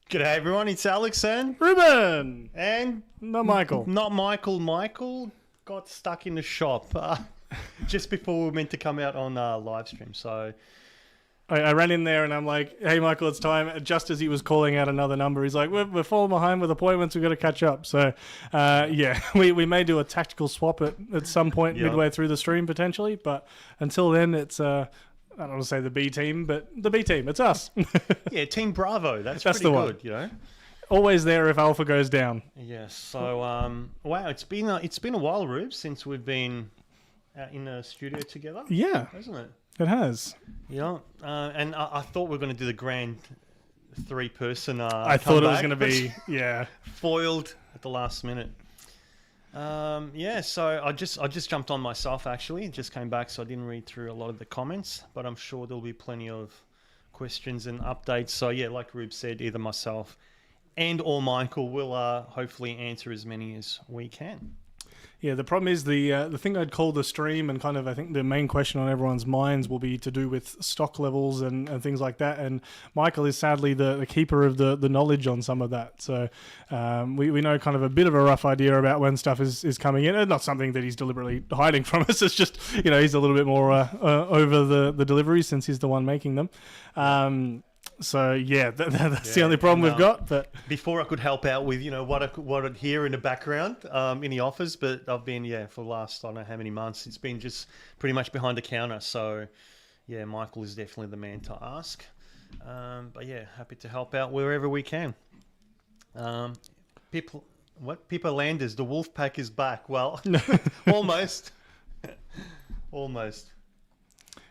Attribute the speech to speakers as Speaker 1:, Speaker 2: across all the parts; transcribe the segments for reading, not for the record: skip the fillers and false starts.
Speaker 1: G'day everyone, it's Alex and
Speaker 2: Ruben!
Speaker 1: And
Speaker 2: Not Michael.
Speaker 1: Not Michael. Michael got stuck in the shop just before we were meant to come out on live stream. So
Speaker 2: I ran in there and I'm like, hey Michael, it's time. Just as he was calling out another number, he's like, we're falling behind with appointments, we've got to catch up. So we may do a tactical swap at some point midway through the stream potentially, but until then it's I don't want to say the B team, but the B team, it's us.
Speaker 1: yeah, Team Bravo, that's pretty
Speaker 2: the
Speaker 1: good,
Speaker 2: one.
Speaker 1: you know.
Speaker 2: Always there if Alpha goes down.
Speaker 1: Yes. So wow, it's been a while, Rube, since we've been in the studio together.
Speaker 2: Yeah,
Speaker 1: hasn't it?
Speaker 2: It has.
Speaker 1: Yeah, and I thought we were going to do the grand three-person.
Speaker 2: I thought it was going to be
Speaker 1: foiled at the last minute. So I just jumped on myself actually. Just came back, so I didn't read through a lot of the comments, but I'm sure there'll be plenty of questions and updates. So yeah, like Rube said, either myself and or Michael will hopefully answer as many as we can.
Speaker 2: Yeah, the problem is the thing I'd call the stream, and kind of I think the main question on everyone's minds will be to do with stock levels and things like that. And Michael is sadly the keeper of the knowledge on some of that. So we know kind of a bit of a rough idea about when stuff is coming in. And not something that he's deliberately hiding from us. It's just, he's a little bit more over the deliveries since he's the one making them. So yeah, that's the only problem we've got. But
Speaker 1: before I could help out with what I'd hear in the background in the office, but I've been for the last I don't know how many months it's been just pretty much behind the counter. So yeah, Michael is definitely the man to ask. But yeah, happy to help out wherever we can. People Landers, the wolf pack is back. Well, almost.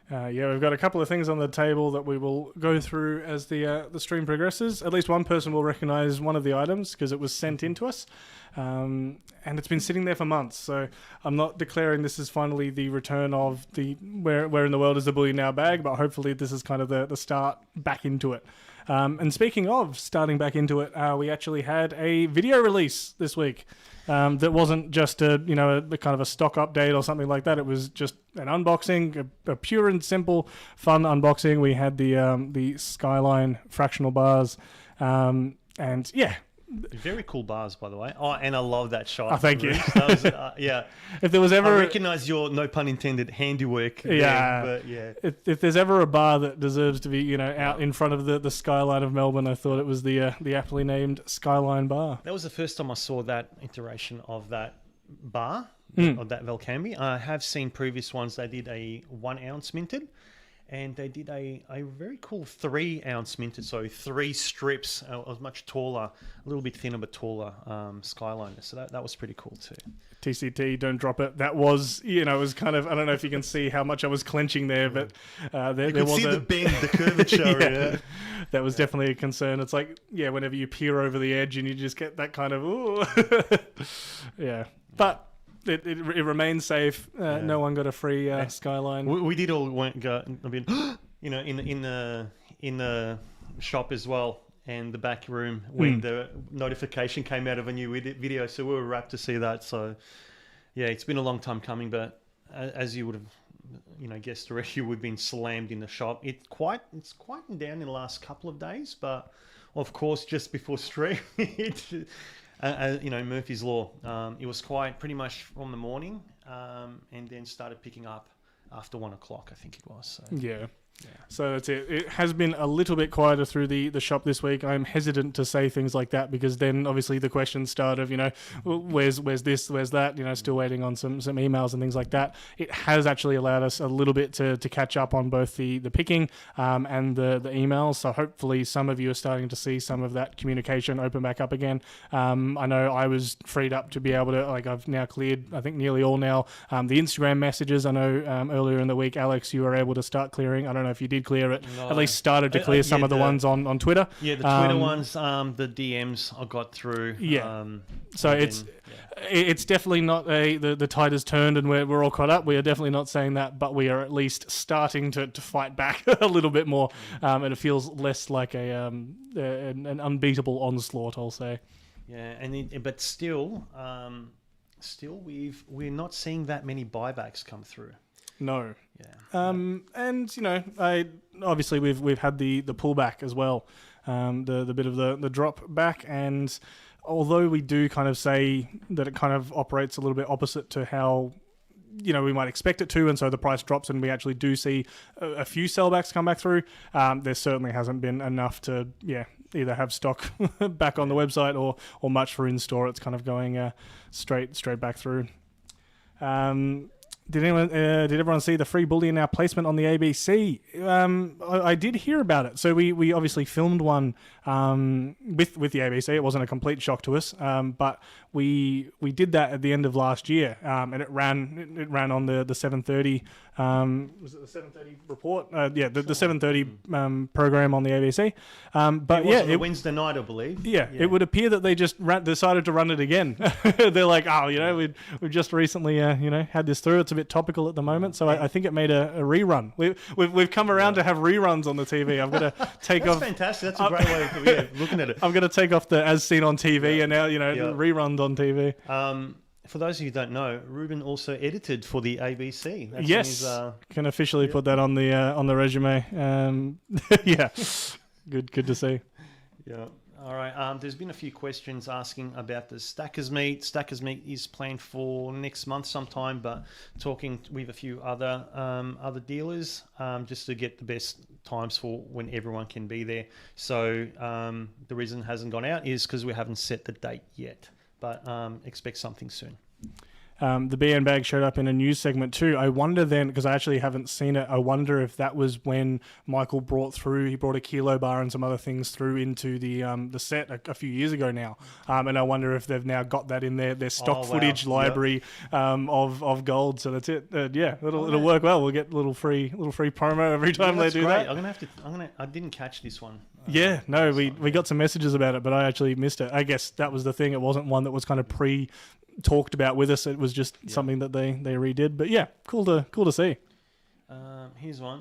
Speaker 2: We've got a couple of things on the table that we will go through as the stream progresses. At least one person will recognise one of the items because it was sent in to us, and it's been sitting there for months. So I'm not declaring this is finally the return of the where in the world is the Bullion Now bag, but hopefully this is kind of the start back into it. And speaking of starting back into it, we actually had a video release this week. That wasn't just a kind of a stock update or something like that. It was just an unboxing, a pure and simple, fun unboxing. We had the Skyline fractional bars, and yeah.
Speaker 1: Very cool bars, by the way. Oh, and I love that shot.
Speaker 2: Oh, thank you.
Speaker 1: That was,
Speaker 2: If there was ever,
Speaker 1: I recognise your, no pun intended, handiwork. But yeah.
Speaker 2: If there's ever a bar that deserves to be, out in front of the skyline of Melbourne, I thought it was the aptly named Skyline Bar.
Speaker 1: That was the first time I saw that iteration of that bar, of that Velcambi. I have seen previous ones. They did a 1 ounce minted. And they did a very cool 3 ounce minted, so 3 strips. It was much taller, a little bit thinner but taller Skyliner. So that was pretty cool too.
Speaker 2: TCT, don't drop it. That was, it was kind of, I don't know if you can see how much I was clenching there, but there was
Speaker 1: the bend, the curvature. yeah.
Speaker 2: That was definitely a concern. It's like, whenever you peer over the edge and you just get that kind of, ooh. Yeah. But it remains safe. No one got a free Skyline.
Speaker 1: We did all go a bit, in the shop as well, and the back room when the notification came out of a new video. So we were rapt to see that. So yeah, it's been a long time coming, but as you would have, guessed already, we've been slammed in the shop. It's quietened down in the last couple of days, but of course, just before stream, Murphy's Law. It was quiet pretty much from the morning, and then started picking up after 1 o'clock, I think it was. So.
Speaker 2: Yeah. So that's it. It has been a little bit quieter through the shop this week. I'm hesitant to say things like that because then obviously the questions start of, where's this, where's that, still waiting on some emails and things like that. It has actually allowed us a little bit to catch up on both the picking and the emails. So hopefully some of you are starting to see some of that communication open back up again. I know I was freed up to be able to, I've now cleared, I think nearly all now, the Instagram messages. I know earlier in the week, Alex, you were able to start clearing. I don't know if you did clear it, at least started to clear some of the ones on Twitter.
Speaker 1: Yeah, the Twitter ones, the DMs I got through.
Speaker 2: Yeah. So it's definitely not the tide has turned and we're all caught up. We are definitely not saying that, but we are at least starting to fight back a little bit more. And it feels less like an unbeatable onslaught, I'll say.
Speaker 1: Yeah, but still we're not seeing that many buybacks come through.
Speaker 2: No.
Speaker 1: Yeah.
Speaker 2: And obviously we've had the pullback as well. the bit of the drop back. And although we do kind of say that it kind of operates a little bit opposite to how we might expect it to, and so the price drops and we actually do see a few sellbacks come back through, there certainly hasn't been enough to either have stock back on the website or much for in-store. It's kind of going straight back through. Did everyone see the free Bullion Now placement on the ABC? I did hear about it. So we obviously filmed one with the ABC. It wasn't a complete shock to us, but we did that at the end of last year, and it ran on the 7:30. Was it the 7:30 report? The 7:30 program on the ABC. But
Speaker 1: it was on Wednesday night, I believe.
Speaker 2: Yeah, it would appear that they just decided to run it again. They're like, we've just recently had this through. It's a bit topical at the moment, so I think it made a rerun. We've come around to have reruns on the TV. I'm gonna take off.
Speaker 1: That's fantastic. That's a great way of looking at it.
Speaker 2: I'm gonna take off the as seen on TV and now reruns on TV.
Speaker 1: For those of you who don't know, Ruben also edited for the ABC.
Speaker 2: That's yes, can officially put that on the resume. Yeah, good to see.
Speaker 1: Yeah. All right. There's been a few questions asking about the Stackers Meet. Stackers Meet is planned for next month sometime, but talking with a few other dealers just to get the best times for when everyone can be there. So the reason it hasn't gone out is because we haven't set the date yet, but expect something soon.
Speaker 2: The BN bag showed up in a news segment too. I wonder then, because I actually haven't seen it, I wonder if that was when Michael brought a kilo bar and some other things through into the set a few years ago now. And I wonder if they've now got that in their stock footage library of gold. So that's it. It'll work well. We'll get a little free promo every time they do
Speaker 1: great.
Speaker 2: that.
Speaker 1: I didn't catch this one.
Speaker 2: We got some messages about it, but I actually missed it. I guess that was the thing. It wasn't one that was kind of talked about with us. It was just something that they redid. But yeah, cool to see.
Speaker 1: Here's one.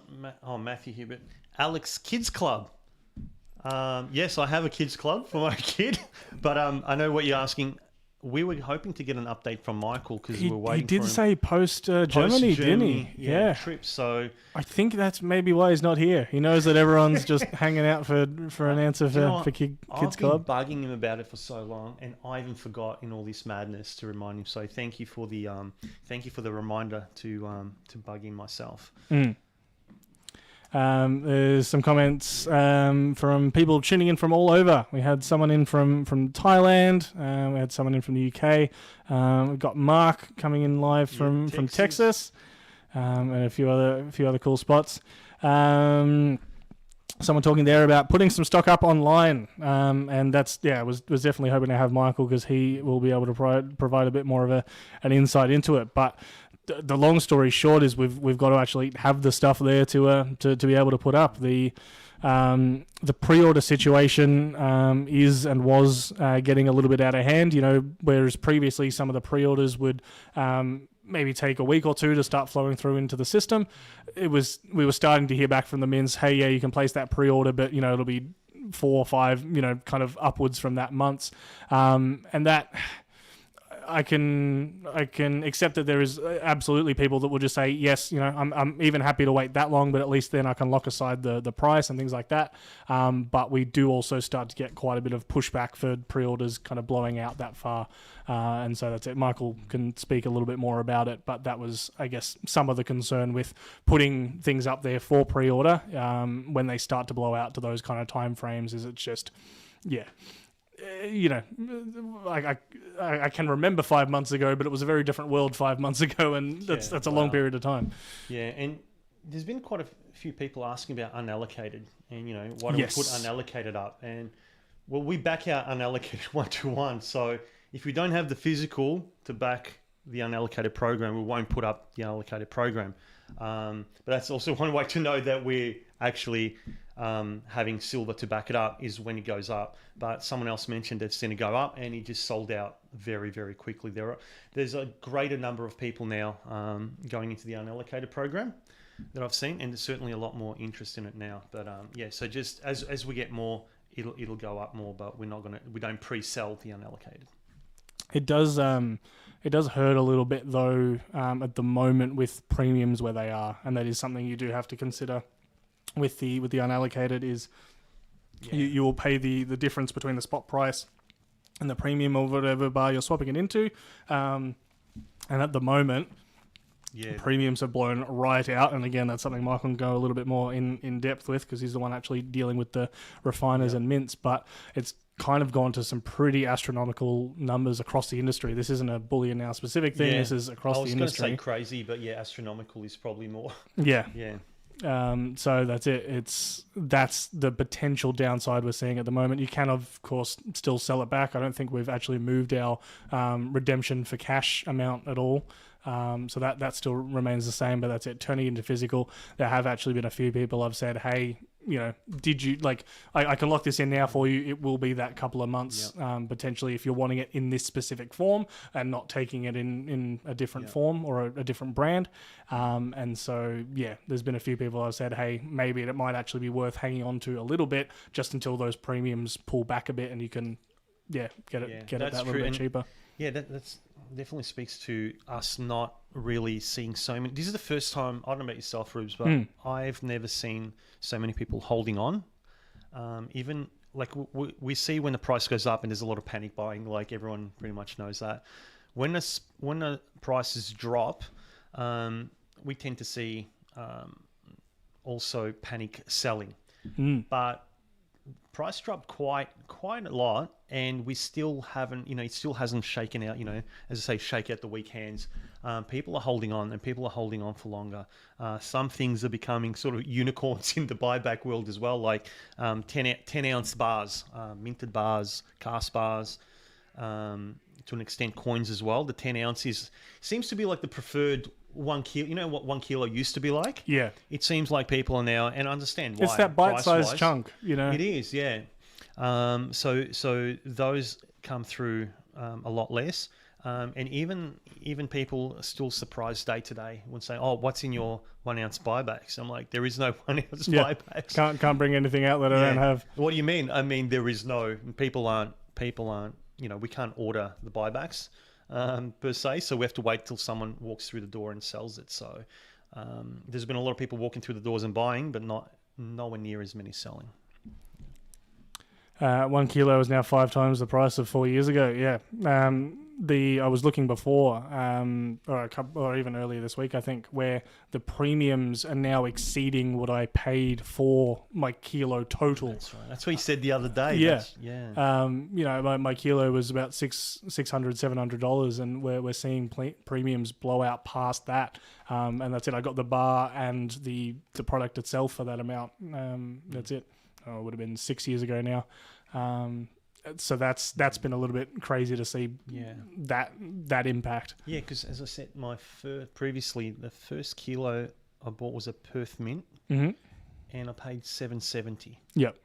Speaker 1: Matthew Hubert. Alex Kids Club. Yes, I have a kids club for my kid, but I know what you're asking. We were hoping to get an update from Michael because we were waiting.
Speaker 2: He did say post Germany, didn't he?
Speaker 1: Yeah, trip. So
Speaker 2: I think that's maybe why he's not here. He knows that everyone's just hanging out for an answer for kids club.
Speaker 1: I've been bugging him about it for so long, and I even forgot in all this madness to remind him. So thank you for the reminder to bug him myself.
Speaker 2: There's some comments from people tuning in from all over. We had someone in from Thailand. We had someone in from the UK. We've got Mark coming in live from Texas, and a few other cool spots. Someone talking there about putting some stock up online, and that's was definitely hoping to have Michael because he will be able to provide a bit more of an insight into it, but. The long story short is we've got to actually have the stuff there to be able to put up. The pre-order situation is and was getting a little bit out of hand. Whereas previously some of the pre-orders would maybe take a week or two to start flowing through into the system. We were starting to hear back from the mins, hey, yeah, you can place that pre-order, but it'll be 4 or 5, kind of upwards from that months, and that. I can accept that there is absolutely people that will just say yes. I'm even happy to wait that long, but at least then I can lock aside the price and things like that. But we do also start to get quite a bit of pushback for pre-orders kind of blowing out that far, and so that's it. Michael can speak a little bit more about it, but that was, I guess, some of the concern with putting things up there for pre-order when they start to blow out to those kind of time frames. Is it's just, I can remember 5 months ago, but it was a very different world 5 months ago, and that's a long period of time. Yeah,
Speaker 1: and there's been quite a few people asking about unallocated, and why don't we put unallocated up? And well, we back our unallocated 1-to-1. So if we don't have the physical to back the unallocated program, we won't put up the unallocated program. But that's also one way to know that we're actually having silver to back it up is when it goes up. But someone else mentioned they've seen it go up and it just sold out very, very quickly. There's a greater number of people now going into the unallocated program that I've seen, and there's certainly a lot more interest in it now. But so just as we get more, it'll go up more. But we don't pre-sell the unallocated.
Speaker 2: It does hurt a little bit though at the moment with premiums where they are, and that is something you do have to consider with the unallocated. Is You will pay the difference between the spot price and the premium of whatever bar you're swapping it into. And at the moment, premiums have blown right out. And again, that's something Michael can go a little bit more in depth with, because he's the one actually dealing with the refiners and mints. But it's kind of gone to some pretty astronomical numbers across the industry. This isn't a Bullion Now specific thing. This is across the industry. I was
Speaker 1: going to say crazy, but astronomical is probably more.
Speaker 2: Yeah.
Speaker 1: Yeah.
Speaker 2: So that's it. That's the potential downside we're seeing at the moment. You can, of course, still sell it back. I don't think we've actually moved our redemption for cash amount at all. So that still remains the same, but that's it. Turning into physical, there have actually been a few people I've said, hey, did you I can lock this in now for you. It will be that couple of months, potentially, if you're wanting it in this specific form and not taking it in a different form or a different brand. And so, there's been a few people I've said, hey, maybe it might actually be worth hanging on to a little bit just until those premiums pull back a bit and you can, get it that little bit cheaper.
Speaker 1: Yeah, that's definitely speaks to us not really seeing so many. This is the first time, I don't know about yourself, Rubes, but I've never seen so many people holding on. Even like we see when the price goes up and there's a lot of panic buying, like everyone pretty much knows that. When the prices drop, we tend to see also panic selling. But price dropped quite a lot, and we still haven't, it still hasn't shaken out, as I say, shake out the weak hands. People are holding on, and people are holding on for longer. Some things are becoming sort of unicorns in the buyback world as well, like 10 ounce bars, minted bars, cast bars, to an extent coins as well. The 10 ounces seems to be like the preferred 1 kilo. You know what 1 kilo used to be like? Yeah. It seems like people are now, and I understand why.
Speaker 2: It's that bite-sized chunk,
Speaker 1: It is, yeah. So those come through a lot less. And even people are still surprised day to day when saying, "Oh, what's in your 1 ounce buybacks?" I'm like, there is no 1 ounce buybacks.
Speaker 2: Can't bring anything out that I don't have.
Speaker 1: What do you mean? I mean, there is no. People aren't. We can't order the buybacks per se. So we have to wait till someone walks through the door and sells it. So there's been a lot of people walking through the doors and buying, but nowhere near as many selling.
Speaker 2: 1 kilo is now 5 times the price of 4 years ago. Yeah. I was looking before, or even earlier this week, I think, where the premiums are now exceeding what I paid for my kilo total.
Speaker 1: That's right. That's what you said the other day.
Speaker 2: My kilo was about $600-$700, and we're seeing premiums blow out past that. And that's it. I got the bar and the product itself for that amount. That's it. It would have been 6 years ago now. So that's been a little bit crazy to see that impact.
Speaker 1: Yeah, because as I said, previously the first kilo I bought was a Perth mint, and I paid $7.70.
Speaker 2: Yep,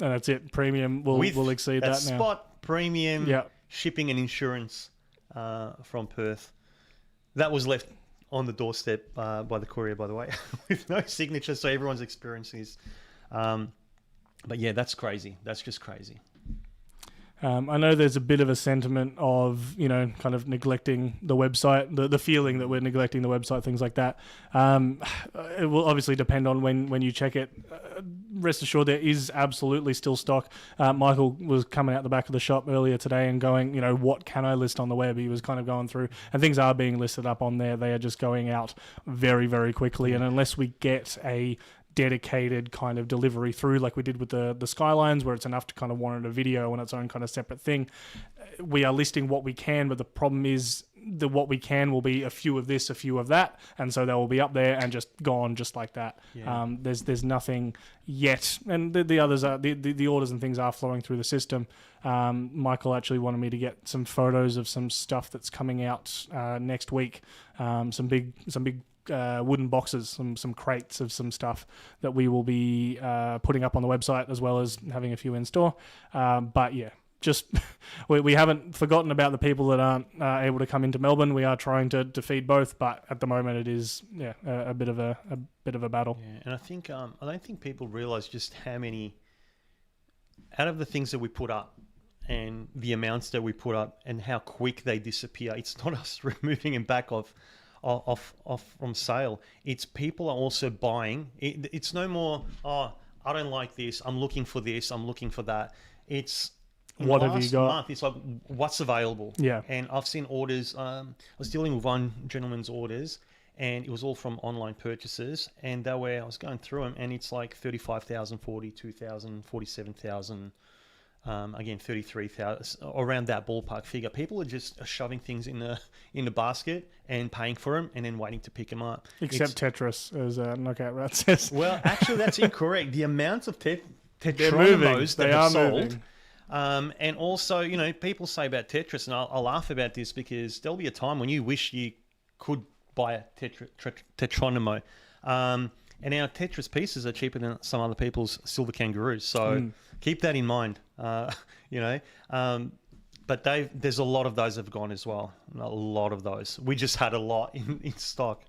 Speaker 2: and that's it. Premium will exceed that now.
Speaker 1: Spot premium, shipping and insurance from Perth. That was left on the doorstep by the courier, by the way, with no signature, so everyone's experiencing this. But yeah, that's crazy. That's just crazy.
Speaker 2: I know there's a bit of a sentiment of, kind of neglecting the website, the feeling that we're neglecting the website, things like that. It will obviously depend on when you check it. Rest assured, there is absolutely still stock. Michael was coming out the back of the shop earlier today and going, what can I list on the web? He was kind of going through, and things are being listed up on there. They are just going out very, very quickly. And unless we get a dedicated kind of delivery through, like we did with the Skylines, where it's enough to kind of warrant a video on its own kind of separate thing, we are listing what we can, but the problem is that what we can will be a few of this, a few of that, and so they will be up there and just gone just like that. There's nothing yet, and the others are the orders and things are flowing through the system. Michael actually wanted me to get some photos of some stuff that's coming out next week, some big wooden boxes, some crates of some stuff that we will be putting up on the website, as well as having a few in store. But yeah, just we haven't forgotten about the people that aren't able to come into Melbourne. We are trying to feed both, but at the moment it is a bit of a battle.
Speaker 1: Yeah, and I think I don't think people realise just how many out of the things that we put up and the amounts that we put up and how quick they disappear. It's not us removing them back off from sale. It's people are also buying. It's no more, I don't like this. I'm looking for this. I'm looking for that. It's in
Speaker 2: What
Speaker 1: the
Speaker 2: have you
Speaker 1: last
Speaker 2: got?
Speaker 1: month, it's like what's available.
Speaker 2: Yeah.
Speaker 1: And I've seen orders. I was dealing with one gentleman's orders, and it was all from online purchases. And that way, I was going through them, and it's like 35,000, 42,000, 47,000. Again, 33,000, around that ballpark figure. People are just shoving things in the basket and paying for them, and then waiting to pick them up.
Speaker 2: Except Tetris, as Knockout Rat says.
Speaker 1: Well, actually, that's incorrect. The amounts of
Speaker 2: They're
Speaker 1: Tetronymos that
Speaker 2: They
Speaker 1: have
Speaker 2: are
Speaker 1: sold.
Speaker 2: moving.
Speaker 1: And also, you know, people say about Tetris, and I'll laugh about this because there'll be a time when you wish you could buy a Tetronymo. And our Tetris pieces are cheaper than some other people's silver kangaroos. So keep that in mind, you know. But there's a lot of those that have gone as well. A lot of those. We just had a lot in stock.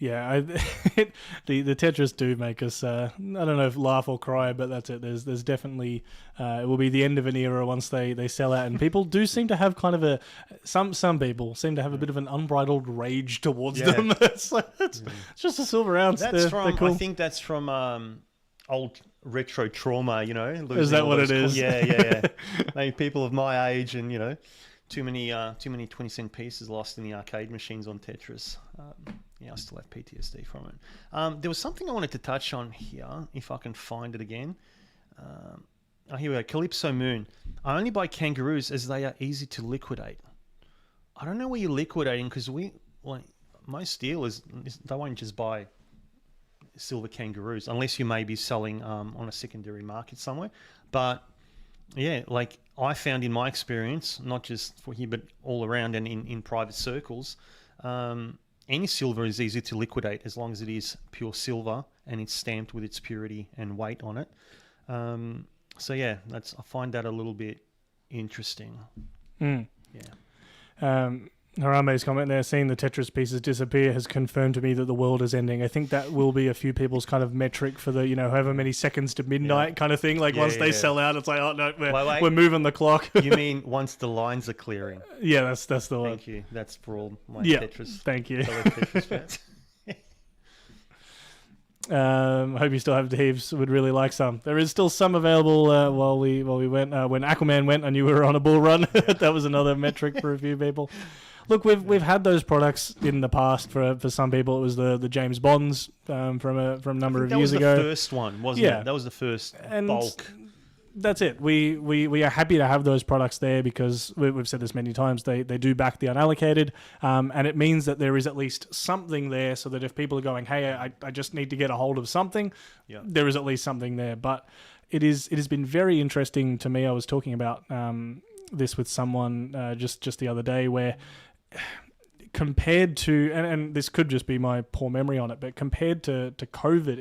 Speaker 2: Yeah, the Tetris do make us, I don't know if laugh or cry, but that's it. There's definitely, it will be the end of an era once they sell out. And people do seem to have kind of some people seem to have a bit of an unbridled rage towards them. It's just a silver ounce.
Speaker 1: That's
Speaker 2: they're cool.
Speaker 1: I think that's from old retro trauma, you know.
Speaker 2: Is that what it is?
Speaker 1: Yeah. Maybe people of my age and, you know, too many 20-cent pieces lost in the arcade machines on Tetris. Yeah, I still have PTSD from it. There was something I wanted to touch on here, if I can find it again. Here we go. Calypso Moon. I only buy kangaroos as they are easy to liquidate. I don't know where you're liquidating because most dealers, they won't just buy silver kangaroos unless you may be selling on a secondary market somewhere. But yeah, like I found in my experience, not just for here, but all around and in private circles, any silver is easy to liquidate as long as it is pure silver and it's stamped with its purity and weight on it. So yeah, I find that a little bit interesting. Yeah.
Speaker 2: Harame's comment there, seeing the Tetris pieces disappear has confirmed to me that the world is ending. I think that will be a few people's kind of metric for the, you know, however many seconds to midnight kind of thing. Like once they sell out, it's like, oh no, we're moving the clock.
Speaker 1: You mean once the lines are clearing?
Speaker 2: Yeah, that's the one.
Speaker 1: Thank you. That's for all my Tetris.
Speaker 2: Thank you.
Speaker 1: Tetris fans.
Speaker 2: I hope you still have heaps. Would really like some. There is still some available while we went. When Aquaman went, I knew we were on a bull run. That was another metric for a few people. Look, we've had those products in the past. For some people, it was the James Bonds from a number of years ago.
Speaker 1: That was the first one, wasn't it? That was the first bulk.
Speaker 2: That's it. We are happy to have those products there because we've said this many times. They do back the unallocated, and it means that there is at least something there, so that if people are going, hey, I just need to get a hold of something, there is at least something there. But it has been very interesting to me. I was talking about this with someone just the other day, where compared to, and this could just be my poor memory on it, but compared to COVID,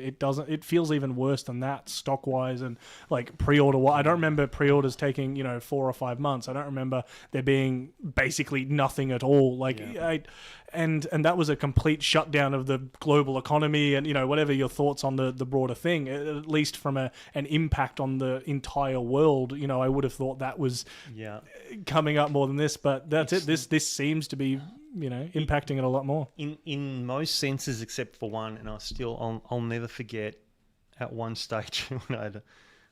Speaker 2: it feels even worse than that stock wise and like pre-order. I don't remember pre-orders taking 4 or 5 months. I don't remember there being basically nothing at all. And that was a complete shutdown of the global economy and whatever your thoughts on the broader thing, at least from an impact on the entire world. I would have thought that was coming up more than this, but that's it. This seems to be impacting it a lot more
Speaker 1: in most senses except for one. And I'll never forget at one stage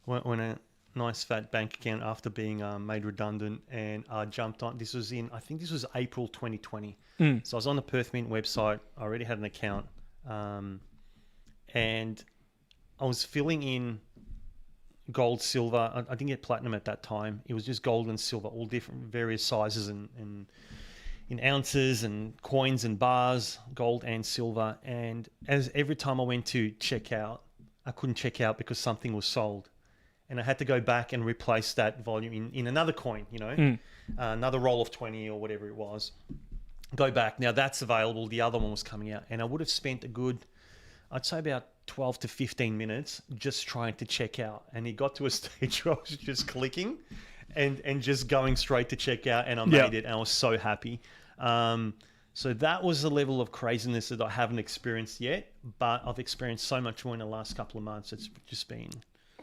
Speaker 1: when a nice fat bank account after being made redundant, and I jumped on. I think this was April 2020. So I was on the Perth Mint website. I already had an account, and I was filling in gold, silver. I didn't get platinum at that time. It was just gold and silver, all different, various sizes and in ounces and coins and bars, gold and silver. And as every time I went to check out, I couldn't check out because something was sold. And I had to go back and replace that volume in another coin, another roll of 20 or whatever it was. Go back. Now that's available. The other one was coming out. And I would have spent I'd say about 12 to 15 minutes just trying to check out. And it got to a stage where I was just clicking and just going straight to check out. And I made it. And I was so happy. So that was the level of craziness that I haven't experienced yet. But I've experienced so much more in the last couple of months. It's just been...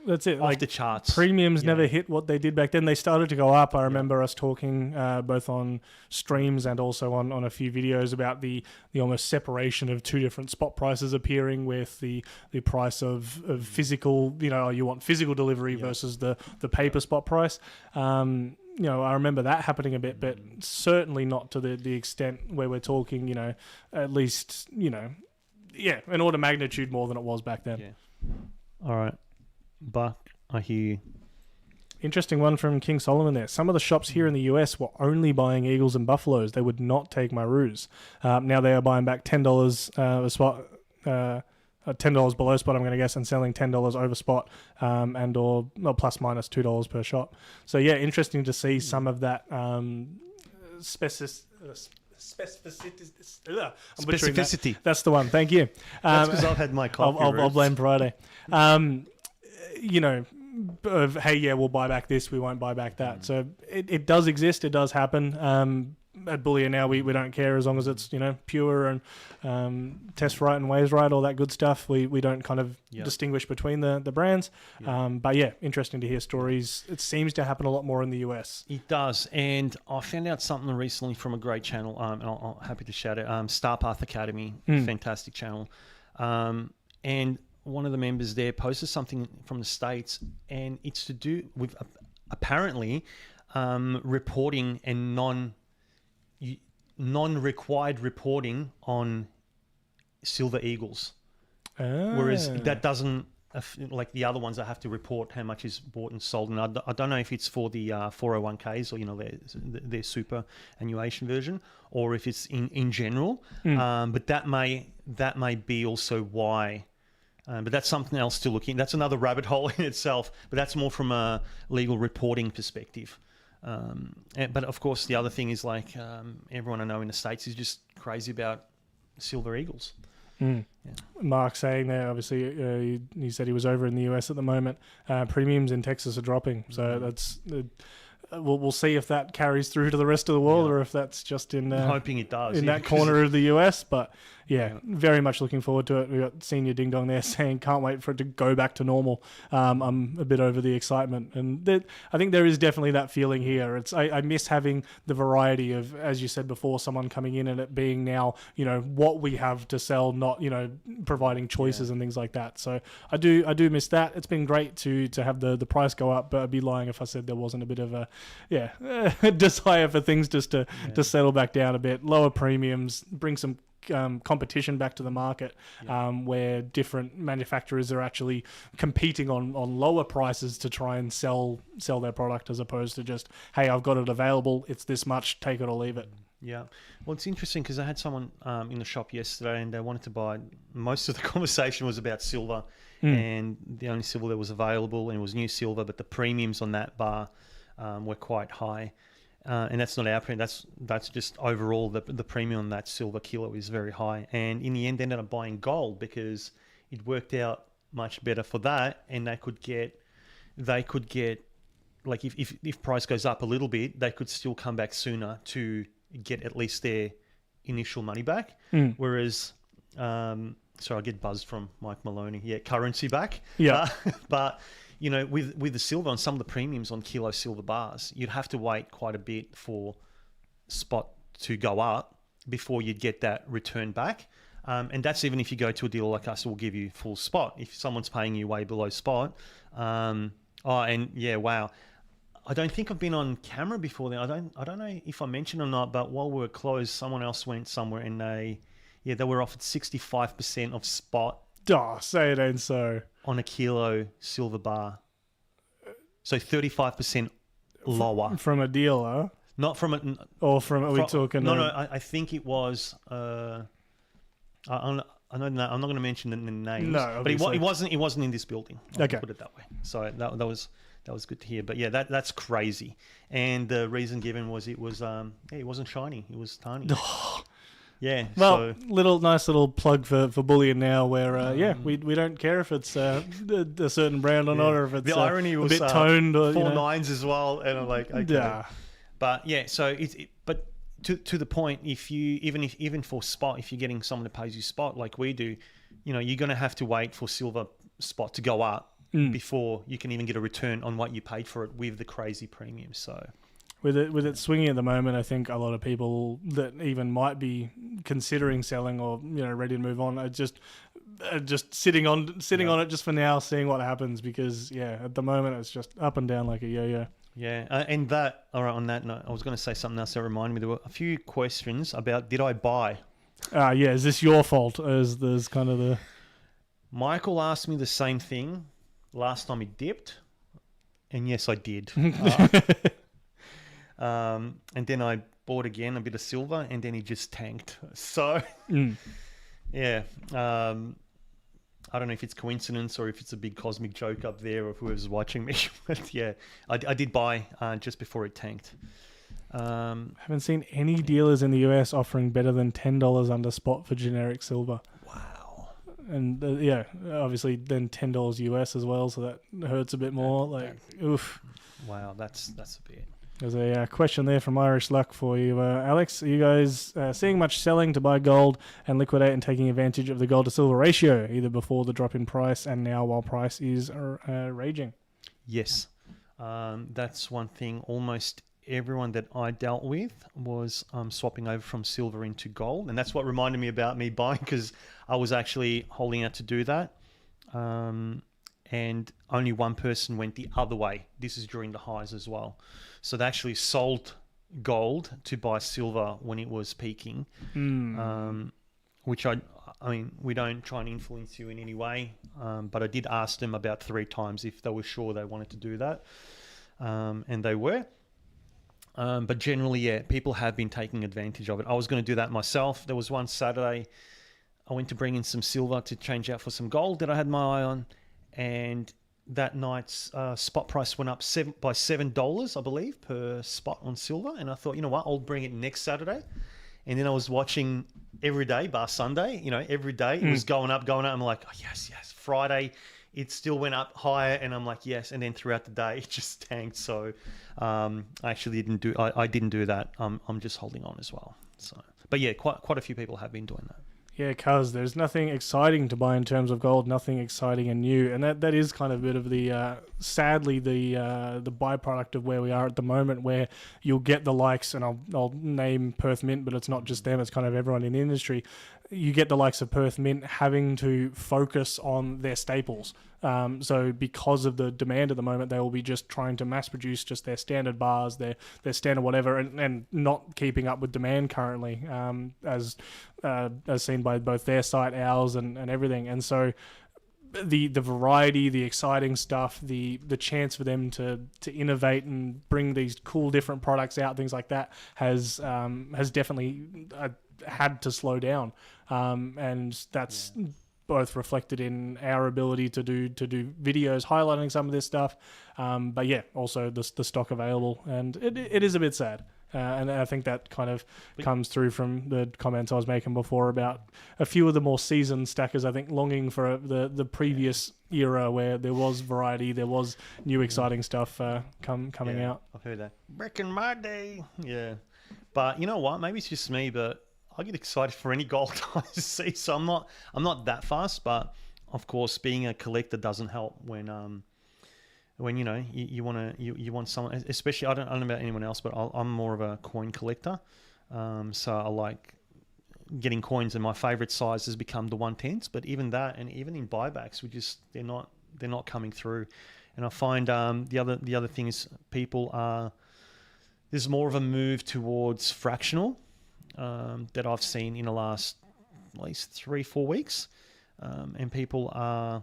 Speaker 2: that's it.
Speaker 1: off
Speaker 2: Like
Speaker 1: the charts.
Speaker 2: premiums
Speaker 1: Yeah.
Speaker 2: never hit what they did back then. They started to go up. I remember us talking both on streams and also on a few videos about the almost separation of two different spot prices appearing, with the price of physical, you want physical delivery versus the paper spot price. I remember that happening a bit, but certainly not to the extent where we're talking, at least, an order of magnitude more than it was back then.
Speaker 1: Yeah. All right. Buck, I hear you.
Speaker 2: Interesting one from King Solomon there. Some of the shops here in the US were only buying eagles and buffaloes. They would not take my roos. Now they are buying back $10 a spot, $10 below spot, I'm going to guess, and selling $10 over spot, and or plus minus $2 per shop. So yeah, interesting to see some of that
Speaker 1: Specificity.
Speaker 2: That's the one. Thank you.
Speaker 1: That's because I've had my coffee.
Speaker 2: I'll blame Friday. Of, hey, yeah, we'll buy back this, we won't buy back that. So it does exist. It does happen. At Bullion Now, we don't care as long as it's pure and test right and weighs right, all that good stuff. We don't kind of distinguish between the brands. But yeah, interesting to hear stories. It seems to happen a lot more in the US.
Speaker 1: It does, and I found out something recently from a great channel. And I'm happy to shout it. Star Path Academy, fantastic channel. And one of the members there posted something from the States, and it's to do with apparently reporting and non-required reporting on silver eagles, whereas that doesn't, like the other ones that have to report how much is bought and sold. And I don't know if it's for the 401ks or their superannuation version, or if it's in general. But that may be also why. But that's something else to look in. That's another rabbit hole in itself. But that's more from a legal reporting perspective. But of course, the other thing is like everyone I know in the States is just crazy about silver eagles. Yeah.
Speaker 2: Mark saying there, obviously, he said he was over in the US at the moment. Premiums in Texas are dropping, so that's we'll see if that carries through to the rest of the world, or if that's just in
Speaker 1: I'm hoping it does
Speaker 2: in that corner of the US. But yeah, very much looking forward to it. We got Senior Ding Dong there saying can't wait for it to go back to normal. I'm a bit over the excitement, and I think there is definitely that feeling here. I miss having the variety of, as you said before, someone coming in and it being now what we have to sell, not providing choices and things like that. So I do miss that. It's been great to have the price go up, but I'd be lying if I said there wasn't a bit of a desire for things just to settle back down a bit, lower premiums, bring some competition back to the market, where different manufacturers are actually competing on lower prices to try and sell their product, as opposed to just, hey, I've got it available, it's this much, take it or leave it.
Speaker 1: Yeah. Well, it's interesting because I had someone in the shop yesterday and they wanted to buy, most of the conversation was about silver, and the only silver that was available, and it was new silver, but the premiums on that bar were quite high. And that's not our premium. That's just overall the premium on that silver kilo is very high. And in the end, they ended up buying gold because it worked out much better for that, and they could get like if price goes up a little bit, they could still come back sooner to get at least their initial money back. Whereas, sorry, I get buzzed from Mike Maloney. Yeah, currency back.
Speaker 2: Yeah,
Speaker 1: but. With the silver on some of the premiums on kilo silver bars, you'd have to wait quite a bit for spot to go up before you'd get that return back. And that's even if you go to a dealer like us who will give you full spot. If someone's paying you way below spot, wow. I don't think I've been on camera before then. I don't know if I mentioned or not, but while we were closed, someone else went somewhere and they were offered 65% of spot.
Speaker 2: Oh, say it ain't so.
Speaker 1: On a kilo silver bar. So 35% lower.
Speaker 2: From a dealer?
Speaker 1: Not from a...
Speaker 2: Or from... Are we talking...
Speaker 1: No, I think it was... I'm not going to mention the names.
Speaker 2: No,
Speaker 1: but it wasn't in this building. I'll put it that way. So that was good to hear. But yeah, that's crazy. And the reason given was it wasn't shiny. It was tiny. Yeah.
Speaker 2: Well, nice little plug for Bullion Now, where we don't care if it's a certain brand or not, or if it's
Speaker 1: the irony was
Speaker 2: a bit toned or
Speaker 1: 4 9s as well, and I'm like, okay.
Speaker 2: Yeah.
Speaker 1: But yeah, so but to the point, if you even for spot, if you're getting someone that pays you spot like we do, you're going to have to wait for silver spot to go up before you can even get a return on what you paid for it with the crazy premium. So
Speaker 2: with it swinging at the moment, I think a lot of people that even might be considering selling or ready to move on are just sitting on it just for now, seeing what happens, because at the moment it's just up and down like a yo-yo.
Speaker 1: Yeah, and that, all right, on that note, I was going to say something else that reminded me. There were a few questions about, did I buy?
Speaker 2: Is this your fault? As there's kind of the...
Speaker 1: Michael asked me the same thing last time he dipped, and yes, I did. And then I bought again a bit of silver, and then he just tanked. So, yeah. I don't know if it's coincidence or if it's a big cosmic joke up there or whoever's watching me. But yeah, I did buy just before it tanked.
Speaker 2: I haven't seen any dealers in the US offering better than $10 under spot for generic silver.
Speaker 1: Wow.
Speaker 2: And obviously then $10 US as well, so that hurts a bit more. Oof.
Speaker 1: Wow, that's a bit.
Speaker 2: There's a question there from Irish Luck for you, Alex. Are you guys seeing much selling to buy gold and liquidate and taking advantage of the gold to silver ratio, either before the drop in price and now while price is raging?
Speaker 1: Yes. That's one thing. Almost everyone that I dealt with was swapping over from silver into gold. And that's what reminded me about me buying, because I was actually holding out to do that. And only one person went the other way. This is during the highs as well. So they actually sold gold to buy silver when it was peaking, which I mean, we don't try and influence you in any way, but I did ask them about 3 times if they were sure they wanted to do that, and they were. But generally, people have been taking advantage of it. I was going to do that myself. There was one Saturday I went to bring in some silver to change out for some gold that I had my eye on, and that night's spot price went up by $7, I believe, per spot on silver. And I thought, you know what, I'll bring it next Saturday. And then I was watching every day, bar Sunday, every day it was going up. I'm like, oh, yes. Friday, it still went up higher. And I'm like, yes. And then throughout the day, it just tanked. So I actually didn't do that. I'm just holding on as well. So, but yeah, quite a few people have been doing that.
Speaker 2: Yeah, because there's nothing exciting to buy in terms of gold, nothing exciting and new, and that is kind of a bit of the sadly the byproduct of where we are at the moment, where you'll get the likes, and I'll name Perth Mint, but it's not just them; it's kind of everyone in the industry. You get the likes of Perth Mint having to focus on their staples. So because of the demand at the moment, they will be just trying to mass produce just their standard bars, their standard whatever, and not keeping up with demand currently, as seen by both their site, ours, and everything. And so the variety, the exciting stuff, the chance for them to innovate and bring these cool different products out, things like that, has definitely had to slow down, and that's both reflected in our ability to do videos highlighting some of this stuff, but also the stock available, and it is a bit sad. And I think that kind of comes through from the comments I was making before about a few of the more seasoned stackers, I think, longing for the previous era where there was variety, there was new exciting stuff coming out.
Speaker 1: I've heard that. Back in my day. Yeah. But you know what? Maybe it's just me, but I get excited for any gold I see. So I'm not that fast, but of course, being a collector doesn't help when you want someone, especially I don't know about anyone else, but I'm more of a coin collector. So I like getting coins, and my favorite size has become the 1/10s. But even that, and even in buybacks, they're not coming through. And I find the other thing is there's more of a move towards fractional that I've seen in the last at least 3-4 weeks, and people are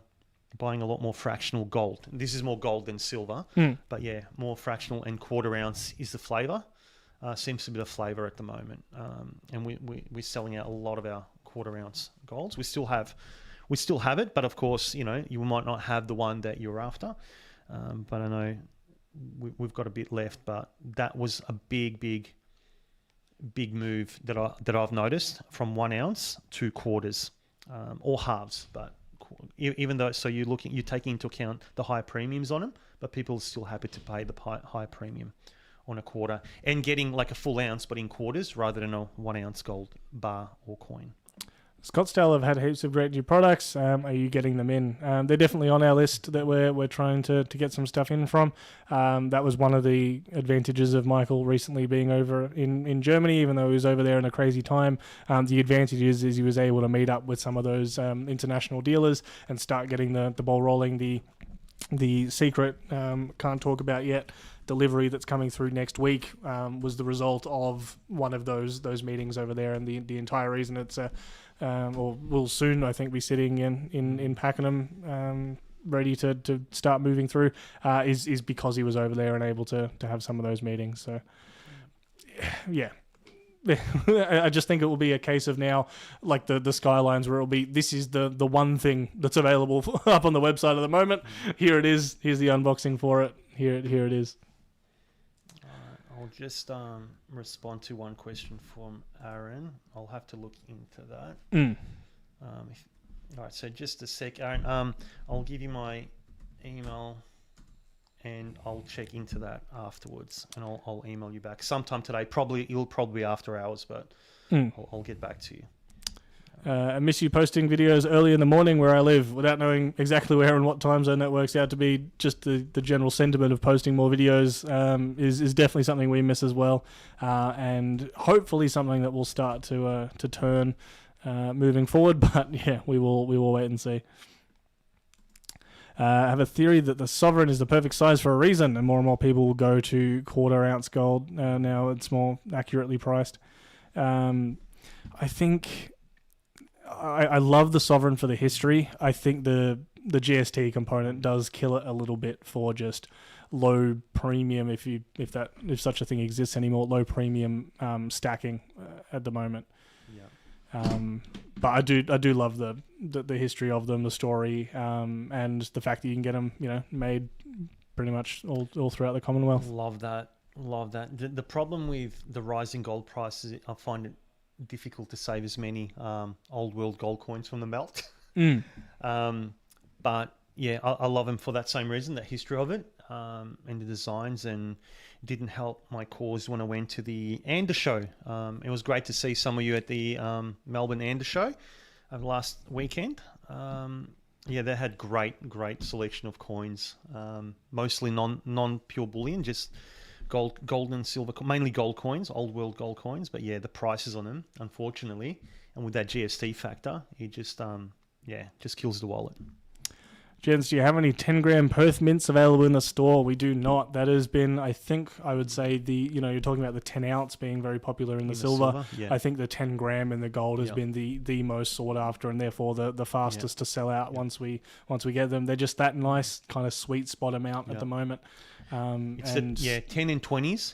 Speaker 1: buying a lot more fractional gold. This is more gold than silver, but more fractional, and quarter ounce is the flavor. Seems to be the flavor at the moment, and we're selling out a lot of our quarter ounce golds. We still have it, but of course, you might not have the one that you're after. But I know we've got a bit left. But that was a big move that I've noticed from 1 ounce to quarters, or halves, but. Even though, so you're taking into account the high premiums on them, but people are still happy to pay the high premium on a quarter and getting like a full ounce, but in quarters rather than a 1 ounce gold bar or coin.
Speaker 2: Scottsdale have had heaps of great new products. Are you getting them in? They're definitely on our list that we're trying to get some stuff in from. That was one of the advantages of Michael recently being over in Germany, even though he was over there in a crazy time. The advantage is he was able to meet up with some of those international dealers and start getting the ball rolling. The secret, can't talk about yet, delivery that's coming through next week was the result of one of those meetings over there, and the entire reason it's or will soon, I think, be sitting in Pakenham, ready to start moving through, is because he was over there and able to have some of those meetings. So, yeah. I just think it will be a case of now, like the Skylines, where it'll be, this is the one thing that's available up on the website at the moment. Here it is. Here's the unboxing for it. Here it is.
Speaker 1: I'll just respond to one question from Aaron. I'll have to look into that. All right, so just a sec, Aaron. I'll give you my email and I'll check into that afterwards, and I'll email you back sometime today. It'll probably be after hours, but I'll get back to you.
Speaker 2: I miss you posting videos early in the morning where I live, without knowing exactly where and what time zone that works out to be. Just the general sentiment of posting more videos is definitely something we miss as well, and hopefully something that will start to turn moving forward. But yeah, we will wait and see. I have a theory that the Sovereign is the perfect size for a reason, and more people will go to quarter-ounce gold. Now it's more accurately priced. I think I love the Sovereign for the history. I think the GST component does kill it a little bit for just low premium, if such a thing exists anymore, low premium stacking at the moment. Yeah. But I do love the history of them, the story, and the fact that you can get them, made pretty much all throughout the Commonwealth.
Speaker 1: Love that. The problem with the rising gold prices, I find it difficult to save as many old world gold coins from the melt. But yeah, I love them for that same reason, that history of it, and the designs, and it didn't help my cause when I went to the Ander show. It was great to see some of you at the Melbourne Ander show last weekend. Yeah, they had great selection of coins, mostly non-pure bullion, just gold and silver, mainly gold coins, old world gold coins. But yeah, the prices on them, unfortunately, and with that GST factor, it just kills the wallet.
Speaker 2: Jens, do you have any 10-gram Perth mints available in the store? We do not. That has been, I would say, you're talking about the 10-ounce being very popular in the silver. Yeah. I think the 10-gram in the gold has been the most sought after, and therefore the fastest to sell out once we get them. They're just that nice kind of sweet spot amount at the moment.
Speaker 1: It's 10 and 20s.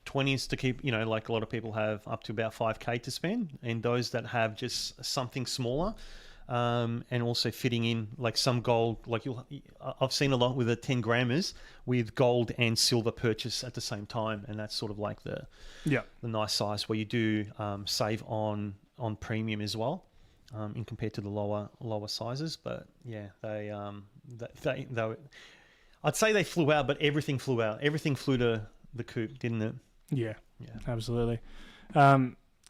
Speaker 1: 20s to keep, like a lot of people have up to about 5K to spend, and those that have just something smaller. And also fitting in like some gold, I've seen a lot with the 10 grammers with gold and silver purchase at the same time, and that's sort of like the nice size where you do save on premium as well, in compared to the lower sizes. But yeah, they I'd say they flew out, but everything flew out. Everything flew to the coop, didn't it?
Speaker 2: Yeah, absolutely.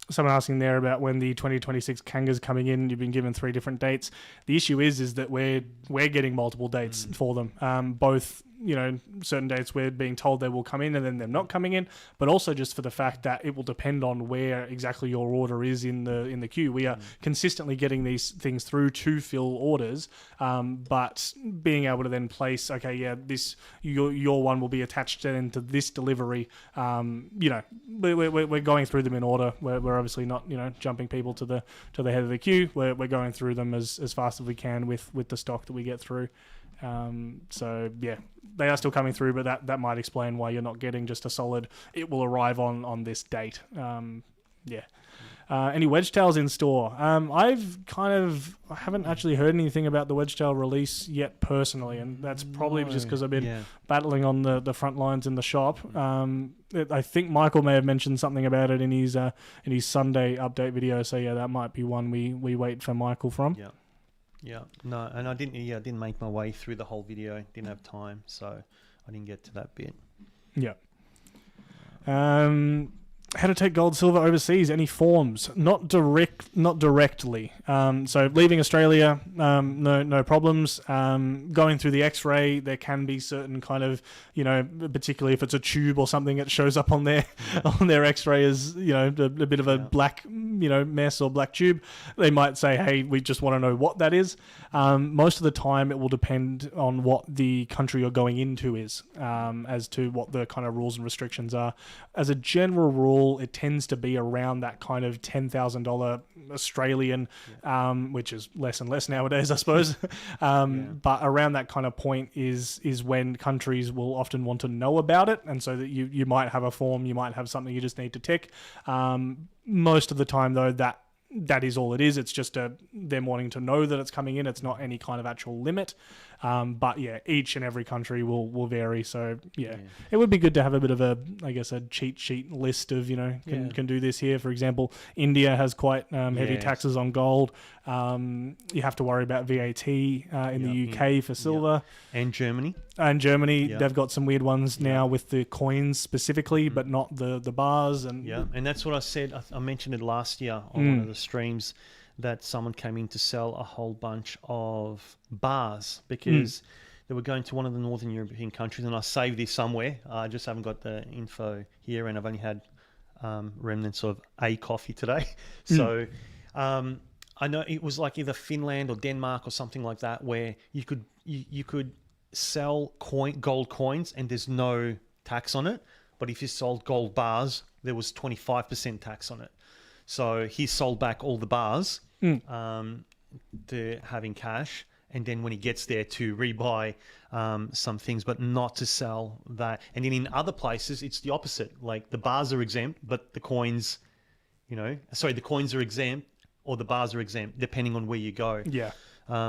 Speaker 2: Someone asking there about when the 2026 Kangas coming in. You've been given 3 different dates. The issue is that we're getting multiple dates for them. Both, certain dates we're being told they will come in and then them not coming in, but also just for the fact that it will depend on where exactly your order is in the queue. We are consistently getting these things through to fill orders, but being able to then place, your one will be attached then to this delivery. We're going through them in order. We're obviously not jumping people to the head of the queue. We're going through them as fast as we can with the stock that we get through. So yeah, they are still coming through, but that might explain why you're not getting just a solid, it will arrive on this date. Any wedge tails in store? I haven't actually heard anything about the wedge tail release yet personally, and that's probably just because I've been battling on the front lines in the shop. I think Michael may have mentioned something about it in his Sunday update video. So yeah, that might be one we wait for Michael from.
Speaker 1: Yeah, no, and I didn't make my way through the whole video. Didn't have time, so I didn't get to that bit.
Speaker 2: Yeah. How to take gold, silver overseas? Any forms? Not directly. So leaving Australia, no problems. Going through the X-ray, there can be certain kind of, particularly if it's a tube or something, it shows up on their X-ray as a bit of a black mess or black tube. They might say, hey, we just want to know what that is. Most of the time, it will depend on what the country you're going into is, as to what the kind of rules and restrictions are. As a general rule, it tends to be around that kind of $10,000 Australian, which is less and less nowadays, I suppose. But around that kind of point is when countries will often want to know about it, and so that you might have a form, you might have something you just need to tick. Most of the time, though, that is all it is. It's just them wanting to know that it's coming in. It's not any kind of actual limit. But yeah, each and every country will vary. So it would be good to have a bit of a cheat sheet list of, can do this here. For example, India has quite heavy taxes on gold. You have to worry about VAT in the UK for silver.
Speaker 1: And Germany.
Speaker 2: They've got some weird ones now with the coins specifically, but not the bars. And
Speaker 1: that's what I said. I mentioned it last year on one of the streams, that someone came in to sell a whole bunch of bars because they were going to one of the Northern European countries, and I saved this somewhere. I just haven't got the info here, and I've only had remnants of a coffee today. So I know it was like either Finland or Denmark or something like that, where you could sell gold coins and there's no tax on it, but if you sold gold bars, there was 25% tax on it. So he sold back all the bars to having cash, and then when he gets there to rebuy some things, but not to sell that. And then in other places, it's the opposite. Like the bars are exempt, but the coins, the coins are exempt or the bars are exempt, depending on where you go.
Speaker 2: Yeah.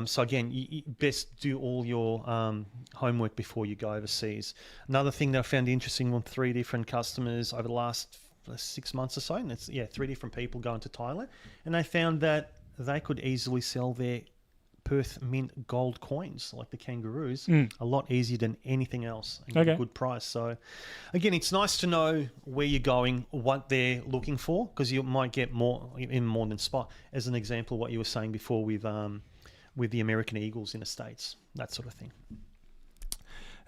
Speaker 1: So again, you best do all your homework before you go overseas. Another thing that I found interesting on 3 different customers over the last 6 months or so, and it's 3 different people going to Thailand, and they found that they could easily sell their Perth Mint gold coins, like the kangaroos, a lot easier than anything else, and get a good price. So again, it's nice to know where you're going, what they're looking for, because you might get more than spot. As an example, what you were saying before with the American Eagles in the States, that sort of thing.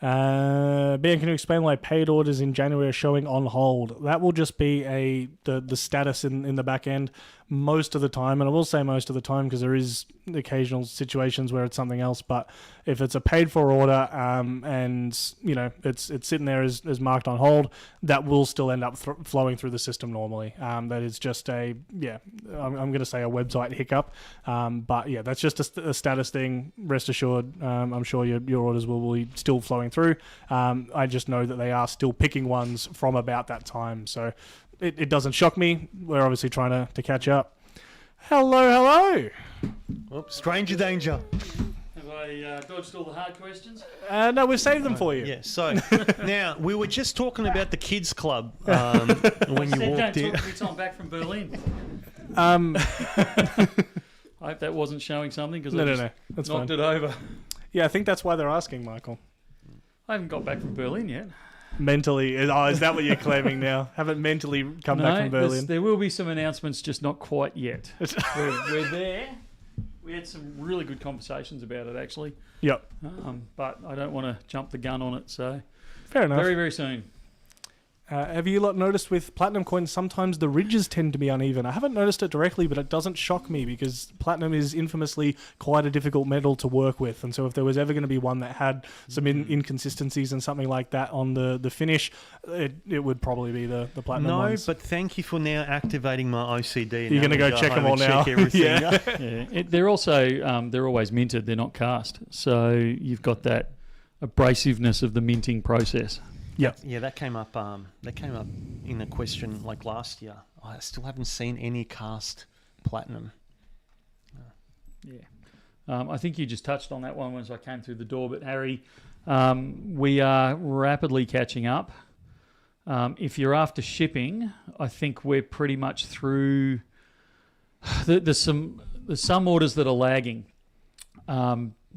Speaker 2: Ben, can you explain why paid orders in January are showing on hold? That will just be the status in the back end most of the time, and I will say most of the time because there is occasional situations where it's something else. But if it's a paid for order and it's sitting there as marked on hold, that will still end up flowing through the system normally. That is just I'm going to say a website hiccup, but yeah, that's just a status thing. Rest assured, I'm sure your orders will be still flowing through. I just know that they are still picking ones from about that time, so it doesn't shock me. We're obviously trying to catch up. Hello.
Speaker 1: Oops, stranger danger.
Speaker 3: Have I dodged all the hard questions?
Speaker 2: No, we've saved them for you.
Speaker 1: Yeah, so now we were just talking about the kids club when you walked in.
Speaker 3: Don't talk until I'm back from Berlin. I hope that wasn't showing something because I
Speaker 2: that's
Speaker 3: knocked
Speaker 2: fine.
Speaker 3: it over.
Speaker 2: Yeah, I think that's why they're asking, Michael.
Speaker 3: I haven't got back from Berlin yet.
Speaker 2: Mentally, is that what you're claiming now? Haven't mentally come back from Berlin?
Speaker 3: There will be some announcements, just not quite yet. we're there. We had some really good conversations about it, actually.
Speaker 2: Yep.
Speaker 3: But I don't want to jump the gun on it, so
Speaker 2: fair enough.
Speaker 3: Very, very soon.
Speaker 2: Have you lot noticed with platinum coins, sometimes the ridges tend to be uneven? I haven't noticed it directly, but it doesn't shock me because platinum is infamously quite a difficult metal to work with. And so if there was ever going to be one that had some inconsistencies and something like that on the finish, it would probably be the platinum ones.
Speaker 1: No, but thank you for now activating my OCD.
Speaker 2: You're going to go check them all now?
Speaker 1: Check everything.
Speaker 3: Yeah. They're also, they're always minted. They're not cast. So you've got that abrasiveness of the minting process.
Speaker 1: Yeah, that came up. In a question like last year. I still haven't seen any cast platinum.
Speaker 3: Yeah, I think you just touched on that one as I came through the door. But Harry, we are rapidly catching up. If you're after shipping, I think we're pretty much through. There's some orders that are lagging.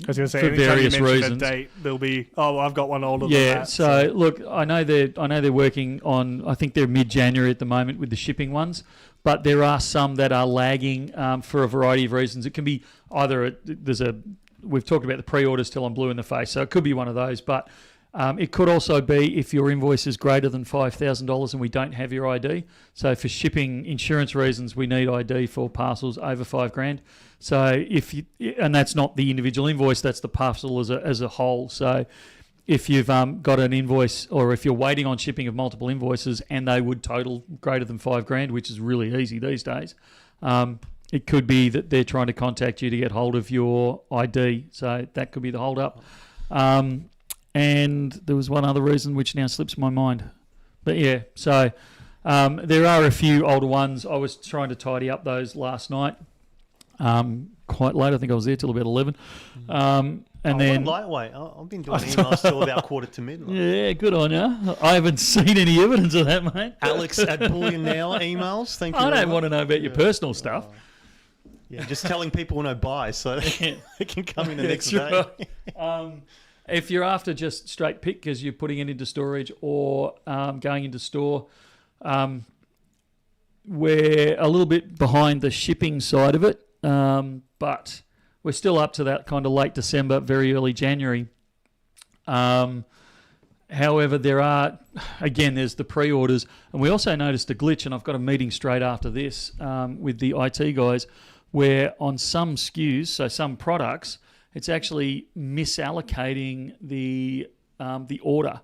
Speaker 2: I was going to say,
Speaker 3: for
Speaker 2: anytime
Speaker 3: various
Speaker 2: you mention
Speaker 3: reasons.
Speaker 2: a date, there'll be, I've got one older than
Speaker 3: Yeah,
Speaker 2: that.
Speaker 3: so look, I know they're working on. I think they're mid-January at the moment with the shipping ones, but there are some that are lagging for a variety of reasons. It can be either we've talked about the pre-orders till I'm blue in the face, so it could be one of those, but it could also be if your invoice is greater than $5,000 and we don't have your ID. So for shipping insurance reasons, we need ID for parcels over $5,000. So and that's not the individual invoice, that's the parcel as a whole. So if you've got an invoice, or if you're waiting on shipping of multiple invoices and they would total greater than $5,000, which is really easy these days, it could be that they're trying to contact you to get hold of your ID. So that could be the hold up. And there was one other reason which now slips my mind. But yeah, so there are a few older ones. I was trying to tidy up those last night. Quite late. I think I was there till about 11. And then
Speaker 1: lightweight. I've been doing emails till about quarter to midnight.
Speaker 3: Yeah, good on you. I haven't seen any evidence of that, mate.
Speaker 1: Alex at Bullion Now emails. Thank you.
Speaker 3: I don't want to know about your personal stuff.
Speaker 1: Yeah, just telling people when I buy so they can come in the next day.
Speaker 3: Right. If you're after just straight pick because you're putting it into storage or going into store, we're a little bit behind the shipping side of it, but we're still up to that kind of late December, very early January. However, there's the pre-orders, and we also noticed a glitch, and I've got a meeting straight after this with the IT guys, where on some SKUs, so some products, it's actually misallocating the order.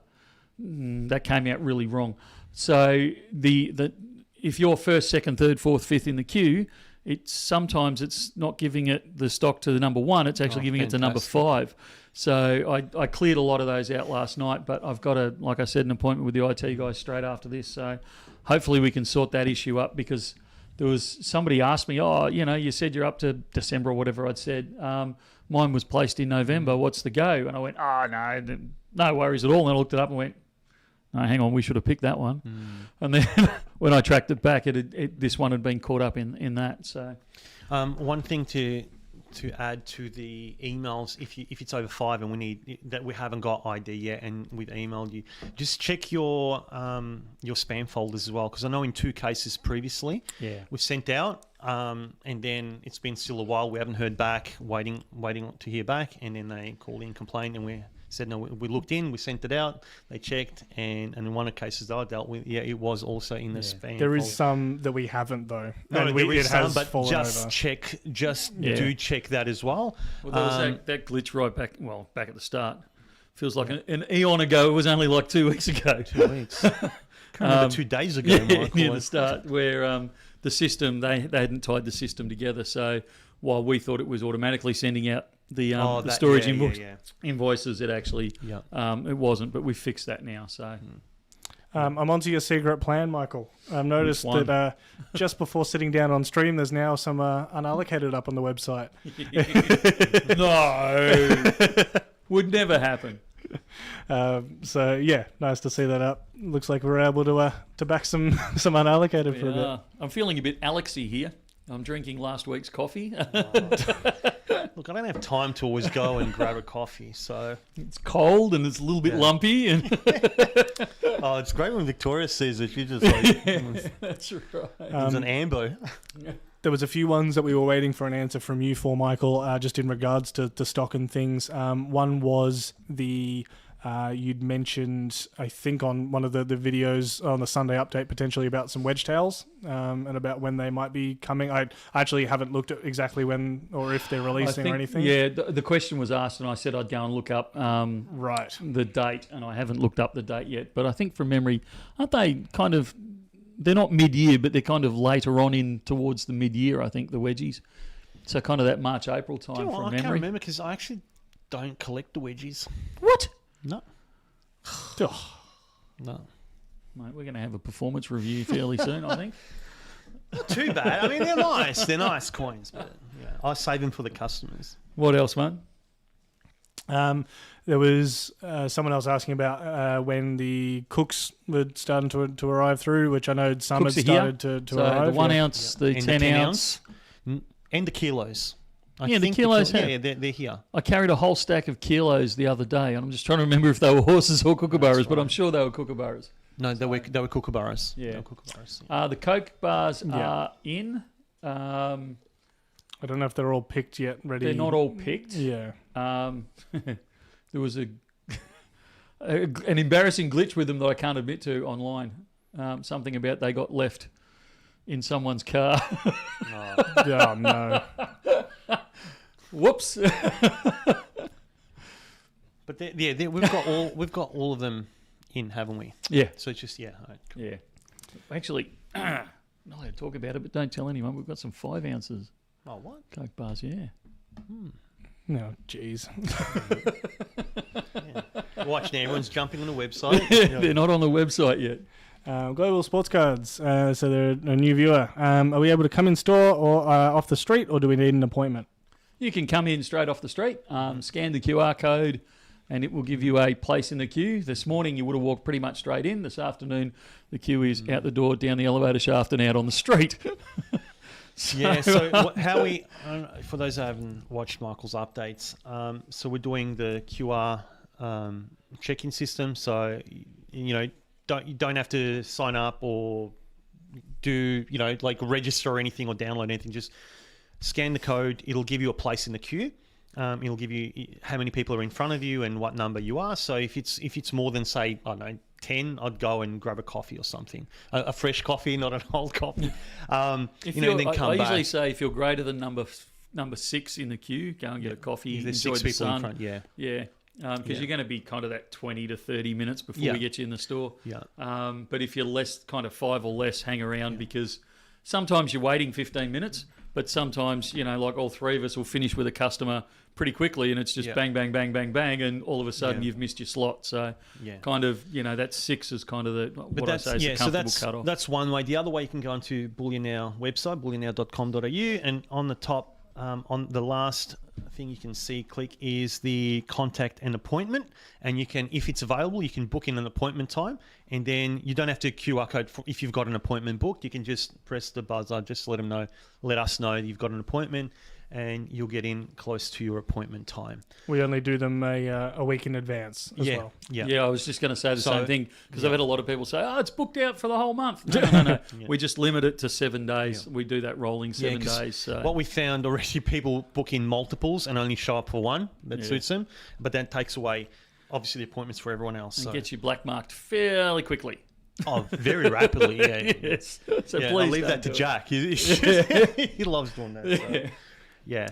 Speaker 3: That came out really wrong. So if you're first, second, third, fourth, fifth in the queue, sometimes it's not giving it the stock to the number one. It's actually giving it to number 5. So I cleared a lot of those out last night, but I've got like I said, an appointment with the IT guys straight after this. So hopefully we can sort that issue up, because there was somebody asked me, you said you're up to December or whatever I'd said. Mine was placed in November. What's the go? And I went, no worries at all. And I looked it up and went, no, hang on, we should have picked that one. And then when I tracked it back, this one had been caught up in that. So,
Speaker 1: one thing to add to the emails, if it's over 5 and we haven't got ID yet and we've emailed you, just check your spam folders as well, because I know in 2 cases previously we've sent out and then it's been still a while, we haven't heard back, waiting to hear back, and then they called in, complained, and we said no, we looked in, we sent it out, they checked, and in one of the cases that I dealt with, it was also in the spam.
Speaker 2: There is
Speaker 1: folder.
Speaker 2: some that we haven't though.
Speaker 1: No,
Speaker 2: and
Speaker 1: there is
Speaker 2: it has
Speaker 1: some, but
Speaker 2: fallen
Speaker 1: just
Speaker 2: over.
Speaker 1: check, do check that as well.
Speaker 3: Well, there was that glitch right back at the start. Feels like an eon ago. It was only like 2 weeks ago.
Speaker 1: 2 weeks. Can't remember 2 days ago, Michael.
Speaker 3: Near the start, where the system, they hadn't tied the system together. So while we thought it was automatically sending out the storage invoices, it actually it wasn't. But we fixed that now. So
Speaker 2: I'm onto your secret plan, Michael. I've noticed that just before sitting down on stream, there's now some unallocated up on the website.
Speaker 3: No, would never happen.
Speaker 2: So yeah, nice to see that up. Looks like we're able to back some unallocated for a bit.
Speaker 3: I'm feeling a bit Alexy here. I'm drinking last week's coffee.
Speaker 1: Look, I don't have time to always go and grab a coffee, so
Speaker 3: it's cold and it's a little bit lumpy. And
Speaker 1: it's great when Victoria sees it. She just like,
Speaker 3: that's right.
Speaker 1: It's an ambo.
Speaker 2: There was a few ones that we were waiting for an answer from you for, Michael, just in regards to stock and things. One was you'd mentioned, I think, on one of the videos on the Sunday update, potentially about some wedge tails and about when they might be coming. I actually haven't looked at exactly when or if they're releasing or anything. Yeah,
Speaker 3: the question was asked and I said I'd go and look up the date, and I haven't looked up the date yet. But I think from memory, aren't they kind of... They're not mid-year, but they're kind of later on in towards the mid-year, I think, the wedgies. So kind of that March, April time from memory.
Speaker 1: I can't remember because I actually don't collect the wedgies.
Speaker 3: What?
Speaker 1: No. No.
Speaker 3: Mate, we're going to have a performance review fairly soon, I think.
Speaker 1: Not too bad. I mean, they're nice. They're nice coins, but I save them for the customers.
Speaker 3: What else, mate?
Speaker 2: There was someone else asking about when the cooks were starting to arrive through, which I know some had started to
Speaker 3: so
Speaker 2: arrive.
Speaker 3: the 1 ounce, the
Speaker 1: And
Speaker 3: 10 ounce.
Speaker 1: and the kilos.
Speaker 3: Yeah, the kilos.
Speaker 1: Yeah, they're here.
Speaker 3: I carried a whole stack of kilos the other day, and I'm just trying to remember if they were horses or kookaburras, but I'm sure they were kookaburras.
Speaker 1: No, they were kookaburras.
Speaker 3: Yeah.
Speaker 1: They were kookaburras. Yeah.
Speaker 3: The Coke bars are in.
Speaker 2: I don't know if they're all picked yet. Ready?
Speaker 3: They're not all picked.
Speaker 2: Yeah.
Speaker 3: There was an embarrassing glitch with them that I can't admit to online. Something about they got left in someone's car.
Speaker 2: Oh no.
Speaker 3: Whoops.
Speaker 1: But we've got all of them in, haven't we?
Speaker 3: Yeah.
Speaker 1: So it's just all right, cool.
Speaker 3: Yeah. Actually, not allowed to talk about it, but don't tell anyone. We've got some 5 ounces
Speaker 1: Oh, what?
Speaker 3: Coke bars. Yeah.
Speaker 2: No, jeez.
Speaker 1: Watch now, everyone's jumping on the website.
Speaker 3: They're not on the website yet.
Speaker 2: Global Sports Cards. So they're a new viewer. Are we able to come in store or off the street, or do we need an appointment?
Speaker 3: You can come in straight off the street, scan the QR code, and it will give you a place in the queue. This morning you would have walked pretty much straight in. This afternoon the queue is out the door, down the elevator shaft, and out on the street.
Speaker 1: So how we, for those who haven't watched Michael's updates, so we're doing the QR check-in system. So you don't have to sign up or do like register or anything or download anything. Just scan the code. It'll give you a place in the queue. It'll give you how many people are in front of you and what number you are. So if it's more than, say, I don't know, 10, I'd go and grab a coffee or something, a fresh coffee, not an old coffee. And then come back.
Speaker 3: I usually say if you're greater than number 6 in the queue, go and get a coffee.
Speaker 1: If there's
Speaker 3: enjoy
Speaker 1: 6
Speaker 3: the
Speaker 1: people
Speaker 3: sun.
Speaker 1: in front, yeah.
Speaker 3: Because you're going to be kind of that 20 to 30 minutes before we get you in the store.
Speaker 1: Yeah.
Speaker 3: But if you're less, kind of 5 or less, hang around because sometimes you're waiting 15 minutes, but sometimes, like all 3 of us will finish with a customer pretty quickly and it's just bang, bang, bang, bang, bang, and all of a sudden you've missed your slot. So kind of, that 6 is kind of a comfortable cutoff.
Speaker 1: That's one way. The other way, you can go onto Bullion Now website, bullionnow.com.au, and on the top, on the last thing you can see, click is the contact and appointment, and you can, if it's available, you can book in an appointment time, and then you don't have to QR code if you've got an appointment booked. You can just press the buzzer, just let us know that you've got an appointment, and you'll get in close to your appointment time.
Speaker 2: We only do them a week in advance as well.
Speaker 3: Yeah, I was just going to say the same thing because I've had a lot of people say, it's booked out for the whole month. No. We just limit it to 7 days. We do that rolling 7 days. So.
Speaker 1: What we found already, people book in multiples and only show up for one that suits them, but that takes away, obviously, the appointments for everyone else.
Speaker 3: And gets you black marked fairly quickly.
Speaker 1: Oh, very rapidly, yeah.
Speaker 3: Yes. So please
Speaker 1: I'll leave that to Jack. He loves doing that.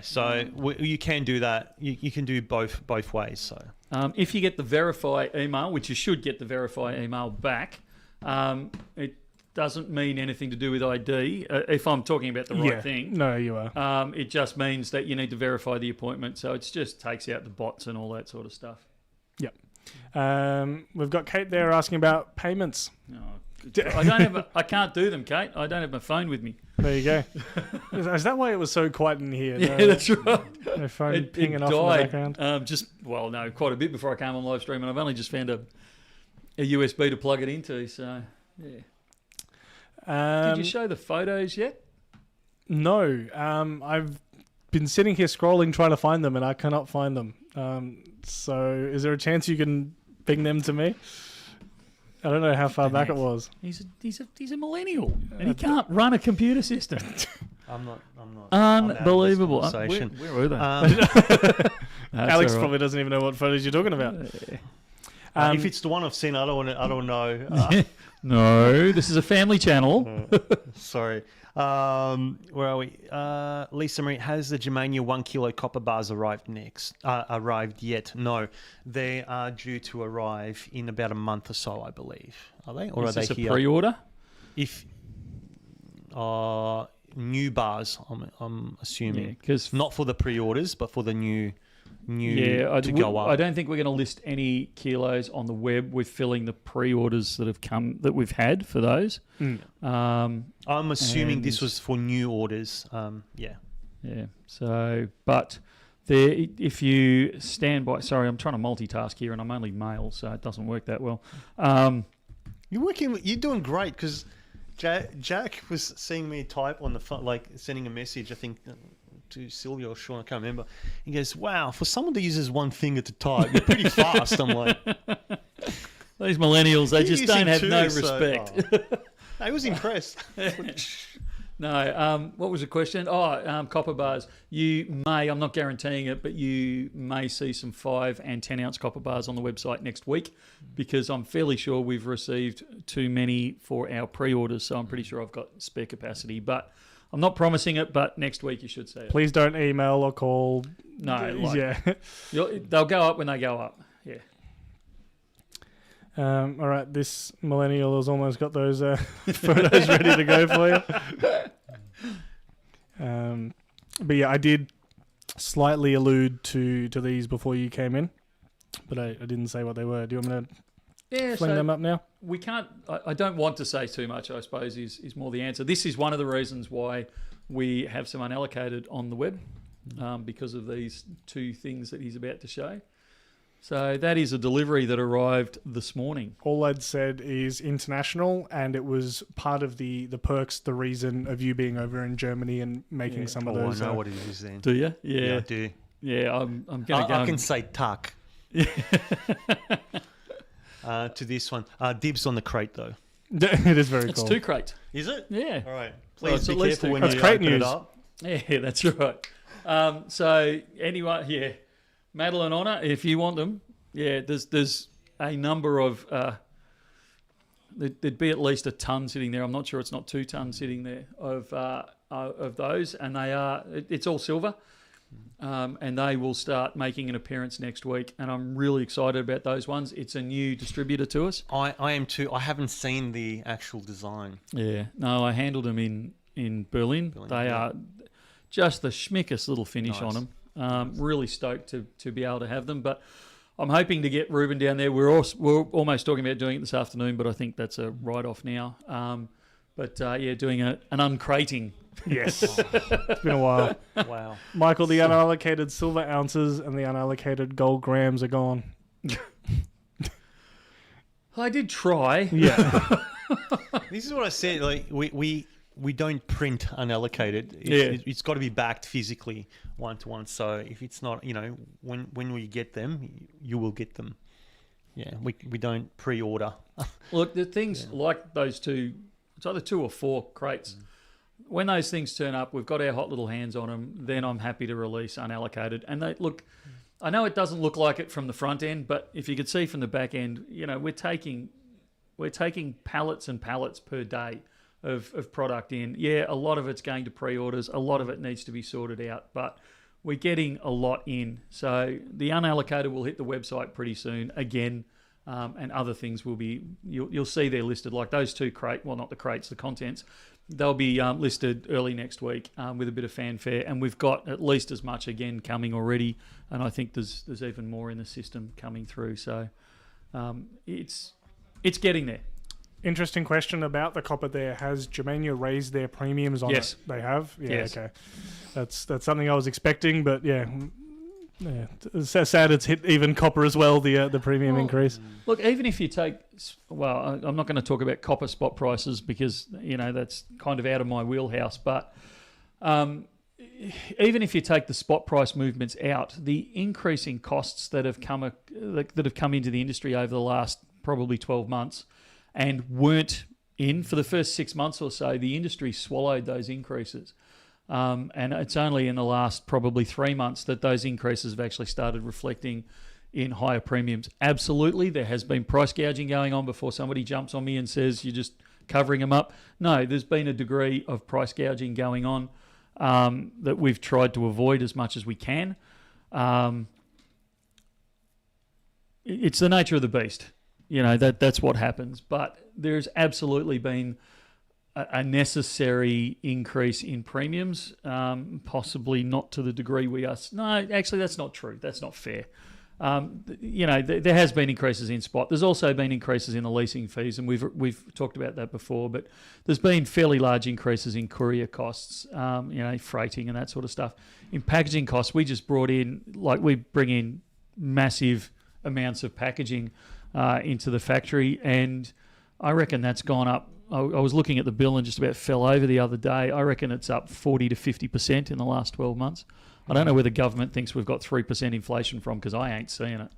Speaker 1: So. You can do that. You can do both ways. So
Speaker 3: if you get the verify email, which you should get the verify email back, it doesn't mean anything to do with ID. If I'm talking about the right thing,
Speaker 2: no, you are.
Speaker 3: It just means that you need to verify the appointment. So it just takes out the bots and all that sort of stuff.
Speaker 2: Yep. We've got Kate there asking about payments.
Speaker 3: I can't do them, Kate. I don't have my phone with me.
Speaker 2: There you go. Is that why it was so quiet in here?
Speaker 3: Yeah, that's right.
Speaker 2: No phone pinging off in the background.
Speaker 3: Quite a bit before I came on live stream, and I've only just found a USB to plug it into. So yeah. Did you show the photos yet?
Speaker 2: No. I've been sitting here scrolling trying to find them, and I cannot find them. So is there a chance you can ping them to me? I don't know how far back it was.
Speaker 3: He's a millennial, and he can't run a computer system.
Speaker 1: I'm not.
Speaker 3: Unbelievable. Where were they?
Speaker 2: Alex probably doesn't even know what photos you're talking about.
Speaker 1: If it's the one I've seen, I don't know.
Speaker 3: No, this is a family channel.
Speaker 1: Sorry. Where are we? Lisa Marie, has the Germania 1 kilo copper bars arrived yet? No, they are due to arrive in about a month or so, I believe. Are they? Or
Speaker 3: is
Speaker 1: are
Speaker 3: this
Speaker 1: they
Speaker 3: a
Speaker 1: here?
Speaker 3: pre-order?
Speaker 1: If new bars, I'm assuming,
Speaker 3: because
Speaker 1: not for the pre-orders, but for the new
Speaker 3: go up. I don't think we're going to list any kilos on the web. We're filling the pre-orders that we've had for those.
Speaker 1: I'm assuming this was for new orders. Yeah.
Speaker 3: So, but if you stand by, sorry, I'm trying to multitask here, and I'm only male, so it doesn't work that well.
Speaker 1: You're doing great because Jack was seeing me type on the phone, like sending a message. I think to Sylvia or Sean, I can't remember. He goes, "Wow, for someone that uses one finger to type, you're pretty fast." I'm like,
Speaker 3: these millennials, they just don't have no respect.
Speaker 1: I was impressed.
Speaker 3: No, what was the question? Copper bars. You may, I'm not guaranteeing it, but you may see some 5 and 10 ounce copper bars on the website next week, because I'm fairly sure we've received too many for our pre-orders, so I'm pretty sure I've got spare capacity. But I'm not promising it, but next week you should see it.
Speaker 2: Please don't email or call.
Speaker 3: No,
Speaker 2: yeah.
Speaker 3: They'll go up when they go up. Yeah.
Speaker 2: All right, this millennial has almost got those photos ready to go for you. But yeah, I did slightly allude to these before you came in, but I didn't say what they were. Do you want me to fling them up now?
Speaker 3: We can't. I don't want to say too much, I suppose, is more the answer. This is one of the reasons why we have some unallocated on the web, because of these 2 things that he's about to show. So that is a delivery that arrived this morning.
Speaker 2: All I'd said is international, and it was part of the perks, the reason of you being over in Germany and making some of those.
Speaker 1: I know what it is then.
Speaker 3: Do you?
Speaker 1: Yeah, I do.
Speaker 3: Yeah, I'm going to go.
Speaker 1: I can say tuck. To this one. Dibs on the crate, though.
Speaker 2: It is very
Speaker 3: It's
Speaker 2: cool.
Speaker 3: 2 crate.
Speaker 1: Is it?
Speaker 3: Yeah.
Speaker 1: All right.
Speaker 3: Well,
Speaker 1: Please
Speaker 3: it's
Speaker 1: be
Speaker 3: at least
Speaker 1: careful when
Speaker 2: That's
Speaker 1: you
Speaker 2: crate
Speaker 1: open
Speaker 2: news.
Speaker 1: it up.
Speaker 3: Yeah, that's right. So anyway, yeah, Madeline Honor, if you want them, yeah, there's a number of there'd be at least a ton sitting there. I'm not sure it's not 2 tons sitting there of those, and they are. It's all silver, and they will start making an appearance next week. And I'm really excited about those ones. It's a new distributor to us.
Speaker 1: I am too. I haven't seen the actual design.
Speaker 3: Yeah, no, I handled them in Berlin. They are just the schmickest little finish on them. Really stoked to be able to have them, but I'm hoping to get Ruben down there. We're almost talking about doing it this afternoon, but I think that's a write-off now. Doing an uncrating.
Speaker 2: Yes. It's been a while.
Speaker 1: Wow.
Speaker 2: Michael, the unallocated silver ounces and the unallocated gold grams are gone.
Speaker 3: I did try.
Speaker 2: Yeah.
Speaker 1: This is what I said. Like we don't print unallocated. It's got to be backed physically 1-to-1. So if it's not, when we get them, you will get them. Yeah, we don't pre-order.
Speaker 3: Look, the things like those 2, it's either 2 or 4 crates. When those things turn up, we've got our hot little hands on them. Then I'm happy to release unallocated. And they look. I know it doesn't look like it from the front end, but if you could see from the back end, we're taking pallets and pallets per day of product in. Yeah, a lot of it's going to pre-orders. A lot of it needs to be sorted out, but we're getting a lot in. So the unallocated will hit the website pretty soon again, and other things will be. You'll see they're listed, like those 2 not the crates, the contents. They'll be listed early next week with a bit of fanfare, and we've got at least as much again coming already, and I think there's even more in the system coming through. So it's getting there.
Speaker 2: Interesting question about the copper there. Has Germania raised their premiums on it? They have? Yeah,
Speaker 3: yes.
Speaker 2: Okay. That's something I was expecting, but yeah. It's so sad it's hit even copper as well, the premium increase.
Speaker 3: Look, even if you take... Well, I'm not going to talk about copper spot prices because, that's kind of out of my wheelhouse, but even if you take the spot price movements out, the increasing costs that have come into the industry over the last probably 12 months and weren't in for the first 6 months or so, the industry swallowed those increases. And it's only in the last probably 3 months that those increases have actually started reflecting in higher premiums. Absolutely, there has been price gouging going on before somebody jumps on me and says you're just covering them up. No, there's been a degree of price gouging going on that we've tried to avoid as much as we can. It's the nature of the beast. That's what happens. But there's absolutely been a necessary increase in premiums, possibly not to the degree we are. No, actually, that's not true. That's not fair. There has been increases in spot. There's also been increases in the leasing fees, and we've talked about that before. But there's been fairly large increases in courier costs, freighting and that sort of stuff. In packaging costs, we just brought in, we bring in massive amounts of packaging into the factory, and I reckon that's gone up I was looking at the bill and just about fell over the other day. I reckon it's up 40 to 50% in the last 12 months. I don't know where the government thinks we've got 3% inflation from, because I ain't seeing it.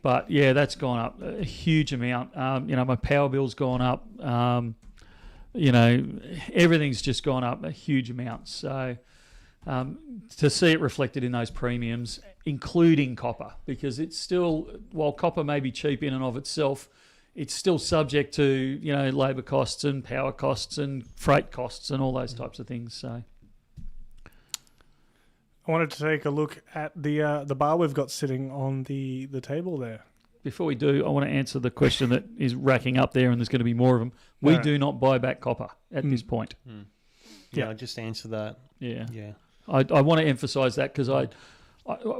Speaker 3: But yeah, that's gone up a huge amount. My power bill's gone up. Everything's just gone up a huge amount. So to see it reflected in those premiums, including copper, because it's still, while copper may be cheap in and of itself, it's still subject to, labour costs and power costs and freight costs and all those types of things. So
Speaker 2: I wanted to take a look at the bar we've got sitting on the table there.
Speaker 3: before we do, I want to answer the question that is racking up there, and there's going to be more of them. We do not buy back copper at this point.
Speaker 1: Yeah, I just answer that.
Speaker 3: Yeah.
Speaker 1: I
Speaker 3: want to emphasise that, because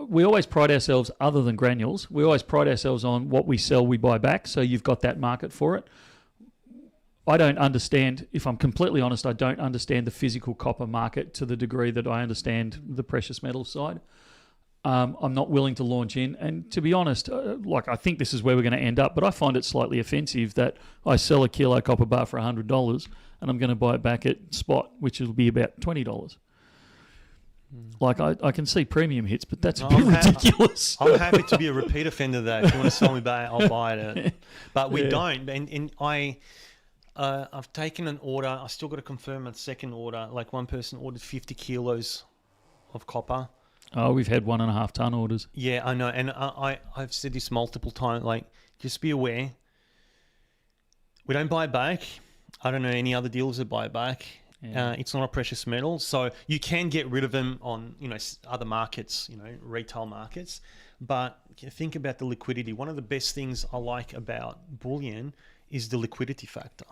Speaker 3: we always pride ourselves, other than granules, we always pride ourselves on what we sell, we buy back. So you've got that market for it. I don't understand, if I'm completely honest, I don't understand the physical copper market to the degree that I understand the precious metal side. I'm not willing to launch in. And to be honest, I think this is where we're going to end up, but I find it slightly offensive that I sell a kilo copper bar for $100 and I'm going to buy it back at spot, which will be about $20. I can see premium hits, but that's a bit ridiculous.
Speaker 1: I'm happy to be a repeat offender of that. If you want to sell me back, I'll buy it. But we don't. And I've taken an order. I still got to confirm a second order. Like, one person ordered 50 kilos of copper.
Speaker 3: Oh, we've had 1.5 ton orders.
Speaker 1: Yeah, I know. And I've said this multiple times. Like, just be aware. We don't buy it back. I don't know any other dealers that buy it back. Yeah. It's not a precious metal, so you can get rid of them on other markets, retail markets. But think about the liquidity. One of the best things I like about bullion is the liquidity factor.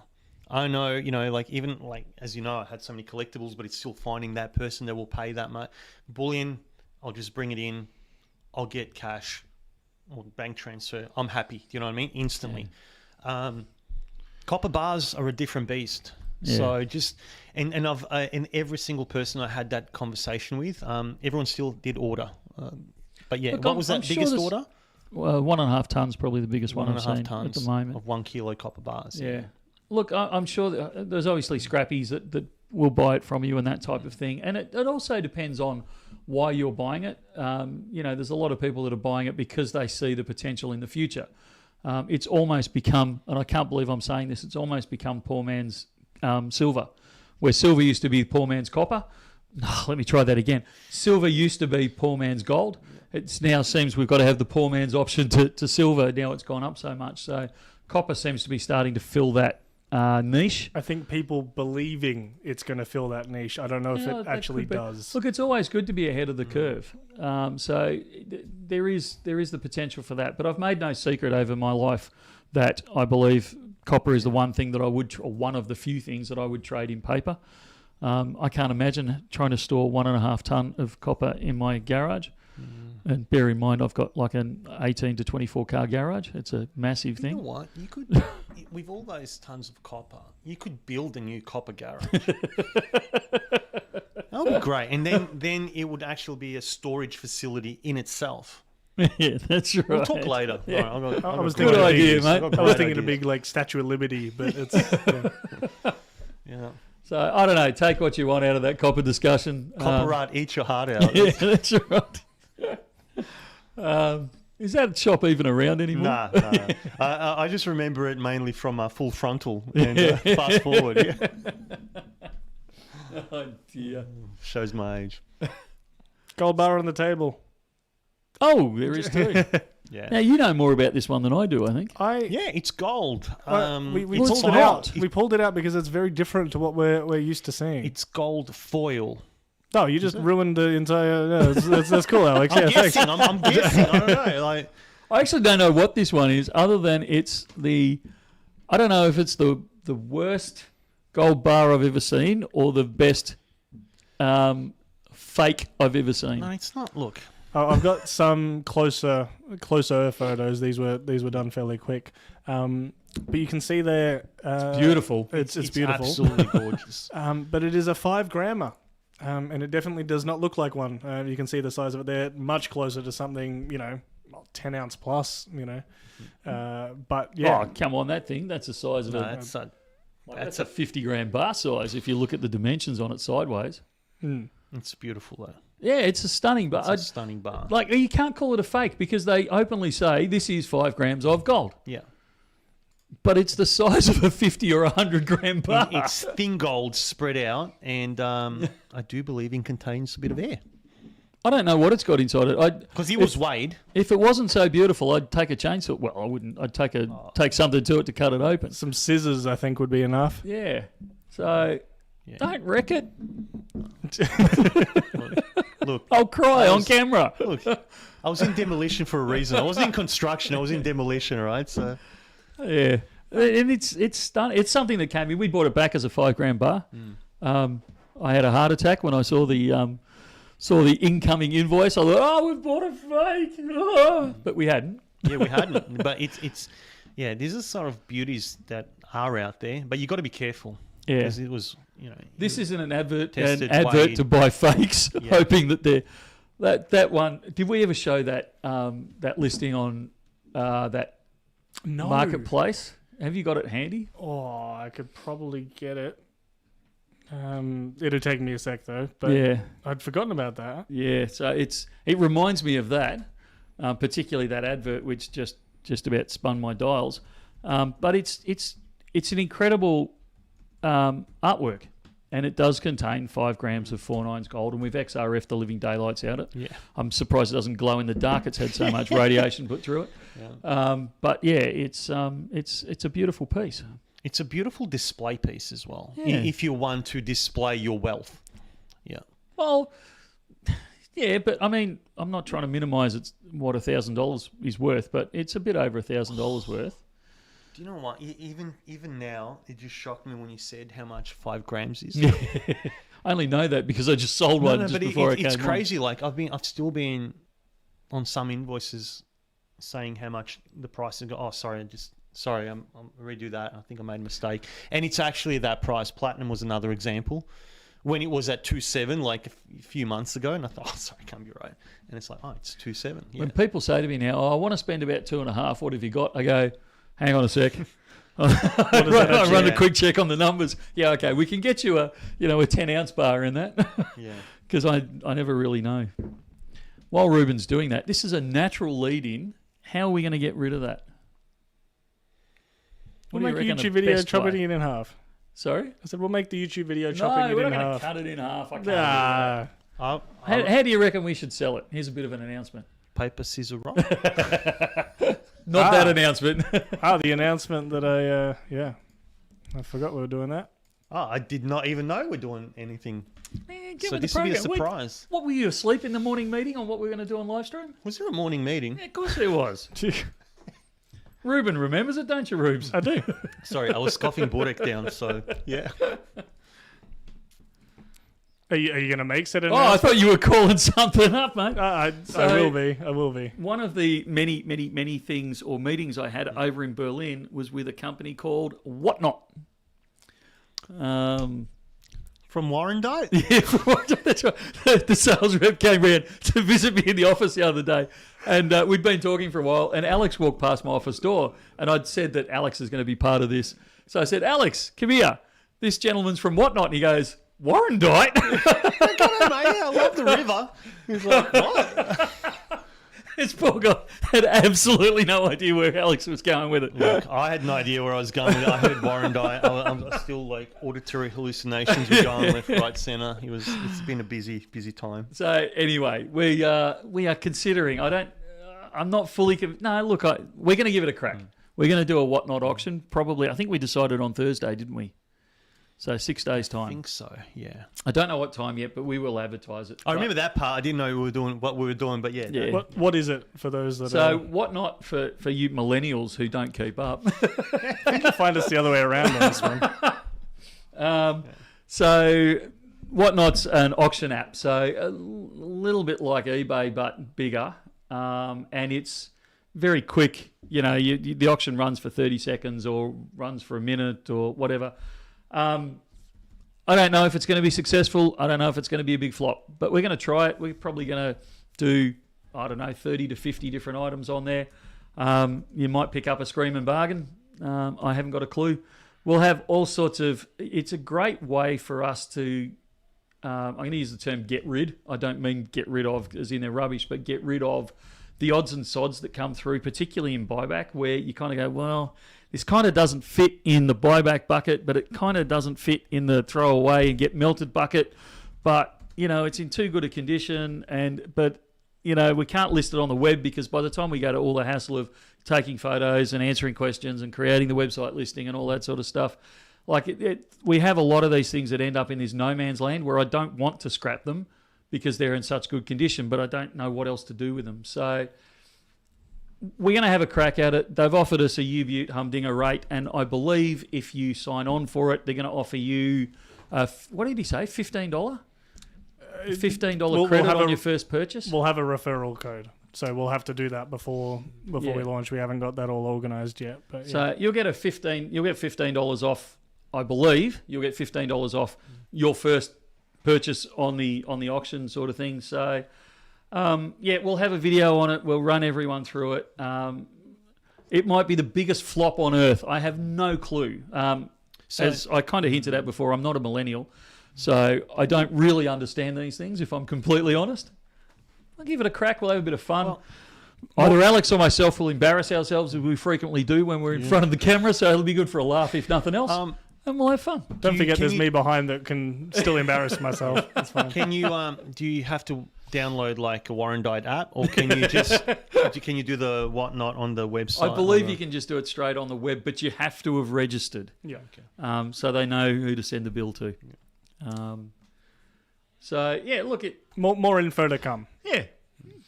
Speaker 1: I know, even as you know, I had so many collectibles, but it's still finding that person that will pay that much. Bullion, I'll just bring it in, I'll get cash or bank transfer. I'm happy. Do you know what I mean? Instantly. Yeah. Copper bars are a different beast. Yeah. So just and I've and every single person I had that conversation with, everyone still did order. But yeah, what was that biggest order?
Speaker 3: 1.5 tons, probably the biggest one I've seen
Speaker 1: tons
Speaker 3: at the moment
Speaker 1: of 1 kilo copper bars.
Speaker 3: Yeah. Look, I'm sure that there's obviously scrappies that will buy it from you and that type of thing, and it also depends on why you're buying it. There's a lot of people that are buying it because they see the potential in the future. It's almost become, and I can't believe I'm saying this, it's almost become poor man's silver, where silver used to be poor man's copper. Let me try that again. Silver used to be poor man's gold. It now seems we've got to have the poor man's option to silver. Now it's gone up so much. So copper seems to be starting to fill that niche.
Speaker 2: I think people believing it's going to fill that niche. I don't know if it actually does.
Speaker 3: Look, it's always good to be ahead of the curve. So there is the potential for that. But I've made no secret over my life that I believe copper is the one thing that I would, or one of the few things that I would trade in paper. I can't imagine trying to store 1.5 ton of copper in my garage. And bear in mind, I've got like an 18 to 24 car garage. It's a massive thing.
Speaker 1: You know what? You could, with all those tons of copper, you could build a new copper garage. That would be great. And then it would actually be a storage facility in itself.
Speaker 3: Yeah, that's right.
Speaker 1: We'll talk later.
Speaker 3: Yeah.
Speaker 1: All right,
Speaker 2: I was
Speaker 3: thinking good idea, mate.
Speaker 2: I was thinking a big Statue of Liberty, but it's
Speaker 1: yeah.
Speaker 3: So I don't know. Take what you want out of that copper discussion.
Speaker 1: Copper art, eat your heart out.
Speaker 3: Yeah, that's right. Is that shop even around anymore?
Speaker 1: Nah. I just remember it mainly from Full Frontal and Fast Forward. Yeah.
Speaker 3: Oh dear.
Speaker 1: Shows my age.
Speaker 2: gold bar on the table.
Speaker 3: Oh, there is too.
Speaker 1: Yeah.
Speaker 3: Now you know more about this one than I do. I think.
Speaker 1: Yeah, it's gold.
Speaker 2: We
Speaker 1: it's
Speaker 2: pulled it out. We pulled it out because it's very different to what we're used to seeing.
Speaker 1: It's gold foil.
Speaker 2: No, you just ruined the entire. No, that's cool, Alex.
Speaker 1: I'm guessing. I'm guessing. I don't know.
Speaker 3: I actually don't know what this one is, other than it's the. I don't know if it's the worst gold bar I've ever seen or the best fake I've ever seen.
Speaker 1: No, it's not. Look.
Speaker 2: I've got some closer photos. These were done fairly quick, but you can see there.
Speaker 3: It's beautiful.
Speaker 2: It's beautiful.
Speaker 1: Absolutely gorgeous.
Speaker 2: But it is a 5 grammer. And it definitely does not look like one. You can see the size of it there, much closer to something, 10 ounce plus, But yeah.
Speaker 3: Oh, come on, that thing, that's the size of
Speaker 1: No,
Speaker 3: it.
Speaker 1: that's
Speaker 3: Like, that's a 50 gram bar size if you look at the dimensions on it sideways.
Speaker 1: It's beautiful though.
Speaker 3: Yeah, it's a stunning bar.
Speaker 1: It's a stunning bar.
Speaker 3: Like, you can't call it a fake because they openly say this is 5 grams of gold.
Speaker 1: Yeah.
Speaker 3: But it's the size of a 50 or 100 gram bar.
Speaker 1: It's thin gold spread out, and I do believe it contains a bit of air.
Speaker 3: I don't know what it's got inside it.
Speaker 1: Because it was weighed.
Speaker 3: If it wasn't so beautiful, I'd take a chainsaw. Well, I wouldn't. I'd take something to it to cut it open.
Speaker 2: Some scissors, I think, would be enough.
Speaker 3: Yeah. So don't wreck it.
Speaker 1: Look,
Speaker 3: I'll cry on camera.
Speaker 1: Look, I was in demolition for a reason. I wasn't in construction. I was in demolition, all right? So
Speaker 3: yeah, and it's something that came in. We bought it back as a 5 gram bar. I had a heart attack when I saw the incoming invoice. I thought, oh, we've bought a fake, but we hadn't.
Speaker 1: Yeah, we hadn't. But it's these are sort of beauties that are out there, but you got to be careful.
Speaker 3: Yeah,
Speaker 1: because it was,
Speaker 3: This isn't an advert
Speaker 1: weighed.
Speaker 3: to buy fakes, hoping that they're that one. Did we ever show that that listing on that marketplace? Have you got it handy?
Speaker 2: Oh, I could probably get it. It'll take me a sec though, but I'd forgotten about that.
Speaker 3: Yeah, so it reminds me of that, particularly that advert which just about spun my dials. But it's an incredible artwork, and it does contain 5 grams of 4/9 gold, and we've XRF the living daylights out it.
Speaker 1: Yeah,
Speaker 3: I'm surprised it doesn't glow in the dark. It's had so much radiation put through it. Yeah. But yeah, it's a beautiful piece.
Speaker 1: It's a beautiful display piece as well.
Speaker 3: Yeah.
Speaker 1: If you want to display your wealth. Yeah.
Speaker 3: Well, yeah, but I mean, I'm not trying to minimise what $1,000 is worth, but it's a bit over $1,000 worth.
Speaker 1: Do you know what? Even now, it just shocked me when you said how much 5 grams is.
Speaker 3: I only know that because I just sold one just before I came.
Speaker 1: It's crazy. Like I've still been on some invoices saying how much the price is. Oh, sorry, I'm redo that. I think I made a mistake. And it's actually that price. Platinum was another example. When it was at 2.7 like a few months ago, and I thought, oh, sorry, can't be right. And it's like, oh, it's 2.7. Yeah.
Speaker 3: When people say to me now, I want to spend about 2.5, what have you got? I go, hang on a sec. I run a quick check on the numbers. Yeah, okay, we can get you a 10-ounce bar in that.
Speaker 1: Yeah.
Speaker 3: Because I never really know. While Ruben's doing that, this is a natural lead-in. How are we going to get rid of that?
Speaker 2: We'll make a YouTube video chopping it in half.
Speaker 3: Sorry?
Speaker 2: I said we'll make the YouTube video chopping it in half. No, we're not going to
Speaker 3: cut it in half. I can't do that. How do you reckon we should sell it? Here's a bit of an announcement.
Speaker 1: Paper, scissor, rock.
Speaker 3: Not that announcement.
Speaker 2: The announcement that I forgot we were doing that.
Speaker 1: Oh, I did not even know we're doing anything.
Speaker 3: Man,
Speaker 1: so this will be a surprise.
Speaker 3: What, were you asleep in the morning meeting on what we were going to do on live stream?
Speaker 1: Was there a morning meeting?
Speaker 3: Yeah, of course there was. Ruben remembers it, don't you, Rubes?
Speaker 2: I do.
Speaker 1: Sorry, I was scoffing Borek down, so yeah.
Speaker 2: Are you going to make said
Speaker 3: announcement? Oh, I thought you were calling something up, mate.
Speaker 2: I will be. I will be.
Speaker 3: One of the many, many, many things or meetings I had over in Berlin was with a company called Whatnot.
Speaker 1: From Warrandyte?
Speaker 3: Yeah, from Warrandyte. That's right. The sales rep came round to visit me in the office the other day, and we'd been talking for a while, and Alex walked past my office door, and I'd said that Alex is going to be part of this. So I said, Alex, come here. This gentleman's from Whatnot. And he goes, Warrandyte?
Speaker 1: Come on, mate. I love the river. He's like, what?
Speaker 3: This poor guy had absolutely no idea where Alex was going with it.
Speaker 1: Look, I had no idea where I was going with it. I heard Warrandyte. I'm still like auditory hallucinations were going left, right, centre. It's been a busy time.
Speaker 3: So anyway, we are considering. I'm not fully. No, look, we're going to give it a crack. We're going to do a Whatnot auction. Probably, I think we decided on Thursday, didn't we? So 6 days' time.
Speaker 1: I think so, yeah.
Speaker 3: I don't know what time yet, but we will advertise it.
Speaker 1: I remember that part. I didn't know what we were doing, but yeah.
Speaker 2: What is it for those that
Speaker 3: So Whatnot for you millennials who don't keep up.
Speaker 2: I think you'll find us the other way around on this one.
Speaker 3: So Whatnot's an auction app. So a little bit like eBay, but bigger. And it's very quick. The auction runs for 30 seconds or runs for a minute or whatever. I don't know if it's going to be successful. I don't know if it's going to be a big flop, but we're going to try it. We're probably going to do, 30 to 50 different items on there. You might pick up a screaming bargain. I haven't got a clue. we'll have all sorts of. It's a great way for us to. I'm going to use the term "get rid." I don't mean get rid of as in they're rubbish, but get rid of the odds and sods that come through, particularly in buyback, where you kind of go, well, this kind of doesn't fit in the buyback bucket, but it kind of doesn't fit in the throw away and get melted bucket. But, it's in too good a condition. But we can't list it on the web because by the time we go to all the hassle of taking photos and answering questions and creating the website listing and all that sort of stuff, we have a lot of these things that end up in this no man's land where I don't want to scrap them because they're in such good condition, but I don't know what else to do with them. So we're going to have a crack at it. They've offered us a U-Butte Humdinger rate, and I believe if you sign on for it, they're going to offer you, what did he say, $15? $15 credit on your first purchase?
Speaker 2: We'll have a referral code. So we'll have to do that before we launch. We haven't got that all organised yet. But
Speaker 3: So you'll get $15 off, I believe. You'll get $15 off your first purchase on the auction sort of thing. So we'll have a video on it. We'll run everyone through it. It might be the biggest flop on earth. I have no clue. As I kind of hinted at before, I'm not a millennial, so I don't really understand these things, if I'm completely honest. I'll give it a crack. We'll have a bit of fun.
Speaker 1: Well,
Speaker 3: either Alex or myself will embarrass ourselves, as we frequently do when we're in front of the camera, so it'll be good for a laugh, if nothing else. And we'll have fun.
Speaker 2: Don't forget there's me behind that can still embarrass myself. That's fine.
Speaker 1: Can you do you have to download like a Warrandyte app, or can you just can you do the whatnot on the website?
Speaker 3: I believe you can just do it straight on the web, but you have to have registered.
Speaker 2: Yeah.
Speaker 3: Okay. So they know who to send the bill to. Look,
Speaker 2: More info to come.
Speaker 3: Yeah.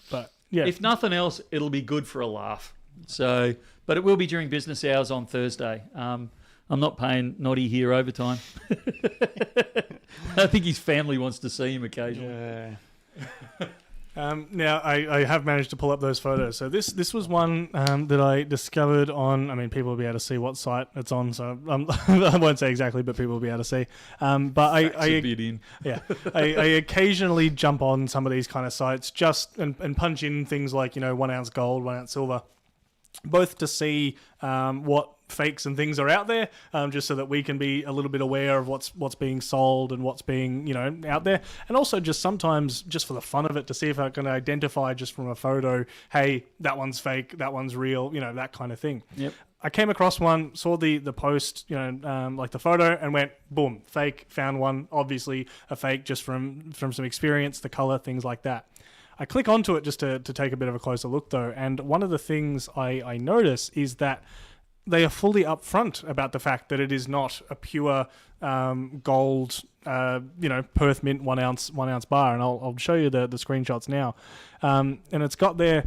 Speaker 2: But yeah.
Speaker 3: If nothing else, it'll be good for a laugh. So, but it will be during business hours on Thursday. I'm not paying Noddy here overtime. I think his family wants to see him occasionally.
Speaker 1: Yeah.
Speaker 2: Now, I have managed to pull up those photos. So this was one that I discovered on, people will be able to see what site it's on, so I won't say exactly, but people will be able to see. But I occasionally jump on some of these kind of sites and punch in things like, 1 ounce gold, 1 ounce silver, both to see what fakes and things are out there, just so that we can be a little bit aware of what's being sold and what's being out there, and also just sometimes just for the fun of it to see if I can identify just from a photo, hey, that one's fake, that one's real, that kind of thing.
Speaker 3: Yep.
Speaker 2: I came across one, saw the post, like the photo, and went boom, fake. Found one, obviously a fake, just from some experience, the color, things like that. I click onto it just to take a bit of a closer look though, and one of the things I notice is that they are fully upfront about the fact that it is not a pure gold, Perth Mint 1 ounce bar, and I'll show you the screenshots now. And it's got their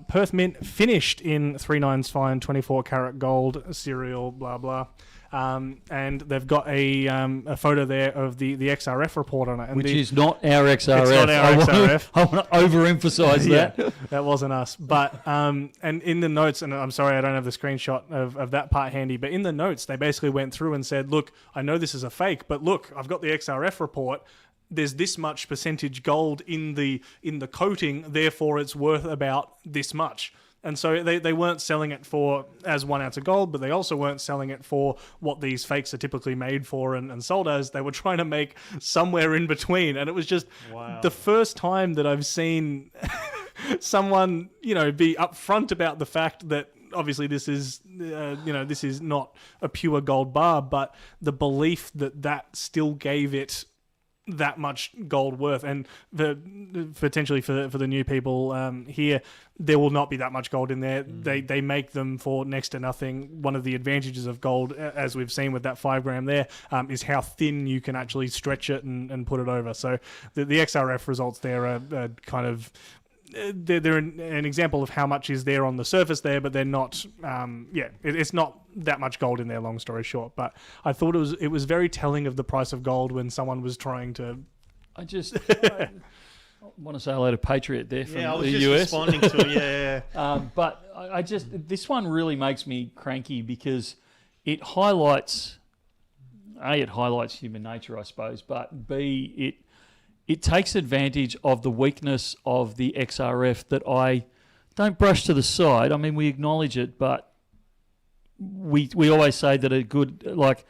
Speaker 2: Perth Mint finished in 3/9 fine 24 karat gold serial, blah blah. And they've got a photo there of the XRF report on it. And
Speaker 3: which is not our XRF.
Speaker 2: It's not our XRF.
Speaker 3: I want to overemphasize that.
Speaker 2: Yeah, that wasn't us. But and in the notes, and I'm sorry I don't have the screenshot of that part handy, but in the notes they basically went through and said, look, I know this is a fake, but look, I've got the XRF report. There's this much percentage gold in the coating, therefore it's worth about this much. And so they weren't selling it for as 1 ounce of gold, but they also weren't selling it for what these fakes are typically made for and sold as. They were trying to make somewhere in between. And it was just the first time that I've seen someone, be upfront about the fact that obviously this is, this is not a pure gold bar, but the belief that still gave it that much gold worth. And potentially for the new people here, there will not be that much gold in there. They make them for next to nothing. One of the advantages of gold, as we've seen with that 5 gram there, is how thin you can actually stretch it and put it over. So the XRF results there are kind of they're an example of how much is there on the surface there, but they're not. It's not that much gold in there. Long story short, but I thought it was very telling of the price of gold when someone was trying to.
Speaker 3: I want to say hello to Patriot there from the US.
Speaker 1: I was just responding to it. Yeah.
Speaker 3: But I just this one really makes me cranky because it highlights human nature, I suppose, but B, it takes advantage of the weakness of the XRF that I don't brush to the side. I mean, we acknowledge it, but we always say that a good, like,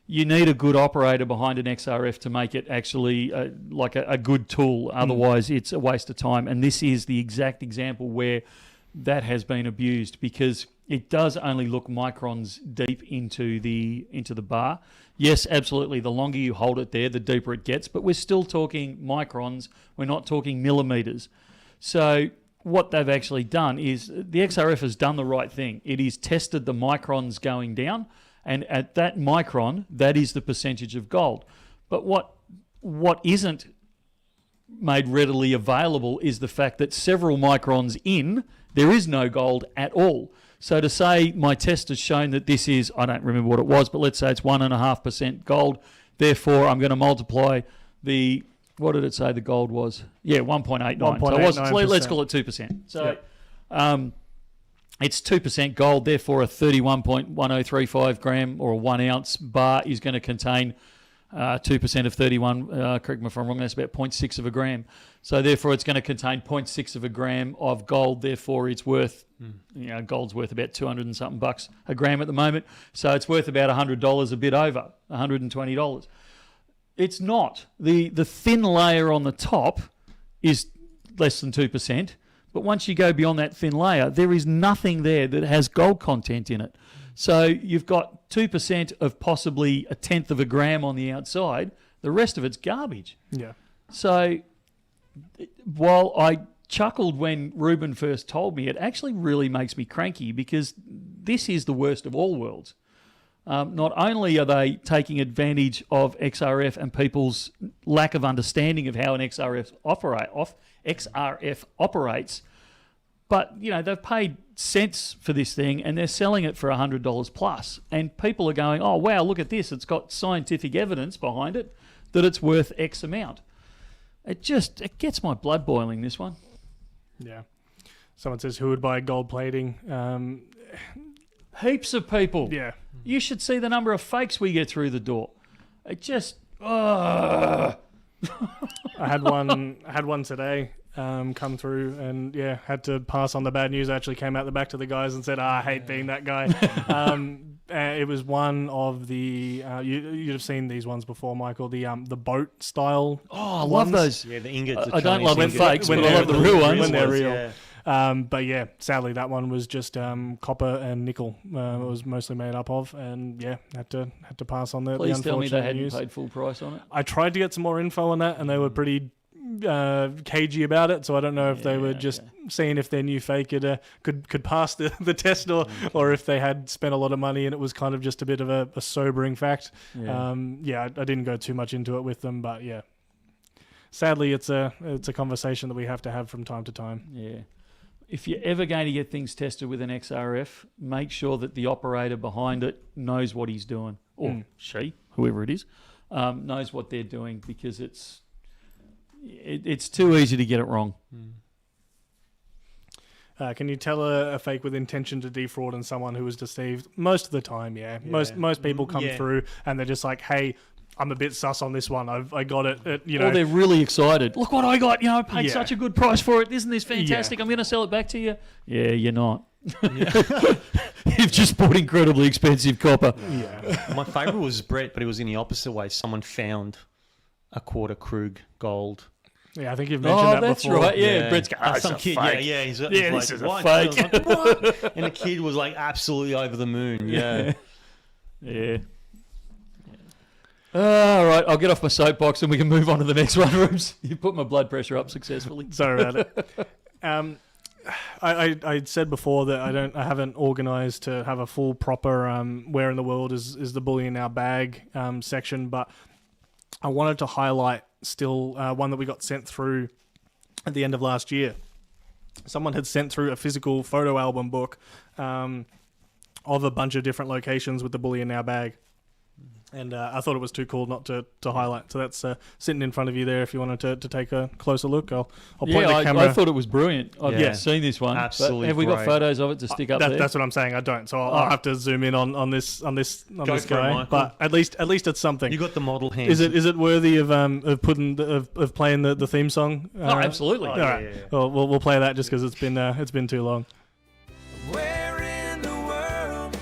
Speaker 3: you need a good operator behind an XRF to make it actually like a good tool. Otherwise, it's a waste of time. And this is the exact example where that has been abused, because it does only look microns deep into the bar. Yes, absolutely. The longer you hold it there, the deeper it gets. But we're still talking microns. We're not talking millimeters. So what they've actually done is the XRF has done the right thing. It is tested the microns going down, and at that micron, that is the percentage of gold. But what isn't made readily available is the fact that several microns in, there is no gold at all. So to say my test has shown that this is, I don't remember what it was, but let's say it's 1.5% gold, therefore I'm going to multiply the, what did it say the gold was? Yeah, 1.89. So let's call it 2%. So it's 2% gold, therefore a 31.1035 gram or a 1 ounce bar is going to contain 2% of 31, correct me if I'm wrong, that's about 0.6 of a gram. So therefore it's going to contain 0.6 of a gram of gold, therefore it's worth, gold's worth about 200 and something bucks a gram at the moment. So it's worth about $100, a bit over, $120. It's not. The thin layer on the top is less than 2%. But once you go beyond that thin layer, there is nothing there that has gold content in it. So you've got 2% of possibly a tenth of a gram on the outside. The rest of it's garbage.
Speaker 2: Yeah.
Speaker 3: So while I chuckled when Ruben first told me, it actually really makes me cranky, because this is the worst of all worlds. Not only are they taking advantage of XRF and people's lack of understanding of how an XRF operates, but they've paid cents for this thing and they're selling it for $100 plus, and people are going, oh wow, look at this, it's got scientific evidence behind it that it's worth X amount. It gets my blood boiling, this one.
Speaker 2: Yeah. Someone says, who would buy gold plating?
Speaker 3: Heaps of people.
Speaker 2: Yeah.
Speaker 3: You should see the number of fakes we get through the door. It just, I
Speaker 2: had one today come through, and had to pass on the bad news. I actually came out the back to the guys and said, I hate being that guy. It was one of the you'd have seen these ones before, Michael, the boat style.
Speaker 3: Oh, I love those.
Speaker 1: Yeah, the ingots.
Speaker 3: I don't love the fakes,
Speaker 2: when
Speaker 3: but I love the real ones.
Speaker 2: When they're real.
Speaker 1: Yeah.
Speaker 2: But yeah, sadly that one was just copper and nickel. It was mostly made up of, and had to pass on the
Speaker 3: Please
Speaker 2: unfortunate
Speaker 3: tell me they hadn't
Speaker 2: news.
Speaker 3: paid full price on it.
Speaker 2: I tried to get some more info on that, and they were pretty cagey about it. So I don't know if they were just seeing if their new fake could pass the test, or if they had spent a lot of money and it was kind of just a bit of a sobering fact.
Speaker 3: Yeah.
Speaker 2: I didn't go too much into it with them, but yeah, sadly it's a conversation that we have to have from time to time.
Speaker 3: Yeah. If you're ever going to get things tested with an XRF, make sure that the operator behind it knows what he's doing, or she, whoever it is, knows what they're doing, because it's too easy to get it wrong.
Speaker 2: Can you tell a fake with intention to defraud and someone who was deceived? Most of the time, yeah. Most people come through and they're just like, hey, I'm a bit sus on this one. I got it.
Speaker 3: Or they're really excited. Look what I got. I paid such a good price for it. Isn't this fantastic? I'm going to sell it back to you. Yeah, you're not. You've just bought incredibly expensive copper.
Speaker 2: Yeah.
Speaker 1: My favourite was Brett, but it was in the opposite way. Someone found a quarter Krug gold.
Speaker 2: Yeah, I think you've mentioned that
Speaker 3: that's
Speaker 2: before.
Speaker 3: right. Yeah, Brett's going,
Speaker 1: some kid.
Speaker 3: fake.
Speaker 1: Yeah, he's
Speaker 3: this
Speaker 1: like,
Speaker 3: is a
Speaker 1: what?
Speaker 3: fake.
Speaker 1: And I was like, what? And the kid was like absolutely over the moon. Yeah.
Speaker 3: Yeah. All right, I'll get off my soapbox and we can move on to the next one, Rubes. You put my blood pressure up successfully.
Speaker 2: Sorry about it. I said before that I haven't organised to have a full proper where in the world is the Bullion Now bag section, but I wanted to highlight still one that we got sent through at the end of last year. Someone had sent through a physical photo album book of a bunch of different locations with the Bullion Now bag. And I thought it was too cool not to highlight. So that's sitting in front of you there if you wanted to take a closer look. I'll point the camera.
Speaker 3: I thought it was brilliant. I've seen this one.
Speaker 1: Absolutely.
Speaker 3: Have we got
Speaker 1: great.
Speaker 3: photos of it to stick up there?
Speaker 2: That's what I'm saying. I don't. So I'll have to zoom in on this
Speaker 1: Go for it,
Speaker 2: guy.
Speaker 1: Michael.
Speaker 2: But at least it's something.
Speaker 1: You got the model hands.
Speaker 2: Is it worthy of playing the theme song?
Speaker 3: Absolutely.
Speaker 2: All right.
Speaker 1: Yeah.
Speaker 2: Well, we'll play that just because it's been too long.
Speaker 4: Where in the world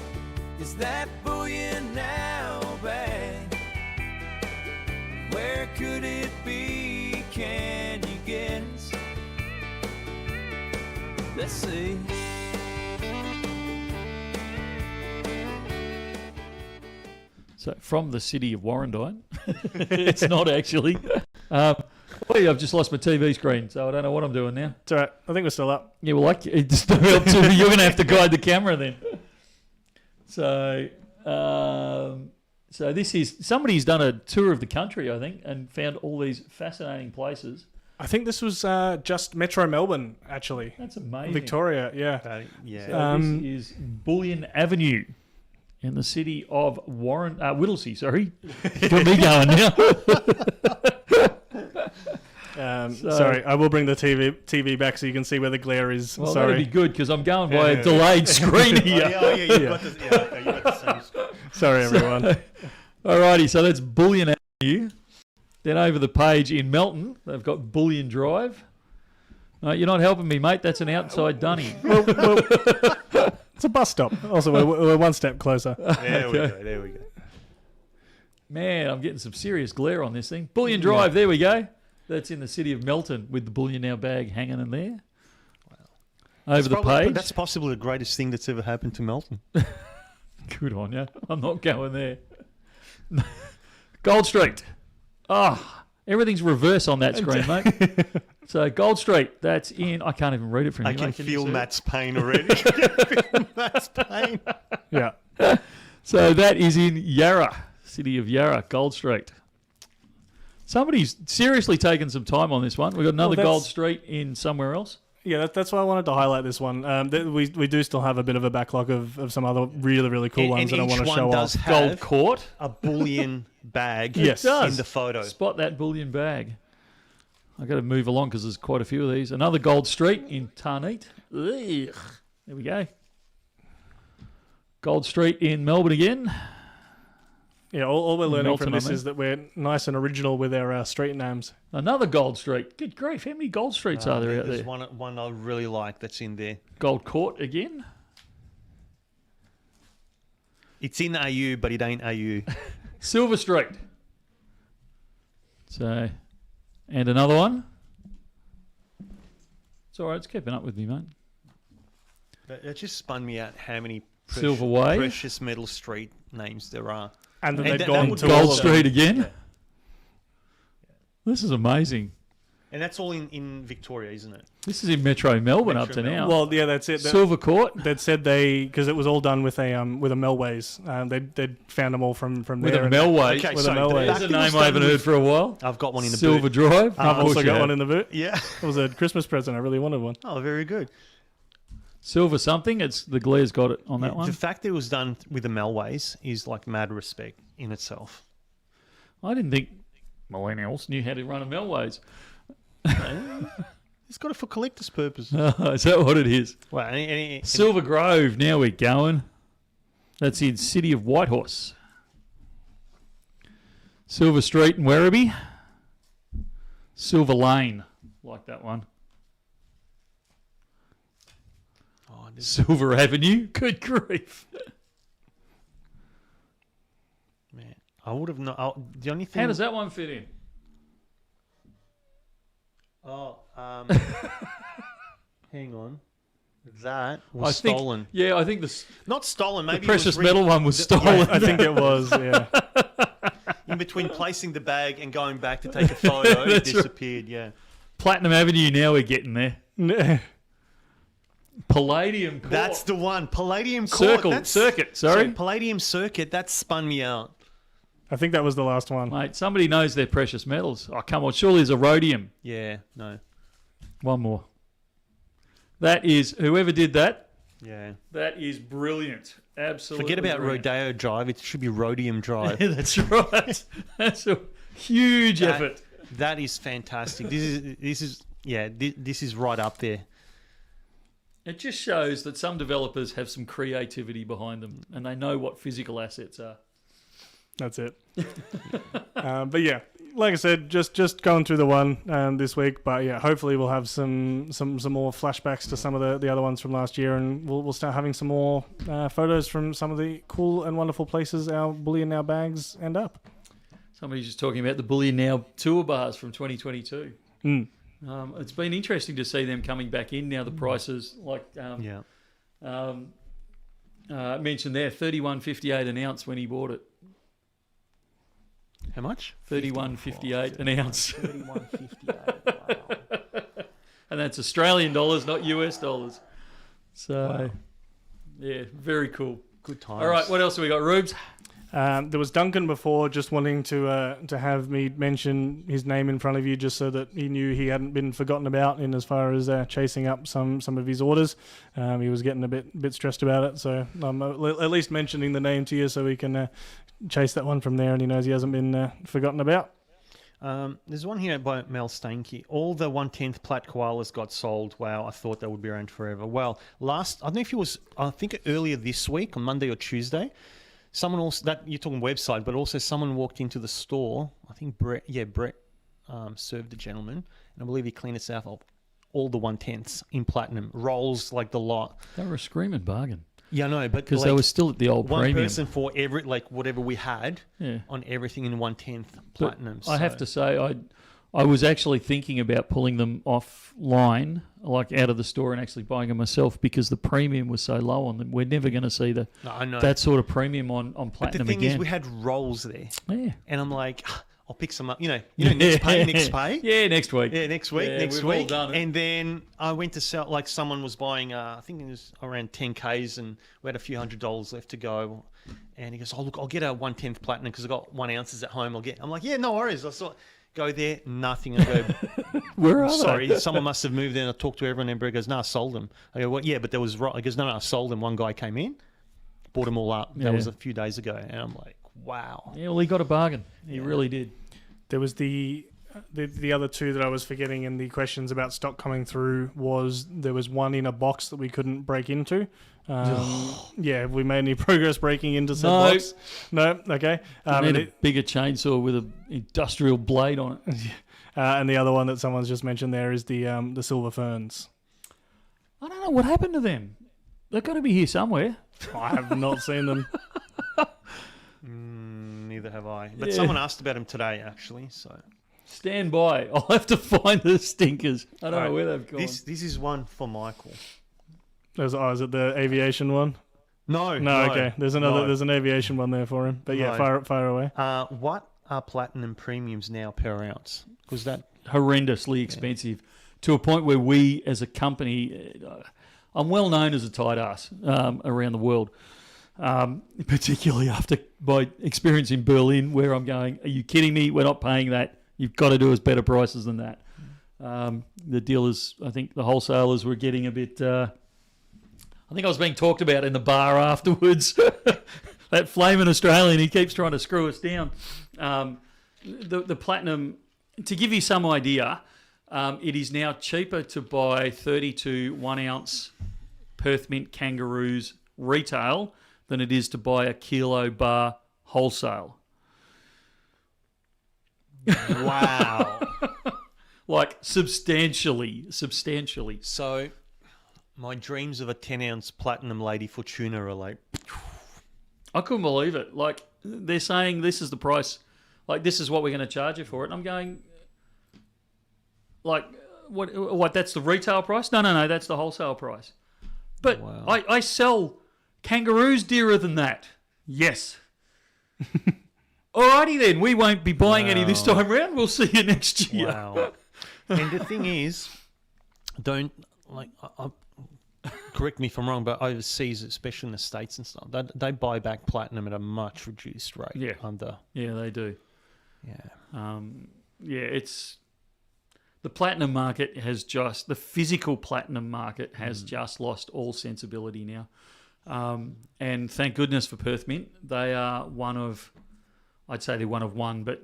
Speaker 4: could it be? Can you guess? Let's see.
Speaker 3: So from the city of Warrandyne, it's not actually. I've just lost my TV screen, so I don't know what I'm doing now.
Speaker 2: It's all right. I think we're still up.
Speaker 3: Yeah, well, it just don't help too. You're going to have to guide the camera then. So, so this is somebody's done a tour of the country, I think, and found all these fascinating places.
Speaker 2: I think this was just Metro Melbourne, actually.
Speaker 3: That's amazing.
Speaker 2: Victoria, yeah.
Speaker 1: Yeah.
Speaker 3: So this is Bullion Avenue in the city of Whittlesea. Sorry, got me going now.
Speaker 2: Sorry, I will bring the TV back so you can see where the glare is.
Speaker 3: Well,
Speaker 2: Sorry.
Speaker 3: that'd be good because I'm going by a delayed screen here.
Speaker 1: You've got the same screen.
Speaker 2: Sorry, everyone.
Speaker 3: Alrighty, so that's Bullion Avenue. Then over the page in Melton, they've got Bullion Drive. No, you're not helping me, mate. That's an outside dunny.
Speaker 2: Well, it's a bus stop. Also, we're one step closer.
Speaker 1: There we go.
Speaker 3: Man, I'm getting some serious glare on this thing. Bullion Drive, there we go. That's in the city of Melton with the Bullion Now bag hanging in there. Wow. Over the page.
Speaker 1: That's possibly the greatest thing that's ever happened to Melton.
Speaker 3: Good on you. I'm not going there. Gold Street. Everything's reverse on that screen, mate. So Gold Street, that's in. I can't even read it from here.
Speaker 1: I can
Speaker 3: mate.
Speaker 1: feel Matt's pain already. Matt's pain.
Speaker 2: Yeah.
Speaker 3: So that is in Yarra, city of Yarra, Gold Street. Somebody's seriously taken some time on this one. We've got another Gold Street in somewhere else.
Speaker 2: Yeah, that's why I wanted to highlight this one. We do still have a bit of a backlog of some other really, really cool ones that I want to show off.
Speaker 3: Gold Court.
Speaker 1: A bullion bag
Speaker 2: Yes.
Speaker 1: in the photo.
Speaker 3: Spot that bullion bag. I've got to move along because there's quite a few of these. Another Gold Street in Tarneet. Ugh. There we go. Gold Street in Melbourne again.
Speaker 2: Yeah, all we're learning
Speaker 3: Melton,
Speaker 2: from this
Speaker 3: I mean.
Speaker 2: is that we're nice and original with our street names.
Speaker 3: Another Gold Street. Good grief, how many Gold Streets are there out
Speaker 1: There's
Speaker 3: there?
Speaker 1: one I really like that's in there.
Speaker 3: Gold Court again.
Speaker 1: It's in AU, but it ain't AU.
Speaker 3: Silver Street. So, and another one. It's all right, it's keeping up with me, mate.
Speaker 1: That just spun me out how many
Speaker 3: Silver Way.
Speaker 1: precious metal street names there are.
Speaker 2: And that
Speaker 1: And
Speaker 2: they've
Speaker 1: that
Speaker 2: gone
Speaker 1: would
Speaker 2: to
Speaker 1: be
Speaker 2: all
Speaker 3: Gold
Speaker 2: of them.
Speaker 3: Street again.
Speaker 1: Yeah.
Speaker 3: This is amazing.
Speaker 1: And that's all in Victoria, isn't it?
Speaker 3: This is in Metro Melbourne up to
Speaker 1: Metro
Speaker 3: now.
Speaker 2: Well, yeah, that's it.
Speaker 3: Silver Court
Speaker 2: That said because it was all done with a Melways. They'd found them all from
Speaker 3: with
Speaker 2: there.
Speaker 3: a Melway.
Speaker 1: Okay,
Speaker 2: With
Speaker 1: so
Speaker 2: a Melway.
Speaker 3: There's a
Speaker 1: was
Speaker 3: name I
Speaker 1: done
Speaker 3: haven't heard
Speaker 1: with-
Speaker 3: for a while.
Speaker 1: I've got one in the
Speaker 3: Silver
Speaker 1: boot.
Speaker 3: Drive.
Speaker 2: I've also
Speaker 3: Bullshit.
Speaker 2: got one in the boot.
Speaker 1: Yeah.
Speaker 2: It was a Christmas present. I really wanted one.
Speaker 1: Oh, very good.
Speaker 3: Silver something. It's the glare's got it on that one.
Speaker 1: The fact that it was done with the Melways is like mad respect in itself.
Speaker 3: I didn't think millennials knew how to run a Melways.
Speaker 1: It's got it for collector's purposes.
Speaker 3: Is that what it is?
Speaker 1: Well, any
Speaker 3: Silver Grove. Now we're going. That's in city of Whitehorse. Silver Street in Werribee. Silver Lane. Like that one.
Speaker 1: oh, this-
Speaker 3: Silver Avenue. Good grief.
Speaker 1: man, I would have known. The only thing.
Speaker 3: How does that one fit in?
Speaker 1: Oh, hang on. That
Speaker 3: I
Speaker 1: was
Speaker 3: think-
Speaker 1: stolen.
Speaker 3: Yeah, I think the
Speaker 1: Not stolen. Maybe
Speaker 3: precious
Speaker 1: it was
Speaker 3: metal one was stolen.
Speaker 2: I think it was. Yeah.
Speaker 1: in between placing the bag and going back to take a photo. It
Speaker 3: That's right.
Speaker 1: disappeared. Yeah.
Speaker 3: Platinum Avenue. Now we're getting there. Palladium Court.
Speaker 1: That's the one. Palladium Court.
Speaker 3: Circuit. Sorry,
Speaker 1: Palladium Circuit. That spun me out.
Speaker 2: I think that was the last one.
Speaker 3: mate. Somebody knows their precious metals. Oh, come on. Surely there's a rhodium.
Speaker 1: Yeah. No.
Speaker 3: One more. That is whoever did that.
Speaker 1: Yeah.
Speaker 3: That is brilliant. Absolutely.
Speaker 1: Forget about
Speaker 3: brilliant.
Speaker 1: Rodeo Drive. It should be Rhodium Drive.
Speaker 3: Yeah, that's right. That's a huge effort.
Speaker 1: That is fantastic. This is right up there.
Speaker 3: It just shows that some developers have some creativity behind them, and they know what physical assets are.
Speaker 2: That's it. But yeah, like I said, just going through the one this week. But yeah, hopefully we'll have some more flashbacks to some of the other ones from last year, and we'll start having some more photos from some of the cool and wonderful places our Bullion Now bags end up.
Speaker 3: Somebody's just talking about the Bullion Now tour bars from 2022.
Speaker 2: Mm.
Speaker 3: It's been interesting to see them coming back in now. The prices, like mentioned there, $31.58 an ounce when he bought it.
Speaker 1: How much?
Speaker 3: $31.58 an ounce,
Speaker 2: $31.58. Wow.
Speaker 3: and that's Australian dollars, not US dollars. So, yeah, very cool.
Speaker 1: Good times.
Speaker 3: All right, what else have we got, Rubes?
Speaker 2: There was Duncan before, just wanting to have me mention his name in front of you, just so that he knew he hadn't been forgotten about in as far as chasing up some of his orders. He was getting a bit stressed about it, so I'm at least mentioning the name to you so we can chase that one from there, and he knows he hasn't been forgotten about.
Speaker 1: There's one here by Mel Stanky. All the 1/10 Plat koalas got sold. Wow, I thought they would be around forever. Well, I don't know if it was, I think earlier this week, on Monday or Tuesday, someone also, that you're talking website, but also someone walked into the store. I think Brett served the gentleman, and I believe he cleaned us out of all the 1/10s in platinum, rolls like the lot.
Speaker 3: They were a screaming bargain.
Speaker 1: Yeah, I know, but
Speaker 3: Because they were still at the old
Speaker 1: one
Speaker 3: premium.
Speaker 1: person for every, like whatever we had on everything in 1/10 platinum.
Speaker 3: I have to say, I was actually thinking about pulling them offline, like out of the store, and actually buying them myself because the premium was so low on them. We're never going to see that sort of premium on platinum
Speaker 1: But the thing
Speaker 3: again.
Speaker 1: is, we had rolls there,
Speaker 3: Yeah.
Speaker 1: and I'm like, I'll pick some up. You know, next pay.
Speaker 3: Yeah, next week.
Speaker 1: Yeah, next week.
Speaker 3: Yeah, we've all done it.
Speaker 1: And then I went to sell, like someone was buying, I think it was around 10Ks, and we had a few $100s left to go. And he goes, oh, look, I'll get a 1/10 platinum because I've got 1 ounces at home. I'm like, yeah, no worries. I saw, go there, nothing. I go,
Speaker 3: Where are
Speaker 1: sorry, someone must have moved in. I talked to everyone, and Brett goes, no, I sold them. I go, well, yeah, but there was, he goes, no, I sold them. One guy came in, bought them all up.
Speaker 3: Yeah.
Speaker 1: That was a few days ago. And I'm like, wow.
Speaker 3: Yeah, well, he got a bargain. He really did.
Speaker 2: There was the other two that I was forgetting in the questions about stock coming through. There was one in a box that we couldn't break into. Yeah, have we made any progress breaking into said box? No. Okay.
Speaker 3: You need a bigger chainsaw with an industrial blade on it.
Speaker 2: And the other one that someone's just mentioned there is the silver ferns.
Speaker 3: I don't know what happened to them. They've got to be here somewhere.
Speaker 2: I have not seen them.
Speaker 1: Neither have I. But someone asked about him today, actually. So
Speaker 3: Stand by. I'll have to find the stinkers. I don't know where they've gone.
Speaker 1: this is one for Michael.
Speaker 2: Is it the aviation one?
Speaker 1: No.
Speaker 2: Okay. There's another.
Speaker 1: no.
Speaker 2: There's an aviation one there for him. But yeah, fire away.
Speaker 1: What are platinum premiums now per ounce? Because that
Speaker 3: Horrendously expensive to a point where we as a company, I'm well known as a tight ass around the world, particularly after my experience in Berlin, where I'm going, are you kidding me? We're not paying that. You've got to do us better prices than that. The dealers, I think the wholesalers were getting a bit... I think I was being talked about in the bar afterwards. That flaming Australian, he keeps trying to screw us down. The platinum, to give you some idea, it is now cheaper to buy 32 1-ounce Perth Mint kangaroos retail than it is to buy a kilo bar wholesale.
Speaker 1: wow.
Speaker 3: Like substantially.
Speaker 1: So my dreams of a 10-ounce platinum lady for tuna are like...
Speaker 3: I couldn't believe it. Like, they're saying this is the price. Like, this is what we're going to charge you for it. And I'm going, like, what? That's the retail price? No, that's the wholesale price. But
Speaker 1: Wow.
Speaker 3: I sell kangaroos dearer than that. Yes. Alrighty then. We won't be buying any this time round. We'll see you next year.
Speaker 1: Wow. And the thing is, correct me if I'm wrong, but overseas, especially in the States and stuff, they buy back platinum at a much reduced rate.
Speaker 3: Yeah. Yeah, they do.
Speaker 1: Yeah.
Speaker 3: It's the platinum market the physical platinum market has just lost all sensibility now. And thank goodness for Perth Mint. They are I'd say they're one of one, but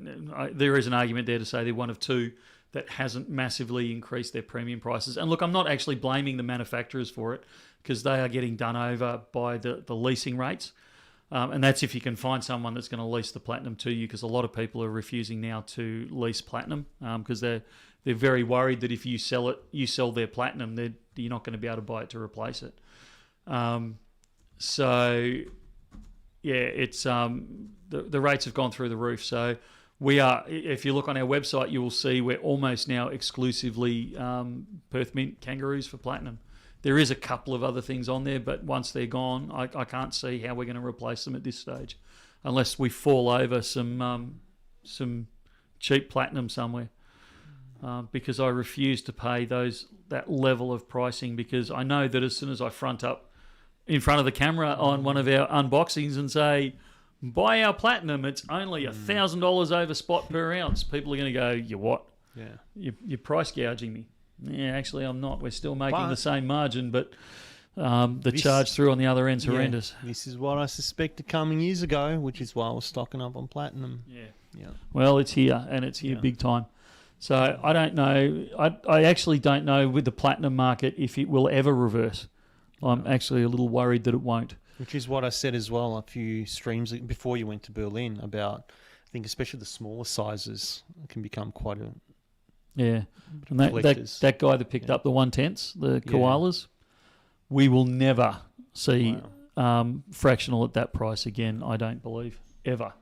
Speaker 3: there is an argument there to say they're one of two that hasn't massively increased their premium prices. And look, I'm not actually blaming the manufacturers for it because they are getting done over by the leasing rates. And that's if you can find someone that's going to lease the platinum to you, because a lot of people are refusing now to lease platinum because they're very worried that if you sell their platinum, you're not going to be able to buy it to replace it. So, yeah, it's the rates have gone through the roof. So We are. If you look on our website, you will see we're almost now exclusively Perth Mint kangaroos for platinum. There is a couple of other things on there, but once they're gone, I can't see how we're going to replace them at this stage, unless we fall over some cheap platinum somewhere. Because I refuse to pay that level of pricing, because I know that as soon as I front up in front of the camera on one of our unboxings and say, buy our platinum, it's only $1,000 over spot per ounce, people are going to go, you what?
Speaker 1: Yeah.
Speaker 3: You're price gouging me. Yeah, actually I'm not. We're still making the same margin, but the charge through on the other end's horrendous.
Speaker 1: This is what I suspected coming years ago, which is why I was stocking up on platinum.
Speaker 3: Yeah. Well, it's here, and it's here big time. So I don't know. I actually don't know with the platinum market if it will ever reverse. I'm actually a little worried that it won't.
Speaker 1: Which is what I said as well a few streams before you went to Berlin about, I think especially the smaller sizes can become quite a...
Speaker 3: Yeah. And that guy that picked up the 1/10s, the koalas, we will never see fractional at that price again, I don't believe, ever.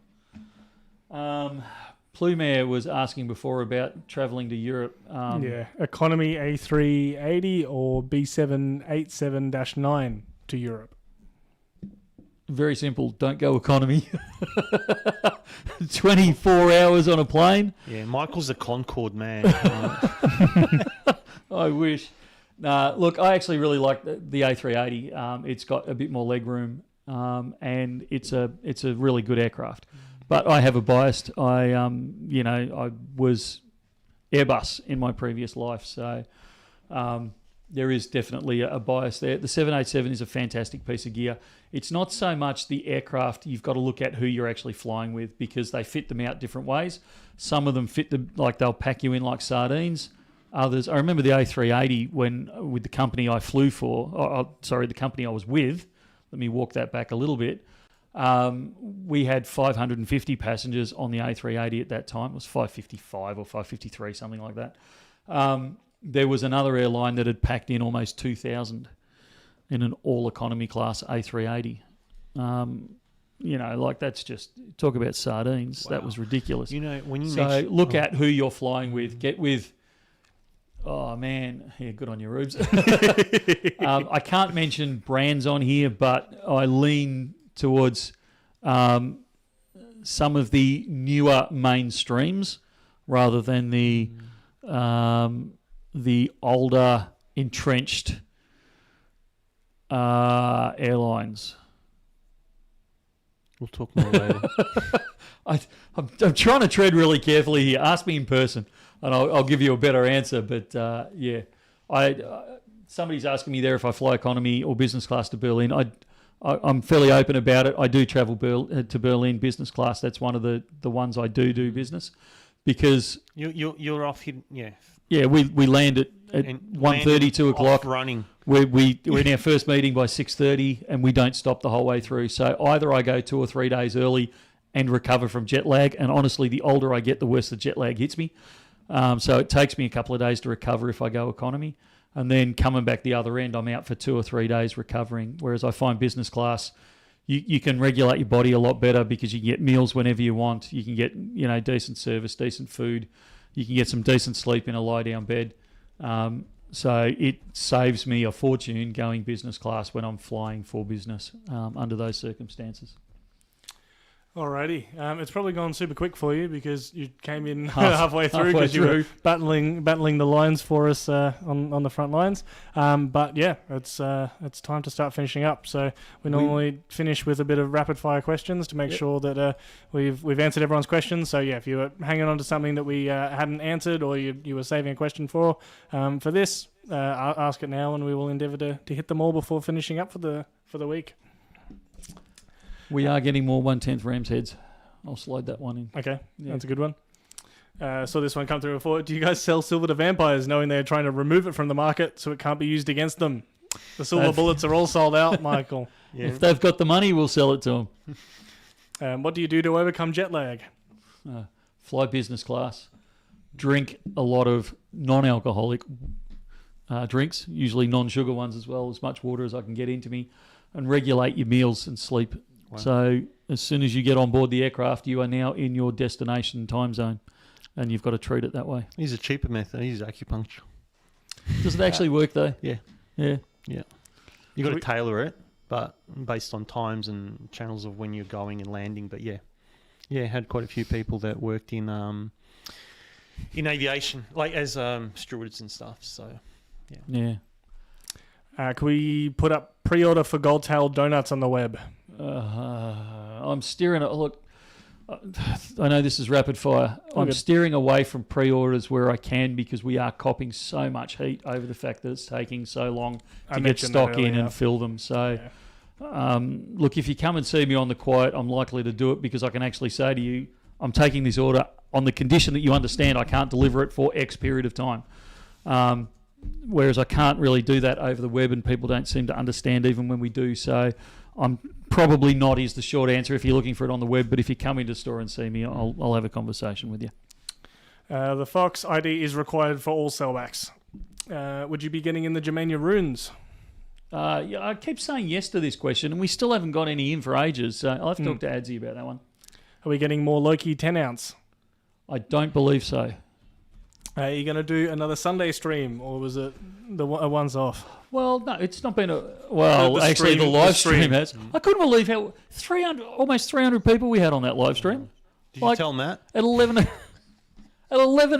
Speaker 3: Plumair was asking before about travelling to Europe.
Speaker 2: Economy A380 or B787-9 to Europe.
Speaker 3: Very simple. Don't go economy. 24 hours on a plane.
Speaker 1: Yeah, Michael's a Concorde man.
Speaker 3: I wish. Look, I actually really like the A380. It's got a bit more leg room, and it's a really good aircraft. But I have a bias. I was Airbus in my previous life, so there is definitely a bias there. The 787 is a fantastic piece of gear. It's not so much the aircraft. You've got to look at who you're actually flying with, because they fit them out different ways. Some of them fit like they'll pack you in like sardines. Others, I remember the A380 when with the company I flew for. The company I was with. Let me walk that back a little bit. We had 550 passengers on the A380 at that time. It was 555 or 553, something like that. There was another airline that had packed in almost 2,000 in an all-economy class A380. That's just, talk about sardines. Wow. That was ridiculous.
Speaker 1: When you
Speaker 3: look at who you're flying with. Get with... Oh, man. Yeah, good on your rubes. I can't mention brands on here, but I lean towards some of the newer mainstreams rather than the older entrenched airlines.
Speaker 1: We'll talk more later.
Speaker 3: I'm trying to tread really carefully here. Ask me in person, and I'll give you a better answer. But somebody's asking me there if I fly economy or business class to Berlin. I'm fairly open about it. I do travel to Berlin business class. That's one of the ones I do business, because
Speaker 1: you're off here.
Speaker 3: Yeah, we land at 1:30, 2 o'clock.
Speaker 1: Running.
Speaker 3: We're in our first meeting by 6:30, and we don't stop the whole way through. So either I go 2 or 3 days early and recover from jet lag. And honestly, the older I get, the worse the jet lag hits me. So it takes me a couple of days to recover if I go economy. And then coming back the other end, I'm out for 2 or 3 days recovering. Whereas I find business class, you can regulate your body a lot better, because you can get meals whenever you want. You can get decent service, decent food. You can get some decent sleep in a lie-down bed. So it saves me a fortune going business class when I'm flying for business under those circumstances.
Speaker 2: Alrighty. It's probably gone super quick for you because you came in halfway through because you were battling the lines for us on the front lines. But yeah, it's time to start finishing up. So we normally finish with a bit of rapid fire questions to make sure that we've answered everyone's questions. So yeah, if you were hanging on to something that we hadn't answered, or you were saving a question for this, ask it now, and we will endeavour to hit them all before finishing up for the week.
Speaker 3: We are getting more 1/10 Rams heads. I'll slide that one in.
Speaker 2: Okay, That's a good one. Saw this one come through before. Do you guys sell silver to vampires knowing they're trying to remove it from the market so it can't be used against them? The silver bullets are all sold out, Michael.
Speaker 3: Yeah. If they've got the money, we'll sell it to them.
Speaker 2: What do you do to overcome jet lag?
Speaker 3: Fly business class. Drink a lot of non-alcoholic drinks, usually non-sugar ones as well, as much water as I can get into me, and regulate your meals and sleep
Speaker 1: Wow.
Speaker 3: So as soon as you get on board the aircraft, you are now in your destination time zone, and you've got to treat it that way.
Speaker 1: Here's a cheaper method. Here's acupuncture.
Speaker 3: Does it actually work though?
Speaker 1: Yeah.
Speaker 3: Yeah.
Speaker 1: You got to tailor it, but based on times and channels of when you're going and landing. But had quite a few people that worked in aviation, like as stewards and stuff. So
Speaker 3: Yeah.
Speaker 2: Can we put up pre-order for Gold Tail Donuts on the web?
Speaker 3: I'm steering it. Look, I know this is rapid fire. I'm
Speaker 2: good.
Speaker 3: steering away from pre-orders where I can because we are copping so much heat over the fact that it's taking so long
Speaker 2: I
Speaker 3: to get
Speaker 2: mentioned that
Speaker 3: stock in
Speaker 2: earlier.
Speaker 3: and fill them. So,
Speaker 2: Yeah.
Speaker 3: look, if you come and see me on the quiet, I'm likely to do it because I can actually say to you, I'm taking this order on the condition that you understand I can't deliver it for X period of time. Whereas I can't really do that over the web and people don't seem to understand even when we do. So I'm probably not is the short answer if you're looking for it on the web, but if you come into store and see me, I'll have a conversation with you.
Speaker 2: The Fox ID is required for all sellbacks. Would you be getting in the Germania runes?
Speaker 3: Yeah, I keep saying yes to this question and we still haven't got any in for ages. So I'll have to talk to Adsy about that one.
Speaker 2: Are we getting more Loki 10 ounce?
Speaker 3: I don't believe so.
Speaker 2: Are you going to do another Sunday stream, or was it the one's off?
Speaker 3: Well, no, it's not been a... Well,
Speaker 2: The
Speaker 3: actually,
Speaker 2: stream-
Speaker 3: the live
Speaker 2: the stream.
Speaker 3: stream has. I couldn't believe how almost 300 people we had on that live stream.
Speaker 1: did you tell Matt?
Speaker 3: At 11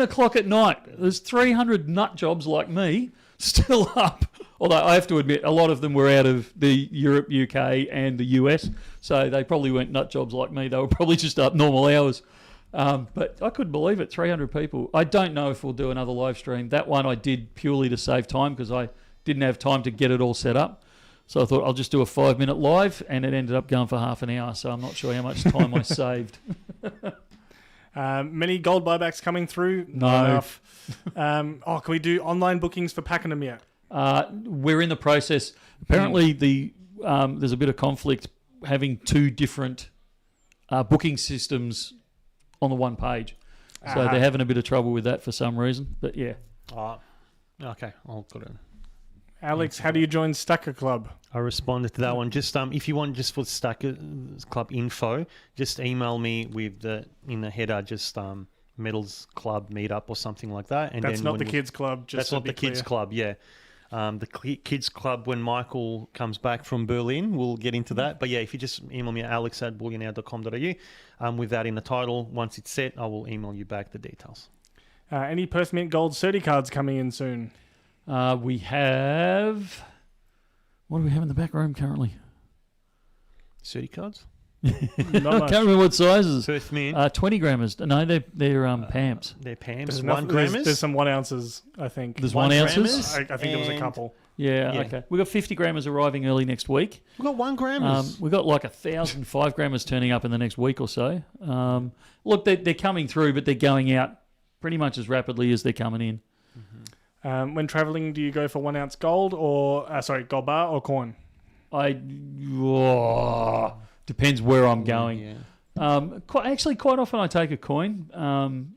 Speaker 3: o'clock at night, there's 300 nut jobs like me still up. Although I have to admit, a lot of them were out of the Europe, UK, and the US, so they probably weren't nut jobs like me. They were probably just up normal hours. But I couldn't believe it, 300 people. I don't know if we'll do another live stream. That one I did purely to save time because I didn't have time to get it all set up. So I thought I'll just do a 5-minute live, and it ended up going for half an hour, so I'm not sure how much time I saved.
Speaker 2: Many gold buybacks coming through?
Speaker 3: No.
Speaker 2: Not enough. Can we do online bookings for Pakenham yet?
Speaker 3: We're in the process. Apparently, there's a bit of conflict having two different booking systems on the one page. So they're having a bit of trouble with that for some reason. But yeah.
Speaker 1: Okay, I'll put it.
Speaker 2: Alex, how do you join Stacker Club?
Speaker 1: I responded to that one. Just if you want just for Stacker Club info, just email me with in the header just Metals Club meetup or something like that. And
Speaker 2: That's
Speaker 1: then
Speaker 2: not the kids club. Just
Speaker 1: that's not the kids club. Yeah, kids club when Michael comes back from Berlin, we'll get into that. But yeah, if you just email me at alex@bullionnow.com.au with that in the title, once it's set, I will email you back the details.
Speaker 2: Any Perth Mint Gold Certi cards coming in soon?
Speaker 3: We have... What do we have in the back room currently?
Speaker 1: 30 cards?
Speaker 2: Not
Speaker 3: I
Speaker 2: much.
Speaker 3: can't remember what sizes.
Speaker 1: Perth Mint.
Speaker 3: 20 grammers. No, they're PAMs.
Speaker 1: They're PAMs.
Speaker 2: There's
Speaker 1: 1 grammers.
Speaker 2: There's some 1 ounces, I think.
Speaker 3: There's
Speaker 1: 1
Speaker 3: 1 ounces?
Speaker 1: grammers.
Speaker 2: I think there was a
Speaker 1: and-
Speaker 2: couple.
Speaker 3: Yeah,
Speaker 1: Yeah.
Speaker 3: okay. We've got 50 grammers arriving early next week.
Speaker 1: We've got 1 grammers.
Speaker 3: We've got like 1,000 5 grammers turning up in the next week or so. Look, they're coming through, but they're going out pretty much as rapidly as they're coming in.
Speaker 2: When traveling, do you go for 1 ounce gold or gold bar or coin?
Speaker 3: Depends where I'm going.
Speaker 1: Yeah.
Speaker 3: Quite often I take a coin, and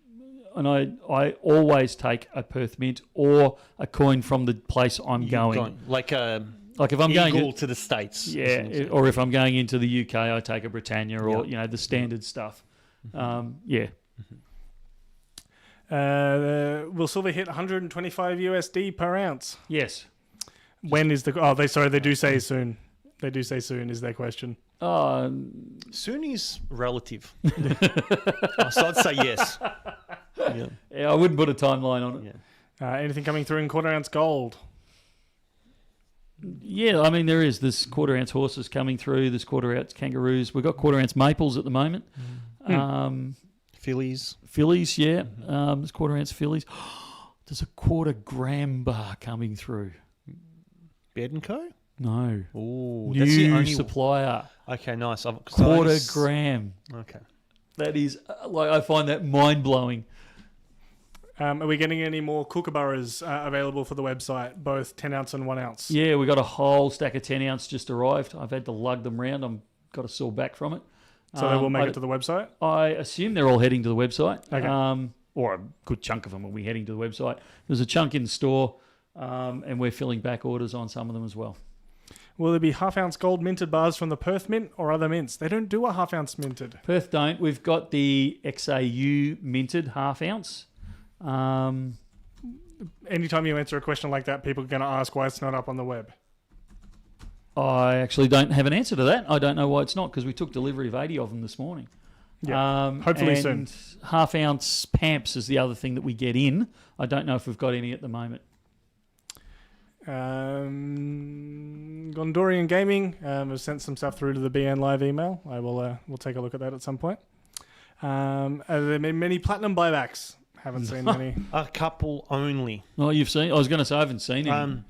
Speaker 3: I always take a Perth Mint or a coin from the place I'm going.
Speaker 1: Like a
Speaker 3: Like if I'm
Speaker 1: Eagle
Speaker 3: going
Speaker 1: to the States.
Speaker 3: yeah, or if I'm going into the UK, I take a Britannia or the standard stuff. Yeah.
Speaker 2: Will silver hit 125 USD per ounce?
Speaker 3: Yes.
Speaker 2: When is the? They do say soon. They do say soon is their question.
Speaker 1: Soon is relative. So I'd say yes.
Speaker 3: Yeah, I wouldn't put a timeline on it.
Speaker 1: Yeah.
Speaker 2: Anything coming through in quarter ounce gold?
Speaker 3: Yeah, I mean there is. There's quarter ounce horses coming through. There's quarter ounce kangaroos. We've got quarter ounce maples at the moment.
Speaker 1: Fillies.
Speaker 3: Fillies, yeah. There's quarter ounce fillies. There's a quarter gram bar coming through.
Speaker 1: Bed & Co?
Speaker 3: No.
Speaker 1: Oh, that's the
Speaker 3: New
Speaker 1: only
Speaker 3: supplier.
Speaker 1: Okay, nice.
Speaker 3: Quarter gram.
Speaker 1: Okay.
Speaker 3: That is, I find that mind-blowing.
Speaker 2: Are we getting any more kookaburras available for the website, both 10 ounce and 1 ounce?
Speaker 3: Yeah, we got a whole stack of 10 ounce just arrived. I've had to lug them round. I've got a sore back from it.
Speaker 2: So they will make it to the website?
Speaker 3: I assume they're all heading to the website.
Speaker 2: Okay.
Speaker 3: Or a good chunk of them will be heading to the website. There's a chunk in store, and we're filling back orders on some of them as well.
Speaker 2: Will there be half-ounce gold minted bars from the Perth Mint or other mints? They don't do a half-ounce minted.
Speaker 3: Perth don't. We've got the XAU minted half ounce.
Speaker 2: Anytime you answer a question like that, people are going to ask why it's not up on the web.
Speaker 3: I actually don't have an answer to that. I don't know why it's not, because we took delivery of 80 of them this morning.
Speaker 2: Yeah, hopefully
Speaker 3: and
Speaker 2: soon.
Speaker 3: Half ounce pamps is the other thing that we get in. I don't know if we've got any at the moment.
Speaker 2: Gondorian Gaming has sent some stuff through to the BN Live email. I will we'll take a look at that at some point. Have there been many platinum buybacks? Haven't seen many.
Speaker 1: A couple only.
Speaker 3: Oh, you've seen? I was going to say I haven't seen any.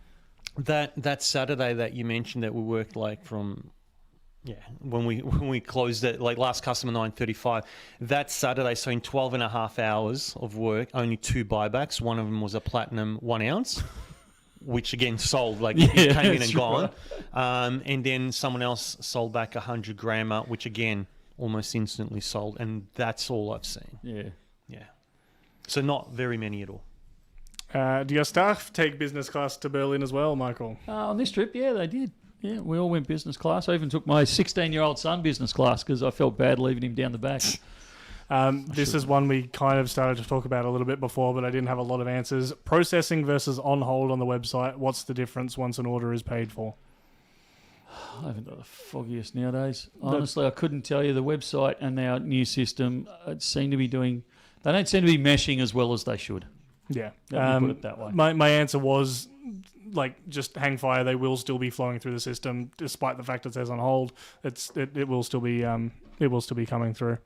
Speaker 1: That Saturday that you mentioned that we worked like from when we closed it, like last customer 9:35, that Saturday, so in 12 and a half hours of work, only 2 buybacks. One of them was a platinum 1 ounce, which again sold, like it came in and gone. And then someone else sold back 100 grammer, which again almost instantly sold, and that's all I've seen.
Speaker 3: Yeah.
Speaker 1: So not very many at all.
Speaker 2: Do your staff take business class to Berlin as well, Michael?
Speaker 3: On this trip, yeah, they did. Yeah, we all went business class. I even took my 16-year-old son business class because I felt bad leaving him down the back.
Speaker 2: This is one we kind of started to talk about a little bit before, but I didn't have a lot of answers. Processing versus on hold on the website. What's the difference once an order is paid for?
Speaker 3: I haven't got the foggiest nowadays. Honestly, I couldn't tell you. The website and our new system seem to be doing... They don't seem to be meshing as well as they should.
Speaker 2: Yeah.
Speaker 3: Let me put it that way.
Speaker 2: My answer was, like, just hang fire. They will still be flowing through the system, despite the fact it says on hold. It will still be coming through.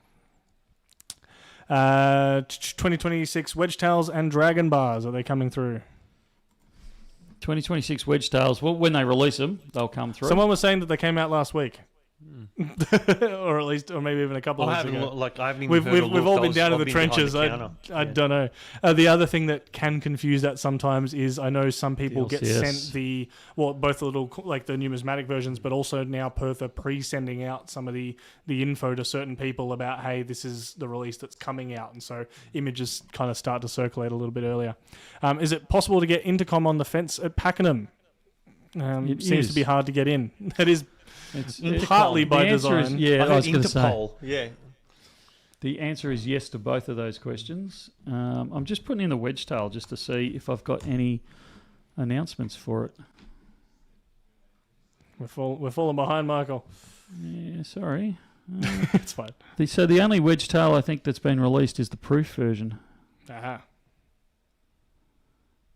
Speaker 2: 2026 wedge tails and dragon bars, are they coming through?
Speaker 3: 2026 wedge tails. Well, when they release them, they'll come through.
Speaker 2: Someone was saying that they came out last week. or at least, or maybe even a couple of weeks ago.
Speaker 1: I haven't even heard
Speaker 2: We've all been down in the trenches. I don't know. The other thing that can confuse that sometimes is I know some people get sent both the little, like the numismatic versions, but also now Perth are pre-sending out some of the info to certain people about, hey, this is the release that's coming out, and so images kind of start to circulate a little bit earlier. Is it possible to get intercom on the fence at Pakenham? It seems to be hard to get in. That is. It's partly by design.
Speaker 3: I was going to say.
Speaker 1: Yeah.
Speaker 3: The answer is yes to both of those questions. I'm just putting in the wedge tail just to see if I've got any announcements for it.
Speaker 2: We're falling behind, Michael.
Speaker 3: Yeah, sorry.
Speaker 2: It's fine.
Speaker 3: So the only wedge tail I think that's been released is the proof version.
Speaker 2: Aha.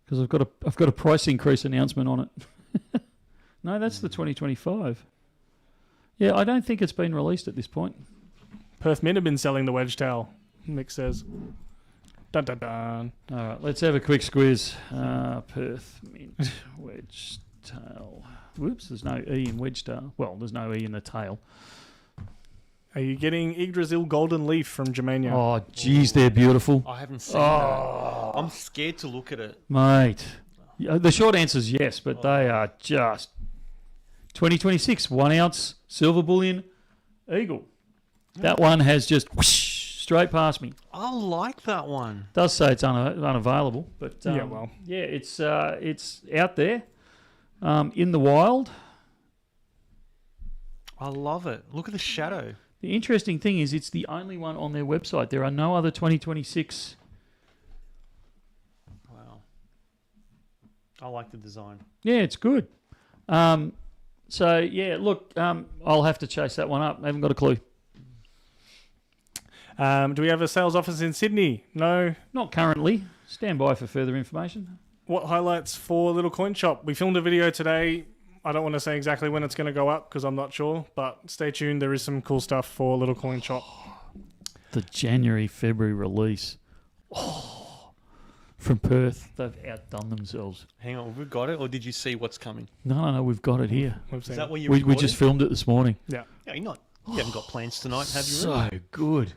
Speaker 3: Because I've got a price increase announcement on it. No, that's the 2025. Yeah, I don't think it's been released at this point.
Speaker 2: Perth Mint have been selling the wedge tail, Mick says. Dun dun dun.
Speaker 3: All right, let's have a quick squiz. Perth Mint wedge tail. Whoops, there's no E in wedge tail. Well, there's no E in the tail.
Speaker 2: Are you getting Yggdrasil Golden Leaf from Germania?
Speaker 3: Oh, geez, they're beautiful.
Speaker 1: I haven't seen that. I'm scared to look at it.
Speaker 3: Mate. The short answer is yes, but they are just 2026 1 ounce silver bullion eagle. That one has just whoosh, straight past me.
Speaker 1: I like that one.
Speaker 3: It does say it's unavailable, but it's out there in the wild.
Speaker 1: I love it. Look at the shadow.
Speaker 3: The interesting thing is it's the only one on their website. There are no other 2026.
Speaker 1: I like the design.
Speaker 3: Yeah, it's good. I'll have to chase that one up. I haven't got a clue.
Speaker 2: Do we have a sales office in Sydney? No.
Speaker 3: Not currently. Stand by for further information.
Speaker 2: What highlights for Little Coin Shop? We filmed a video today. I don't want to say exactly when it's going to go up because I'm not sure, but stay tuned. There is some cool stuff for Little Coin Shop.
Speaker 3: The January-February release. From Perth. They've outdone themselves.
Speaker 1: Hang on, have we got it, or did you see what's coming?
Speaker 3: No, we've got it here.
Speaker 1: Is that what you
Speaker 3: we just filmed it this morning.
Speaker 2: Yeah.
Speaker 1: You haven't got plans tonight, have you?
Speaker 3: So good.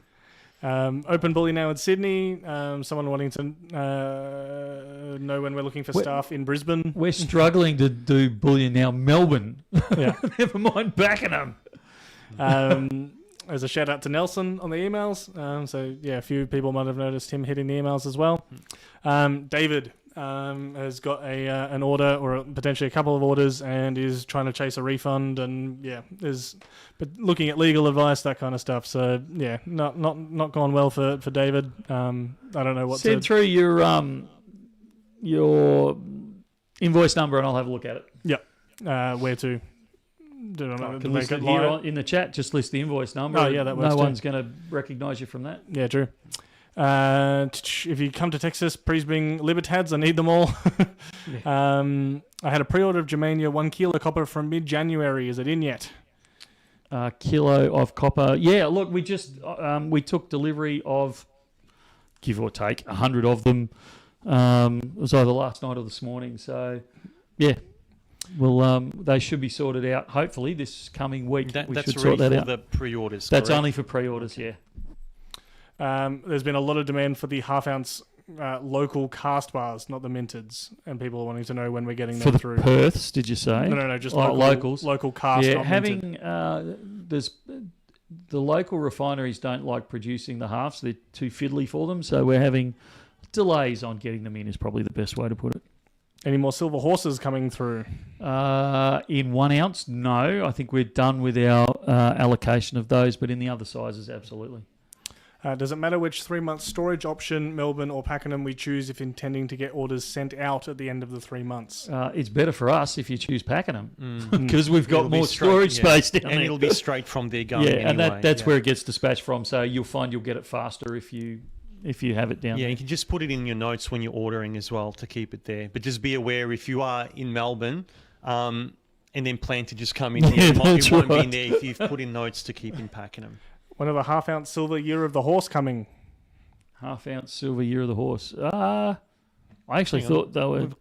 Speaker 2: Open Bullion Now in Sydney. Someone wanting to know when we're looking for staff in Brisbane.
Speaker 3: We're struggling to do Bullion Now Melbourne.
Speaker 2: Yeah.
Speaker 3: Never mind Pakenham.
Speaker 2: There's a shout out to Nelson on the emails. A few people might have noticed him hitting the emails as well. David has got an order or potentially a couple of orders and is trying to chase a refund and but looking at legal advice, that kind of stuff. So yeah, not gone well for David. I don't know what
Speaker 3: Send through your invoice number and I'll have a look at it.
Speaker 2: Yep. Where to? Do I
Speaker 3: I
Speaker 2: make
Speaker 3: can list
Speaker 2: it
Speaker 3: it here
Speaker 2: live?
Speaker 3: in the chat. Just list the invoice number.
Speaker 2: Oh, yeah, that works
Speaker 3: No
Speaker 2: too.
Speaker 3: one's going to recognise you from that.
Speaker 2: Yeah, true. If you come to Texas, please bring Libertads. I need them all. I had a pre-order of Germania 1 kilo copper from mid-January. Is it in yet?
Speaker 3: Kilo of copper. Yeah, look, we just we took delivery of, give or take, 100 of them. It was either last night or this morning. So, yeah. Well, they should be sorted out. Hopefully, this coming week we
Speaker 1: that's
Speaker 3: should sort that
Speaker 1: for
Speaker 3: out.
Speaker 1: the pre-orders.
Speaker 3: That's
Speaker 1: correct?
Speaker 3: only for pre-orders. Yeah.
Speaker 2: There's been a lot of demand for the half-ounce local cast bars, not the minteds, and people are wanting to know when we're getting
Speaker 3: For
Speaker 2: them
Speaker 3: the
Speaker 2: through.
Speaker 3: Perths, did you say?
Speaker 2: No, just
Speaker 3: locals.
Speaker 2: Local cast.
Speaker 3: Yeah,
Speaker 2: not minted.
Speaker 3: having there's the local refineries don't like producing the halves; they're too fiddly for them. So we're having delays on getting them in. Is probably the best way to put it.
Speaker 2: Any more silver horses coming through?
Speaker 3: In 1 ounce, no. I think we're done with our allocation of those, but in the other sizes, absolutely.
Speaker 2: Does it matter which 3-month storage option, Melbourne or Pakenham, we choose if intending to get orders sent out at the end of the 3 months?
Speaker 3: It's better for us if you choose Pakenham because we've got
Speaker 1: It'll be
Speaker 3: more
Speaker 1: straight-
Speaker 3: storage
Speaker 1: yeah.
Speaker 3: space down
Speaker 1: And
Speaker 3: there.
Speaker 1: it'll be straight from there going
Speaker 3: Yeah,
Speaker 1: anyway.
Speaker 3: and that's
Speaker 1: yeah.
Speaker 3: where it gets dispatched from. So you'll find you'll get it faster if you have it down
Speaker 1: Yeah,
Speaker 3: there.
Speaker 1: you can just put it in your notes when you're ordering as well to keep it there. But just be aware if you are in Melbourne and then plan to just come in here, it
Speaker 3: that's
Speaker 1: won't be
Speaker 3: right.
Speaker 1: in there if you've put in notes to keep in Pakenham.
Speaker 2: When are the half-ounce silver year of the horse coming?
Speaker 3: Half ounce silver year of the horse. I actually
Speaker 1: Hang on.
Speaker 3: thought they were
Speaker 1: We've-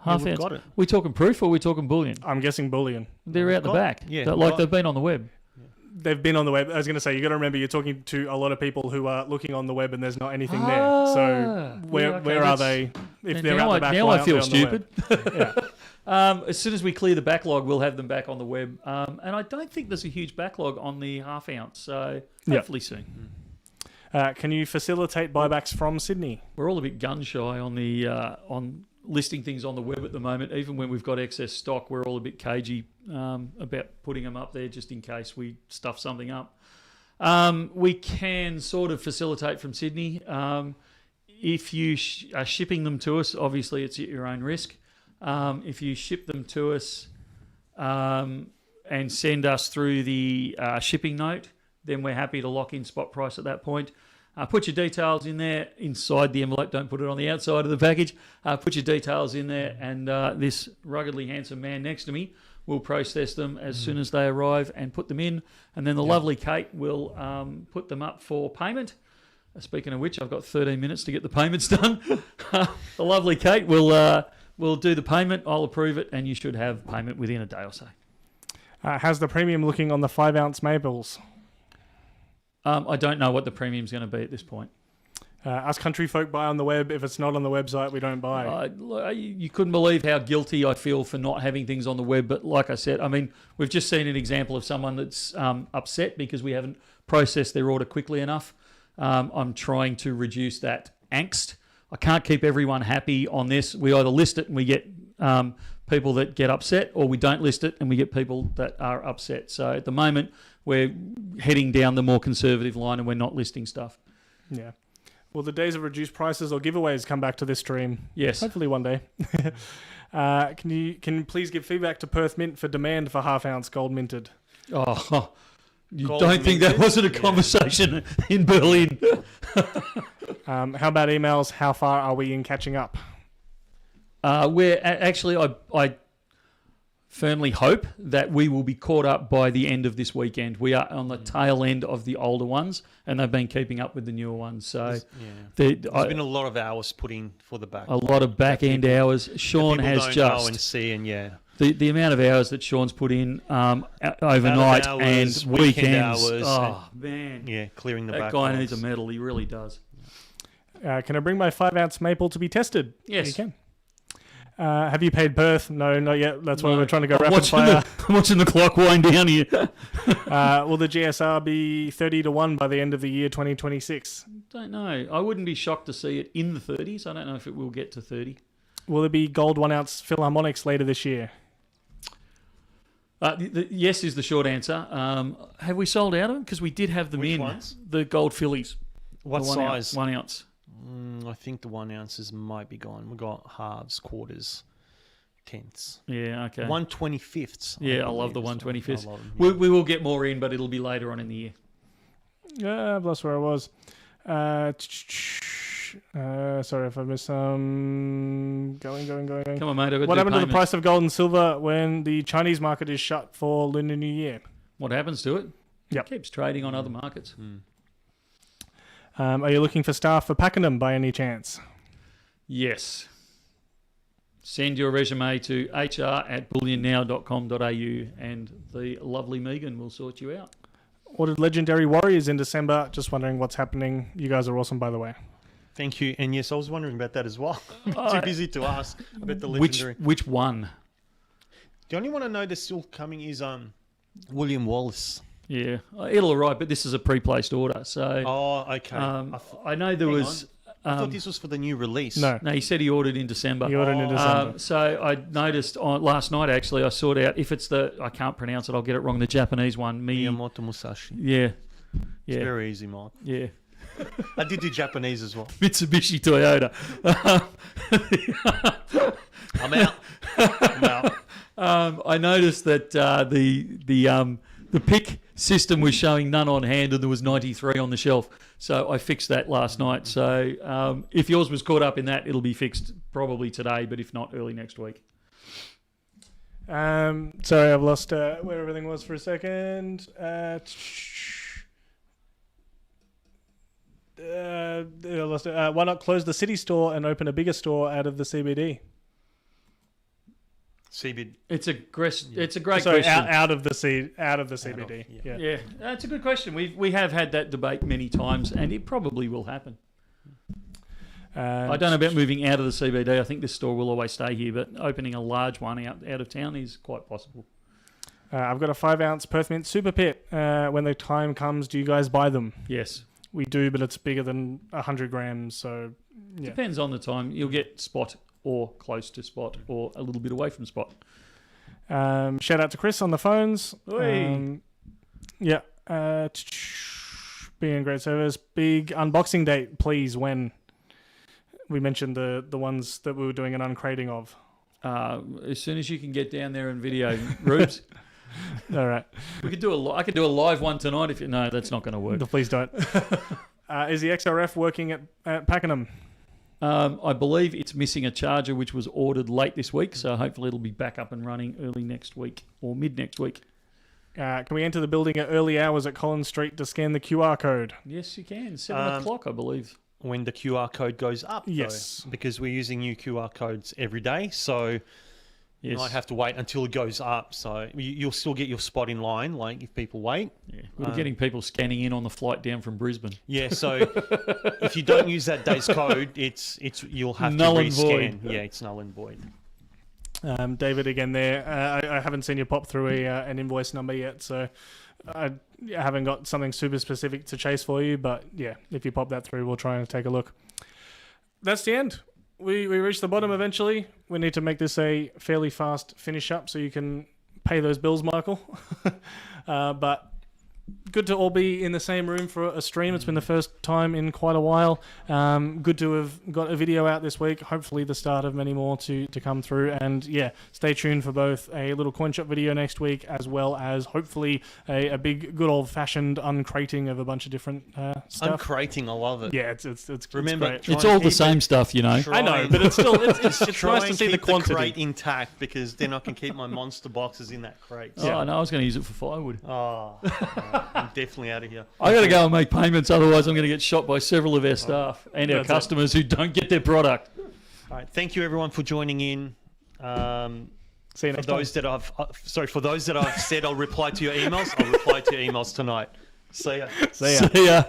Speaker 3: half
Speaker 1: we've
Speaker 3: ounce.
Speaker 1: got it.
Speaker 3: We talking proof or we talking bullion?
Speaker 2: I'm guessing bullion.
Speaker 3: They're out the
Speaker 1: got-
Speaker 3: back.
Speaker 1: yeah,
Speaker 3: Like
Speaker 1: got-
Speaker 3: they've been on the web.
Speaker 2: They've been on the web. I was going to say, you got to remember, you're talking to a lot of people who are looking on the web and there's not anything there. So
Speaker 3: Ah,
Speaker 2: where
Speaker 3: yeah, okay,
Speaker 2: where are
Speaker 3: that's-
Speaker 2: they? If
Speaker 3: And
Speaker 2: they're
Speaker 3: now
Speaker 2: out the back,
Speaker 3: now
Speaker 2: why
Speaker 3: I
Speaker 2: aren't
Speaker 3: feel
Speaker 2: they on the
Speaker 3: stupid.
Speaker 2: web? Yeah.
Speaker 3: As soon as we clear the backlog, we'll have them back on the web. And I don't think there's a huge backlog on the half ounce. So
Speaker 2: Yeah.
Speaker 3: hopefully soon.
Speaker 2: Can you facilitate buybacks from Sydney?
Speaker 3: We're all a bit gun shy on the on listing things on the web at the moment. Even when we've got excess stock, we're all a bit cagey about putting them up there just in case we stuff something up. We can sort of facilitate from Sydney. If you are shipping them to us, obviously it's at your own risk. If you ship them to us and send us through the shipping note, then we're happy to lock in spot price at that point. Put your details in there inside the envelope. Don't put it on the outside of the package. Put your details in there, and this ruggedly handsome man next to me will process them as soon as they arrive and put them in. And then the lovely Kate will put them up for payment. Speaking of which, I've got 13 minutes to get the payments done. The lovely Kate will do the payment. I'll approve it, and you should have payment within a day or so.
Speaker 2: How's the premium looking on the 5-ounce maples?
Speaker 3: I don't know what the premium's going to be at this point.
Speaker 2: Us country folk buy on the web. If it's not on the website, we don't buy.
Speaker 3: You couldn't believe how guilty I feel for not having things on the web. But like I said, I mean, we've just seen an example of someone that's upset because we haven't processed their order quickly enough. I'm trying to reduce that angst. I can't keep everyone happy on this. We either list it and we get people that get upset, or we don't list it and we get people that are upset. So at the moment, we're heading down the more conservative line and we're not listing stuff.
Speaker 2: Yeah. Will the days of reduced prices or giveaways come back to this stream?
Speaker 3: Yes.
Speaker 2: Hopefully one day. Can you please give feedback to Perth Mint for demand for half-ounce gold minted?
Speaker 3: Oh, you
Speaker 1: Gold
Speaker 3: don't think that
Speaker 1: minted?
Speaker 3: wasn't a
Speaker 1: Yeah.
Speaker 3: conversation in Berlin?
Speaker 2: How about emails? How far are we in catching up?
Speaker 3: Actually, I firmly hope that we will be caught up by the end of this weekend. We are on the tail end of the older ones, and they've been keeping up with the newer ones. So
Speaker 1: There's been a lot of hours put in for the back.
Speaker 3: a lot of back end hours. Sean
Speaker 1: People
Speaker 3: has
Speaker 1: don't know and
Speaker 3: just
Speaker 1: see, and
Speaker 3: the amount of hours that Sean's put in overnight
Speaker 1: Out of
Speaker 3: and
Speaker 1: hours, weekend
Speaker 3: weekends.
Speaker 1: hours,
Speaker 3: Oh man,
Speaker 1: clearing the
Speaker 3: that
Speaker 1: back.
Speaker 3: guy needs a medal. He really does.
Speaker 2: Can I bring my 5-ounce maple to be tested?
Speaker 3: Yes.
Speaker 2: You can. Have you paid Perth? No, not yet. That's why
Speaker 3: No.
Speaker 2: we're trying to go
Speaker 3: I'm
Speaker 2: rapid
Speaker 3: watching
Speaker 2: fire.
Speaker 3: I'm watching the clock wind down here.
Speaker 2: Will the GSR be 30-1 by the end of the year 2026?
Speaker 3: Don't know. I wouldn't be shocked to see it in the 30s. I don't know if it will get to 30.
Speaker 2: Will there be gold 1 ounce Philharmonics later this year?
Speaker 3: Yes is the short answer. Have we sold out of them? Because we did have them
Speaker 1: Which
Speaker 3: in.
Speaker 1: ones?
Speaker 3: The gold Phillies.
Speaker 1: What
Speaker 3: The
Speaker 1: size?
Speaker 3: 1 ounce.
Speaker 1: I think the 1 ounces might be gone. We've got halves, quarters, tenths.
Speaker 3: Yeah, okay.
Speaker 1: 1/25ths.
Speaker 3: Yeah, I love the 125th.
Speaker 1: I love them,
Speaker 3: We,
Speaker 1: yeah.
Speaker 3: we will get more in, but it'll be later on in the year.
Speaker 2: Yeah, I've lost where I was. Sorry if I missed some. Going.
Speaker 3: Come on, mate. I've got
Speaker 2: What
Speaker 3: to do
Speaker 2: happened to the
Speaker 3: payments.
Speaker 2: price of gold and silver when the Chinese market is shut for Lunar New Year?
Speaker 3: What happens to it?
Speaker 2: Yep.
Speaker 3: It keeps trading on other markets.
Speaker 2: Are you looking for staff for Pakenham by any chance?
Speaker 3: Yes. Send your resume to hr@bullionnow.com.au and the lovely Megan will sort you out.
Speaker 2: Ordered Legendary Warriors in December. Just wondering what's happening. You guys are awesome, by the way.
Speaker 1: Thank you. And yes, I was wondering about that as well. Too busy to ask about the
Speaker 3: Which
Speaker 1: legendary.
Speaker 3: which one?
Speaker 1: The only one I know that's still coming is William Wallace.
Speaker 3: Yeah, it'll arrive, but this is a pre-placed order. So
Speaker 1: Oh, okay.
Speaker 3: I know there
Speaker 1: Hang
Speaker 3: was.
Speaker 1: I thought this was for the new release.
Speaker 2: No,
Speaker 3: No, he said he ordered in December.
Speaker 2: he ordered in December.
Speaker 3: So I noticed last night, actually, I sorted out, if it's I can't pronounce it, I'll get it wrong, the Japanese one.
Speaker 1: Miyamoto Musashi.
Speaker 3: Yeah.
Speaker 1: It's
Speaker 3: Yeah.
Speaker 1: very easy, Mark.
Speaker 3: Yeah.
Speaker 1: I did do Japanese as well.
Speaker 3: Mitsubishi Toyota.
Speaker 1: I'm out. I'm out.
Speaker 3: I noticed that the pick system was showing none on hand and there was 93 on the shelf. So I fixed that last night. So if yours was caught up in that, it'll be fixed probably today, but if not, early next week.
Speaker 2: Sorry, I've lost where everything was for a second. I lost it. Why not close the city store and open a bigger store out of the CBD?
Speaker 1: CBD.
Speaker 3: It's a great
Speaker 2: Sorry,
Speaker 3: question.
Speaker 2: out of the CBD.
Speaker 1: yeah.
Speaker 3: Yeah, that's a good question. We have had that debate many times, and it probably will happen. I don't know about moving out of the CBD. I think this store will always stay here, but opening a large one out of town is quite possible.
Speaker 2: I've got a 5 ounce Perth Mint Super Pit. When the time comes, do you guys buy them?
Speaker 3: Yes.
Speaker 2: We do, but it's bigger than 100 grams, so yeah.
Speaker 3: Depends on the time. You'll get spot or close to spot or a little bit away from spot.
Speaker 2: Shout out to Chris on the phones.
Speaker 3: Oi.
Speaker 2: Yeah. Being great service. Big unboxing date, please. When? We mentioned the ones that we were doing an uncrating of.
Speaker 3: As soon as you can get down there and video, Rubes.
Speaker 2: All right.
Speaker 3: We could do I could do a live one tonight if you. No, that's not going to work.
Speaker 2: Please don't. Is the XRF working at Pakenham?
Speaker 3: I believe it's missing a charger, which was ordered late this week, so hopefully it'll be back up and running early next week or mid next week.
Speaker 2: Can we enter the building at early hours at Collins Street to scan the QR code?
Speaker 3: Yes, you can. 7 o'clock, I believe.
Speaker 1: When the QR code goes up,
Speaker 2: Yes.
Speaker 1: though, because we're using new QR codes every day, so you
Speaker 3: Yes.
Speaker 1: might have to wait until it goes up. So you'll still get your spot in line, like if people wait.
Speaker 3: Yeah. We're getting people scanning in on the flight down from Brisbane.
Speaker 1: Yeah, so if you don't use that day's code, it's you'll have
Speaker 3: Null
Speaker 1: to
Speaker 3: and
Speaker 1: rescan.
Speaker 3: void.
Speaker 1: Yeah, it's null and void.
Speaker 2: David again there. I haven't seen you pop through an invoice number yet, so I haven't got something super specific to chase for you. But yeah, if you pop that through, we'll try and take a look. That's the end. We reached the bottom eventually. We need to make this a fairly fast finish up so you can pay those bills, Michael. But good to all be in the same room for a stream. It's been the first time in quite a while. Good to have got a video out this week. Hopefully the start of many more to come through. And yeah, stay tuned for both a little coin shop video next week as well as hopefully a big good old fashioned uncrating of a bunch of different stuff.
Speaker 1: Uncrating, I love it.
Speaker 2: Yeah, it's
Speaker 1: Remember,
Speaker 2: great.
Speaker 1: try
Speaker 3: It's
Speaker 1: and
Speaker 3: all the
Speaker 1: keep
Speaker 3: same
Speaker 1: it-
Speaker 3: stuff, you know.
Speaker 2: I know, but it's still it's
Speaker 1: Try
Speaker 2: nice to
Speaker 1: and
Speaker 2: see the
Speaker 1: keep
Speaker 2: quantity.
Speaker 1: crate intact because then I can keep my monster boxes in that crate.
Speaker 3: Oh,
Speaker 2: Yeah.
Speaker 3: no, I was going to use it for firewood.
Speaker 1: Oh, I'm definitely out of here.
Speaker 3: I got to go and make payments, otherwise I'm going to get shot by several of our staff and our
Speaker 2: That's it.
Speaker 3: customers who don't get their product.
Speaker 1: All right, thank you everyone for joining in.
Speaker 2: See you
Speaker 1: For
Speaker 2: next time.
Speaker 1: those that I've said I'll reply to your emails, I'll reply to your emails tonight. See ya.
Speaker 2: See ya.
Speaker 3: See ya.